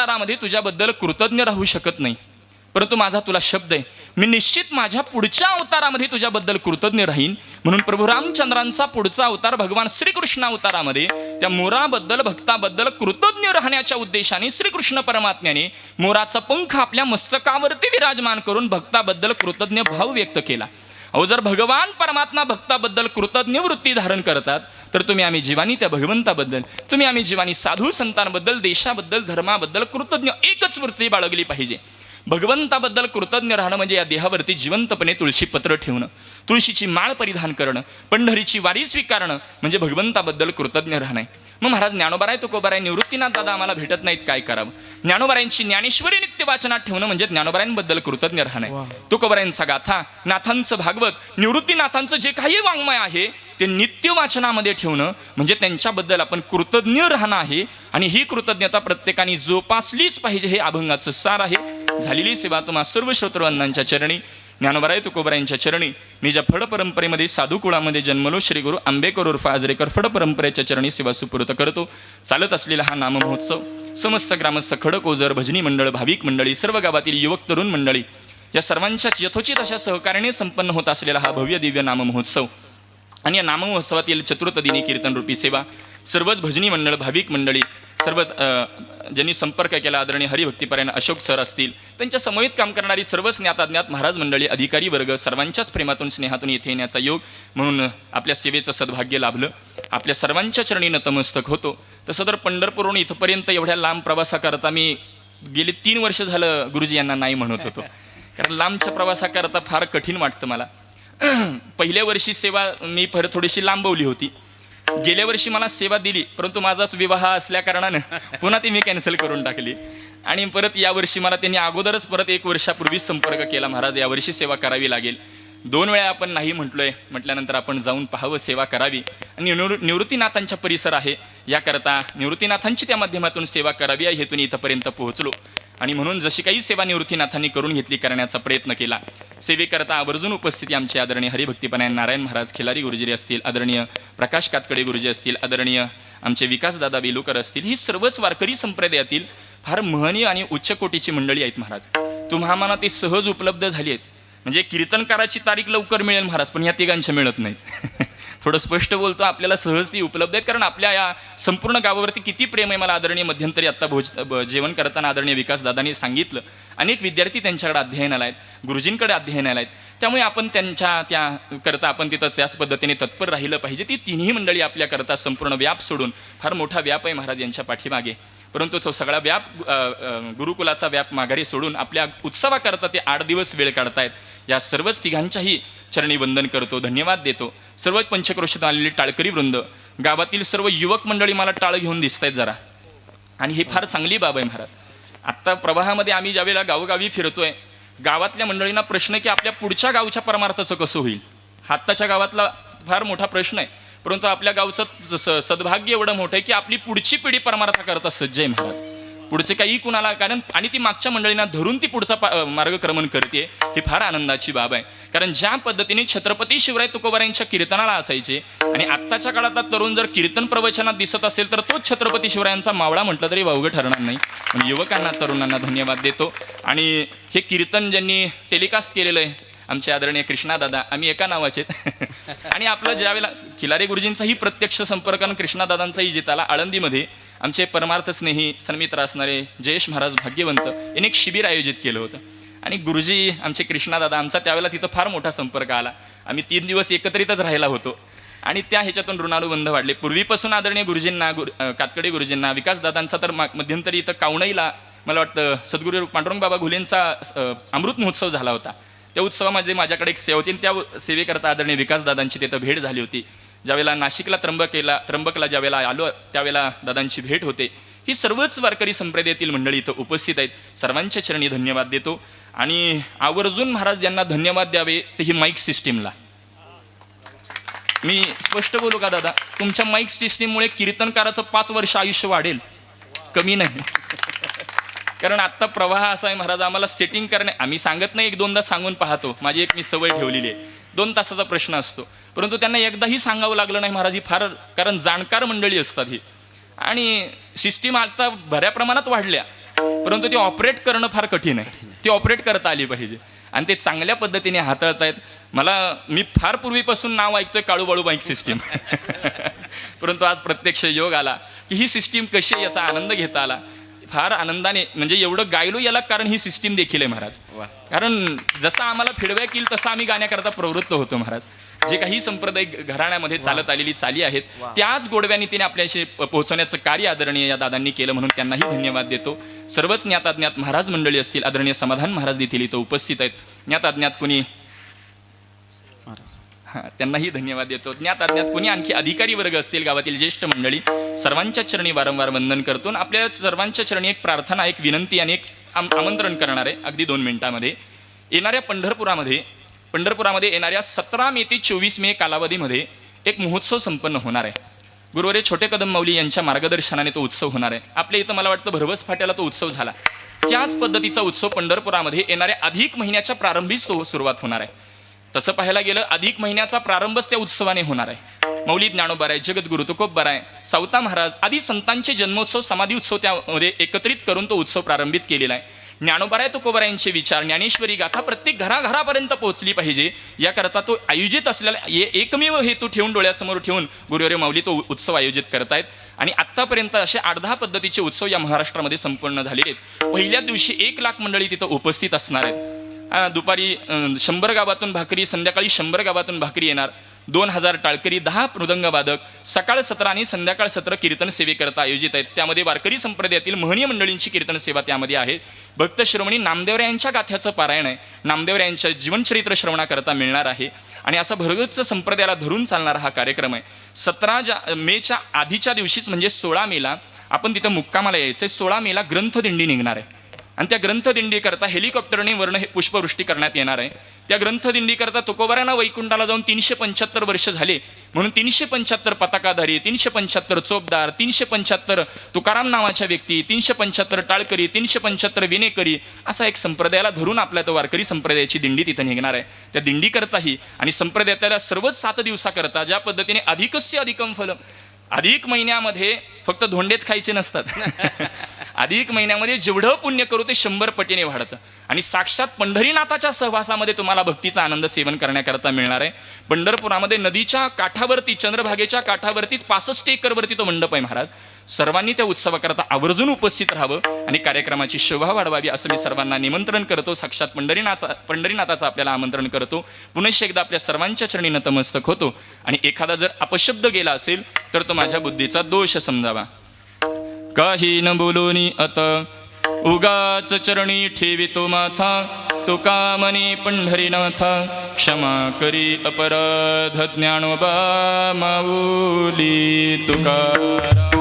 अवतारामध्ये तुझ्याबद्दल कृतज्ञ राहू शकत नाही, परंतु माझा तुला शब्द आहे, मी निश्चित माझ्या पुढच्या अवतारामध्ये तुझ्याबद्दल कृतज्ञ राहीन. म्हणून प्रभू रामचंद्रांचा पुढचा अवतार भगवान श्रीकृष्ण अवतारामध्ये त्या मोराबद्दल, भक्ताबद्दल कृतज्ञ राहण्याच्या उद्देशाने श्रीकृष्ण परमात्म्याने मोराचा पंख आपल्या मस्तकावरती विराजमान करून भक्ताबद्दल कृतज्ञ भाव व्यक्त केला. अहो, जर भगवान परमात्मा भक्ताबद्दल कृतज्ञ वृत्ती धारण करतात, तर तुम्ही आम्ही जीवानी त्या भगवंताबद्दल, तुम्ही आम्ही जीवानी साधू संतांबद्दल, देशाबद्दल, धर्माबद्दल कृतज्ञ एकच वृत्ती बाळगली पाहिजे. भगवंताबद्दल कृतज्ञ राहणं म्हणजे या देहावरती जिवंतपणे तुळशी पत्र ठेवणं, तुळशीची माळ परिधान करणं, पंढरीची वारी स्वीकारणं म्हणजे भगवंताबद्दल कृतज्ञ राहणं. मग महाराज ज्ञानोबाराय, तुकोबाराय, निवृत्तीनाथ दादा आम्हाला भेटत नाहीत, काय करावं? ज्ञानोबारायांची ज्ञानेश्वरी नित्य वाचनात ठेवणं म्हणजे ज्ञानोबारायांबद्दल कृतज्ञ राहणं. तुकोबारायांचा गाथा, नाथांचं भागवत, निवृत्तीनाथांचं जे काही वाङ्मय आहे ते नित्य वाचनामध्ये ठेवणं म्हणजे त्यांच्याबद्दल आपण कृतज्ञ राहणं आहे. आणि ही कृतज्ञता प्रत्येकाने जोपासलीच पाहिजे, हे अभंगाचं सार आहे. झालेली सेवा तुम्हा सर्व श्रोतृवंदांच्या चरणी, ज्ञानोबाराय तुकोबारायांच्या चरणी, मी ज्या फड परंपरेमध्ये साधू कुळामध्ये जन्मलो श्री गुरु आंबेकर उर्फ आजरेकर फड परंपरेच्या चरणी सेवा सुपूर्त करतो. चालत असलेला हा नाममहोत्सव समस्त ग्रामस्थ, खडक ओझर, भजनी मंडळ, भाविक मंडळी, सर्व गावातील युवक तरुण मंडळी या सर्वांच्या यथोचित अशा सहकार्याने संपन्न होत असलेला हा भव्य दिव्य नाममहोत्सव आणि या नाममहोत्सवातील चतुर्थ दिनी कीर्तनरूपी सेवा सर्वच भजनी मंडळ, भाविक मंडळी, सर्वच ज्यांनी संपर्क केला, आदरणीय हरिभक्तीपरायण अशोक सर असतील, त्यांच्या समवेत काम करणारी सर्वच ज्ञाताज्ञात महाराज मंडळी, अधिकारी वर्ग, सर्वांच्याच प्रेमातून, स्नेहातून येथे येण्याचा योग म्हणून आपल्या सेवेचं सद्भाग्य लाभलं. आपल्या सर्वांच्या चरणी नतमस्तक होतो. तसं तर पंढरपूरहून इथपर्यंत एवढ्या लांब प्रवासाकरता मी गेली 3 वर्ष झालं गुरुजी यांना नाही म्हणत होतो, कारण लांबच्या प्रवासाकरता फार कठीण वाटतं मला. पहिल्या वर्षी सेवा मी थोडीशी लांबवली होती. गेल्या वर्षी मला सेवा दिली, परंतु माझाच विवाह असल्या कारणानं पुन्हा ती मी कॅन्सल करून टाकली. आणि परत यावर्षी मला त्यांनी अगोदरच परत 1 वर्षापूर्वीच संपर्क केला, महाराज यावर्षी सेवा करावी लागेल. 2 वेळा आपण नाही म्हटलोय, म्हटल्यानंतर आपण जाऊन पाहावं, सेवा करावी. आणि निवृत्तीनाथांचा परिसर आहे, याकरता निवृत्तीनाथांची त्या माध्यमातून सेवा करावी या हेतून इथंपर्यंत पोहोचलो. आणि म्हणून जशी काही सेवा निवृत्तीनाथांनी करून घेतली, करण्याचा प्रयत्न केला. सेवेकरता आवर्जून उपस्थिती आमचे आदरणीय हरिभक्तीपरायण नारायण महाराज खिलारी गुरुजी असतील, आदरणीय प्रकाश कातकडे गुरुजी असतील, आदरणीय आमचे विकासदादा बेलुकर असतील, ही सर्वच वारकरी संप्रदायातील फार महनीय आणि उच्च कोटीची मंडळी आहेत महाराज. तुम्हा आम्हाला ते सहज उपलब्ध झाली आहेत. म्हणजे कीर्तनकाराची तारीख लवकर मिळेल महाराज, पण या तिघांच्या मिळत नाहीत. थोडं स्पष्ट बोलतो, आपल्याला सहज ती उपलब्ध आहेत, कारण आपल्या या संपूर्ण गावावरती किती प्रेम आहे. मला आदरणीय मध्यंतरी आत्ता जेवण करताना आदरणीय विकासदादांनी सांगितलं, अनेक विद्यार्थी त्यांच्याकडे अध्ययनाला आहेत, गुरुजींकडे अध्ययनाला आहेत. त्यामुळे आपण त्यांच्या त्या करता आपण तिथं त्याच पद्धतीने तत्पर राहिलं पाहिजे. ती तिन्ही मंडळी आपल्याकरता संपूर्ण व्याप सोडून, फार मोठा व्याप आहे महाराज यांच्या पाठीमागे, परंतु तो सगळा व्याप, गुरुकुलाचा व्याप माघारी सोडून आपल्या उत्सवाकरता ते 8 दिवस वेळ काढतायत. या सर्वच तिघांच्याही चरणी वंदन करतो, धन्यवाद देतो. सर्वच पंचक्रोशीतून आलेली टाळकरी वृंद, गावातील सर्व युवक मंडळी मला टाळ घेऊन दिसत आहेत जरा, आणि ही फार चांगली बाब आहे महाराज. आत्ता प्रवाहामध्ये आम्ही ज्यावेळेला गावोगावी फिरतोय, गावातल्या मंडळींना प्रश्न की आपल्या पुढच्या गावच्या परमार्थाचं कसं होईल. आत्ताच्या गावातला फार मोठा प्रश्न आहे, परंतु आपल्या गावचं सद्भाग्य एवढं मोठं आहे की आपली पुढची पिढी परमार्थाकरता सज्ज आहे महाराज. पुढचे काही कुणाला, कारण आणि ती मागच्या मंडळींना धरून ती पुढचा मार्गक्रमण करते, ही फार आनंदाची बाब आहे. कारण ज्या पद्धतीने छत्रपती शिवराय तुकोबारायांच्या कीर्तनाला असायचे, आणि आत्ताच्या काळातला तरुण जर कीर्तन प्रवचनात दिसत असेल तर तोच छत्रपती शिवरायांचा मावळा म्हटलं तरी वावगं ठरणार नाही. पण युवकांना, तरुणांना धन्यवाद देतो. आणि हे कीर्तन ज्यांनी टेलिकास्ट केलेलं आहे आमचे आदरणीय कृष्णादादा, आम्ही एका नावाचे आणि आपलं ज्यावेळेला खिलारे गुरुजींचाही प्रत्यक्ष संपर्क आणि कृष्णादादांचाही जिताला आळंदीमध्ये आमचे परमार्थ स्नेही सन्मित्र असणारे जयेश महाराज भाग्यवंत यांनी एक शिबिर आयोजित केलं होतं. आणि गुरुजी आमचे कृष्णादादा, आमचा त्यावेळेला तिथं फार मोठा संपर्क आला. आम्ही 3 दिवस एकत्रितच राहिला होतो आणि त्या ह्याच्यातून ऋणानुबंध वाढले. पूर्वीपासून आदरणीय गुरुजींना, कातकडे गुरुजींना, विकासदादांचा तर मध्यंतरी इथं कावणईला मला वाटतं सद्गुरू पांडुरंग बाबा घुलेंचा अमृत महोत्सव झाला होता. त्या उत्सवामध्ये माझ्याकडे एक सेवा होती, त्या सेवेकरता आदरणीय विकासदादांची तिथं भेट झाली होती. ज्यावेळेला नाशिकला त्र्यंबकला ज्यावेळेला आलो, त्यावेळेला दादांची भेट होते. ही सर्वच वारकरी संप्रदायातील मंडळी इथं उपस्थित आहेत. सर्वांच्या चरणी धन्यवाद देतो. आणि आवर्जून महाराज यांना धन्यवाद द्यावे ते ही माईक सिस्टीमला. मी स्पष्ट बोलू का दादा, तुमच्या माईक सिस्टीममुळे कीर्तनकाराचं 5 वर्ष आयुष्य वाढेल, कमी नाही. कारण आत्ता प्रवाह असा आहे महाराज, आम्हाला सेटिंग करणे, आम्ही सांगत नाही, 1-2दा सांगून पाहतो, माझी एक मी सवय ठेवलेली आहे. 2 तासाचा प्रश्न असतो, परंतु त्यांना एकदाही सांगावं लागलं नाही महाराज. ही फार, कारण जाणकार मंडळी असतात ही, आणि सिस्टीम आता बऱ्या प्रमाणात वाढल्या. परंतु ती ऑपरेट करणं फार कठीण आहे. ती ऑपरेट करता आली पाहिजे आणि ते चांगल्या पद्धतीने हाताळतायत. मी फार पूर्वीपासून नाव ऐकतोय काळूबाळू बाईक सिस्टीम परंतु आज प्रत्यक्ष योग आला की ही सिस्टीम कशी आहे याचा आनंद घेता आला. फार आनंदाने म्हणजे एवढं गायलो याला कारण ही सिस्टीम देखील आहे महाराज. कारण जसा आम्हाला फीडबॅक येईल तसं आम्ही गाण्याकरता प्रवृत्त होतो महाराज. जे काही संप्रदायिक घराण्यामध्ये चालत आलेली चाली आहेत त्याच गोडव्या नीतीने आपल्याशी पोहोचवण्याचं कार्य आदरणीय या दादांनी केलं म्हणून त्यांनाही धन्यवाद देतो. सर्वच ज्ञाताज्ञात महाराज मंडळी असतील, आदरणीय समाधान महाराज देखील इथं उपस्थित आहेत. ज्ञाताज्ञात कोणी त्यांनाही धन्यवाद देतो. ज्ञाताज्ञात कोणी आणखी अधिकारी वर्ग असतील, गावातील ज्येष्ठ मंडळी, सर्वांच्या चरणी वारंवार वंदन करतो. आपल्या सर्वांच्या चरणी एक प्रार्थना, एक विनंती आणि एक आमंत्रण करणार आहे अगदी 2 मिनिटांमध्ये. येणाऱ्या पंढरपुरामध्ये येणाऱ्या 17 मे ते 24 मे कालावधीमध्ये एक महोत्सव संपन्न होणार आहे. गुरुवारी छोटे कदम माऊली यांच्या मार्गदर्शनाने तो उत्सव होणार आहे. आपल्या इथं मला वाटतं भरवस फाट्याला तो उत्सव झाला. त्याच पद्धतीचा उत्सव पंढरपुरामध्ये येणाऱ्या अधिक महिन्याच्या प्रारंभीच तो सुरुवात होणार आहे. तसं पाहायला गेलं अधिक महिन्याचा प्रारंभच त्या उत्सवाने होणार आहे. मौली ज्ञानोबाराय, जगद्गुरु तुकोबराय, सावता महाराज आदी संतांचे जन्मोत्सव, समाधी उत्सव त्यामध्ये एकत्रित करून तो उत्सव प्रारंभित केलेला आहे. ज्ञानोबाराय तुकोबरायांचे विचार, ज्ञानेश्वरी गाथा प्रत्येक घराघरापर्यंत पोहोचली पाहिजे याकरता तो आयोजित असलेला एकमेव हेतू ठेवून, डोळ्यासमोर ठेवून गुरुवारी माऊली तो उत्सव आयोजित करतायत. आणि आत्तापर्यंत असे 8-10 पद्धतीचे उत्सव या महाराष्ट्रामध्ये संपन्न झालेले आहेत. पहिल्या दिवशी 1 लाख मंडळी तिथं उपस्थित असणार आहेत. दुपारी 100 गावातून भाकरी, संध्याकाळी 100 गावातून भाकरी येणार. 2000 टाळकरी, 10 मृदंगवादक, सकाळ सत्र आणि संध्याकाळ सत्र कीर्तन सेवेकरता आयोजित आहेत. त्यामध्ये वारकरी संप्रदायातील महनीय मंडळींची कीर्तन सेवा त्यामध्ये आहे. भक्त श्रवणी नामदेवरायांच्या गाथ्याचं पारायण आहे. नामदेवरायांच्या जीवनचरित्र श्रवणाकरता मिळणार आहे. आणि असा भरगच्च संप्रदायाला धरून चालणारा हा कार्यक्रम आहे. 17 मेच्या आधीच्या दिवशीच म्हणजे 16 मेला आपण तिथं मुक्कामाला यायचं आहे. 16 मेला ग्रंथदिंडी निघणार आहे आणि त्या ग्रंथदिंडीकरता हेलिकॉप्टरने वर्ण हे पुष्पवृष्टी करण्यात येणार आहे. त्या ग्रंथदिंडीकरता तुकोबारांना वैकुंठाला जाऊन 375 वर्ष झाले म्हणून 375 पताकाधारी, 375 चोपदार, 375 तुकाराम नावाच्या व्यक्ती, 375 टाळकरी, 375 विनेकरी असा एक संप्रदायाला धरून आपल्या तो वारकरी संप्रदायाची दिंडी तिथं निघणार आहे. त्या दिंडीकरताही आणि संप्रदायाला सर्वच 7 दिवसाकरता ज्या पद्धतीने अधिकस्य अधिकम फलम, अधिक महिन्यामध्ये फक्त धोंडेच खायचे नसतात अधिक महिन्यामध्ये जेवढं पुण्य करू ते 100 पटीने वाढतं. आणि साक्षात पंढरीनाथाच्या सहवासामध्ये तुम्हाला भक्तीचा आनंद सेवन करण्याकरता मिळणार आहे. पंढरपुरामध्ये नदीच्या काठावरती, चंद्रभागेच्या काठावरती 65 एकरवरती तो मंडप आहे महाराज. सर्वांनी त्या उत्सवाकरता आवर्जून उपस्थित राहावं आणि कार्यक्रमाची शोभा वाढवावी असं मी सर्वांना निमंत्रण करतो. साक्षात पंढरीनाथाचं आपल्याला आमंत्रण करतो. पुनश्च एकदा आपल्या सर्वांच्या चरणी नतमस्तक होतो. आणि एखादा जर अपशब्द गेला असेल तर तो माझ्या बुद्धीचा दोष समजावा. काही न बोलूनी अत उगाच चरणी ठेवितो माथा, तुका मनी पंढरीनाथा क्षमा करी अपराध, ज्ञानोबा माऊली तुकाराम.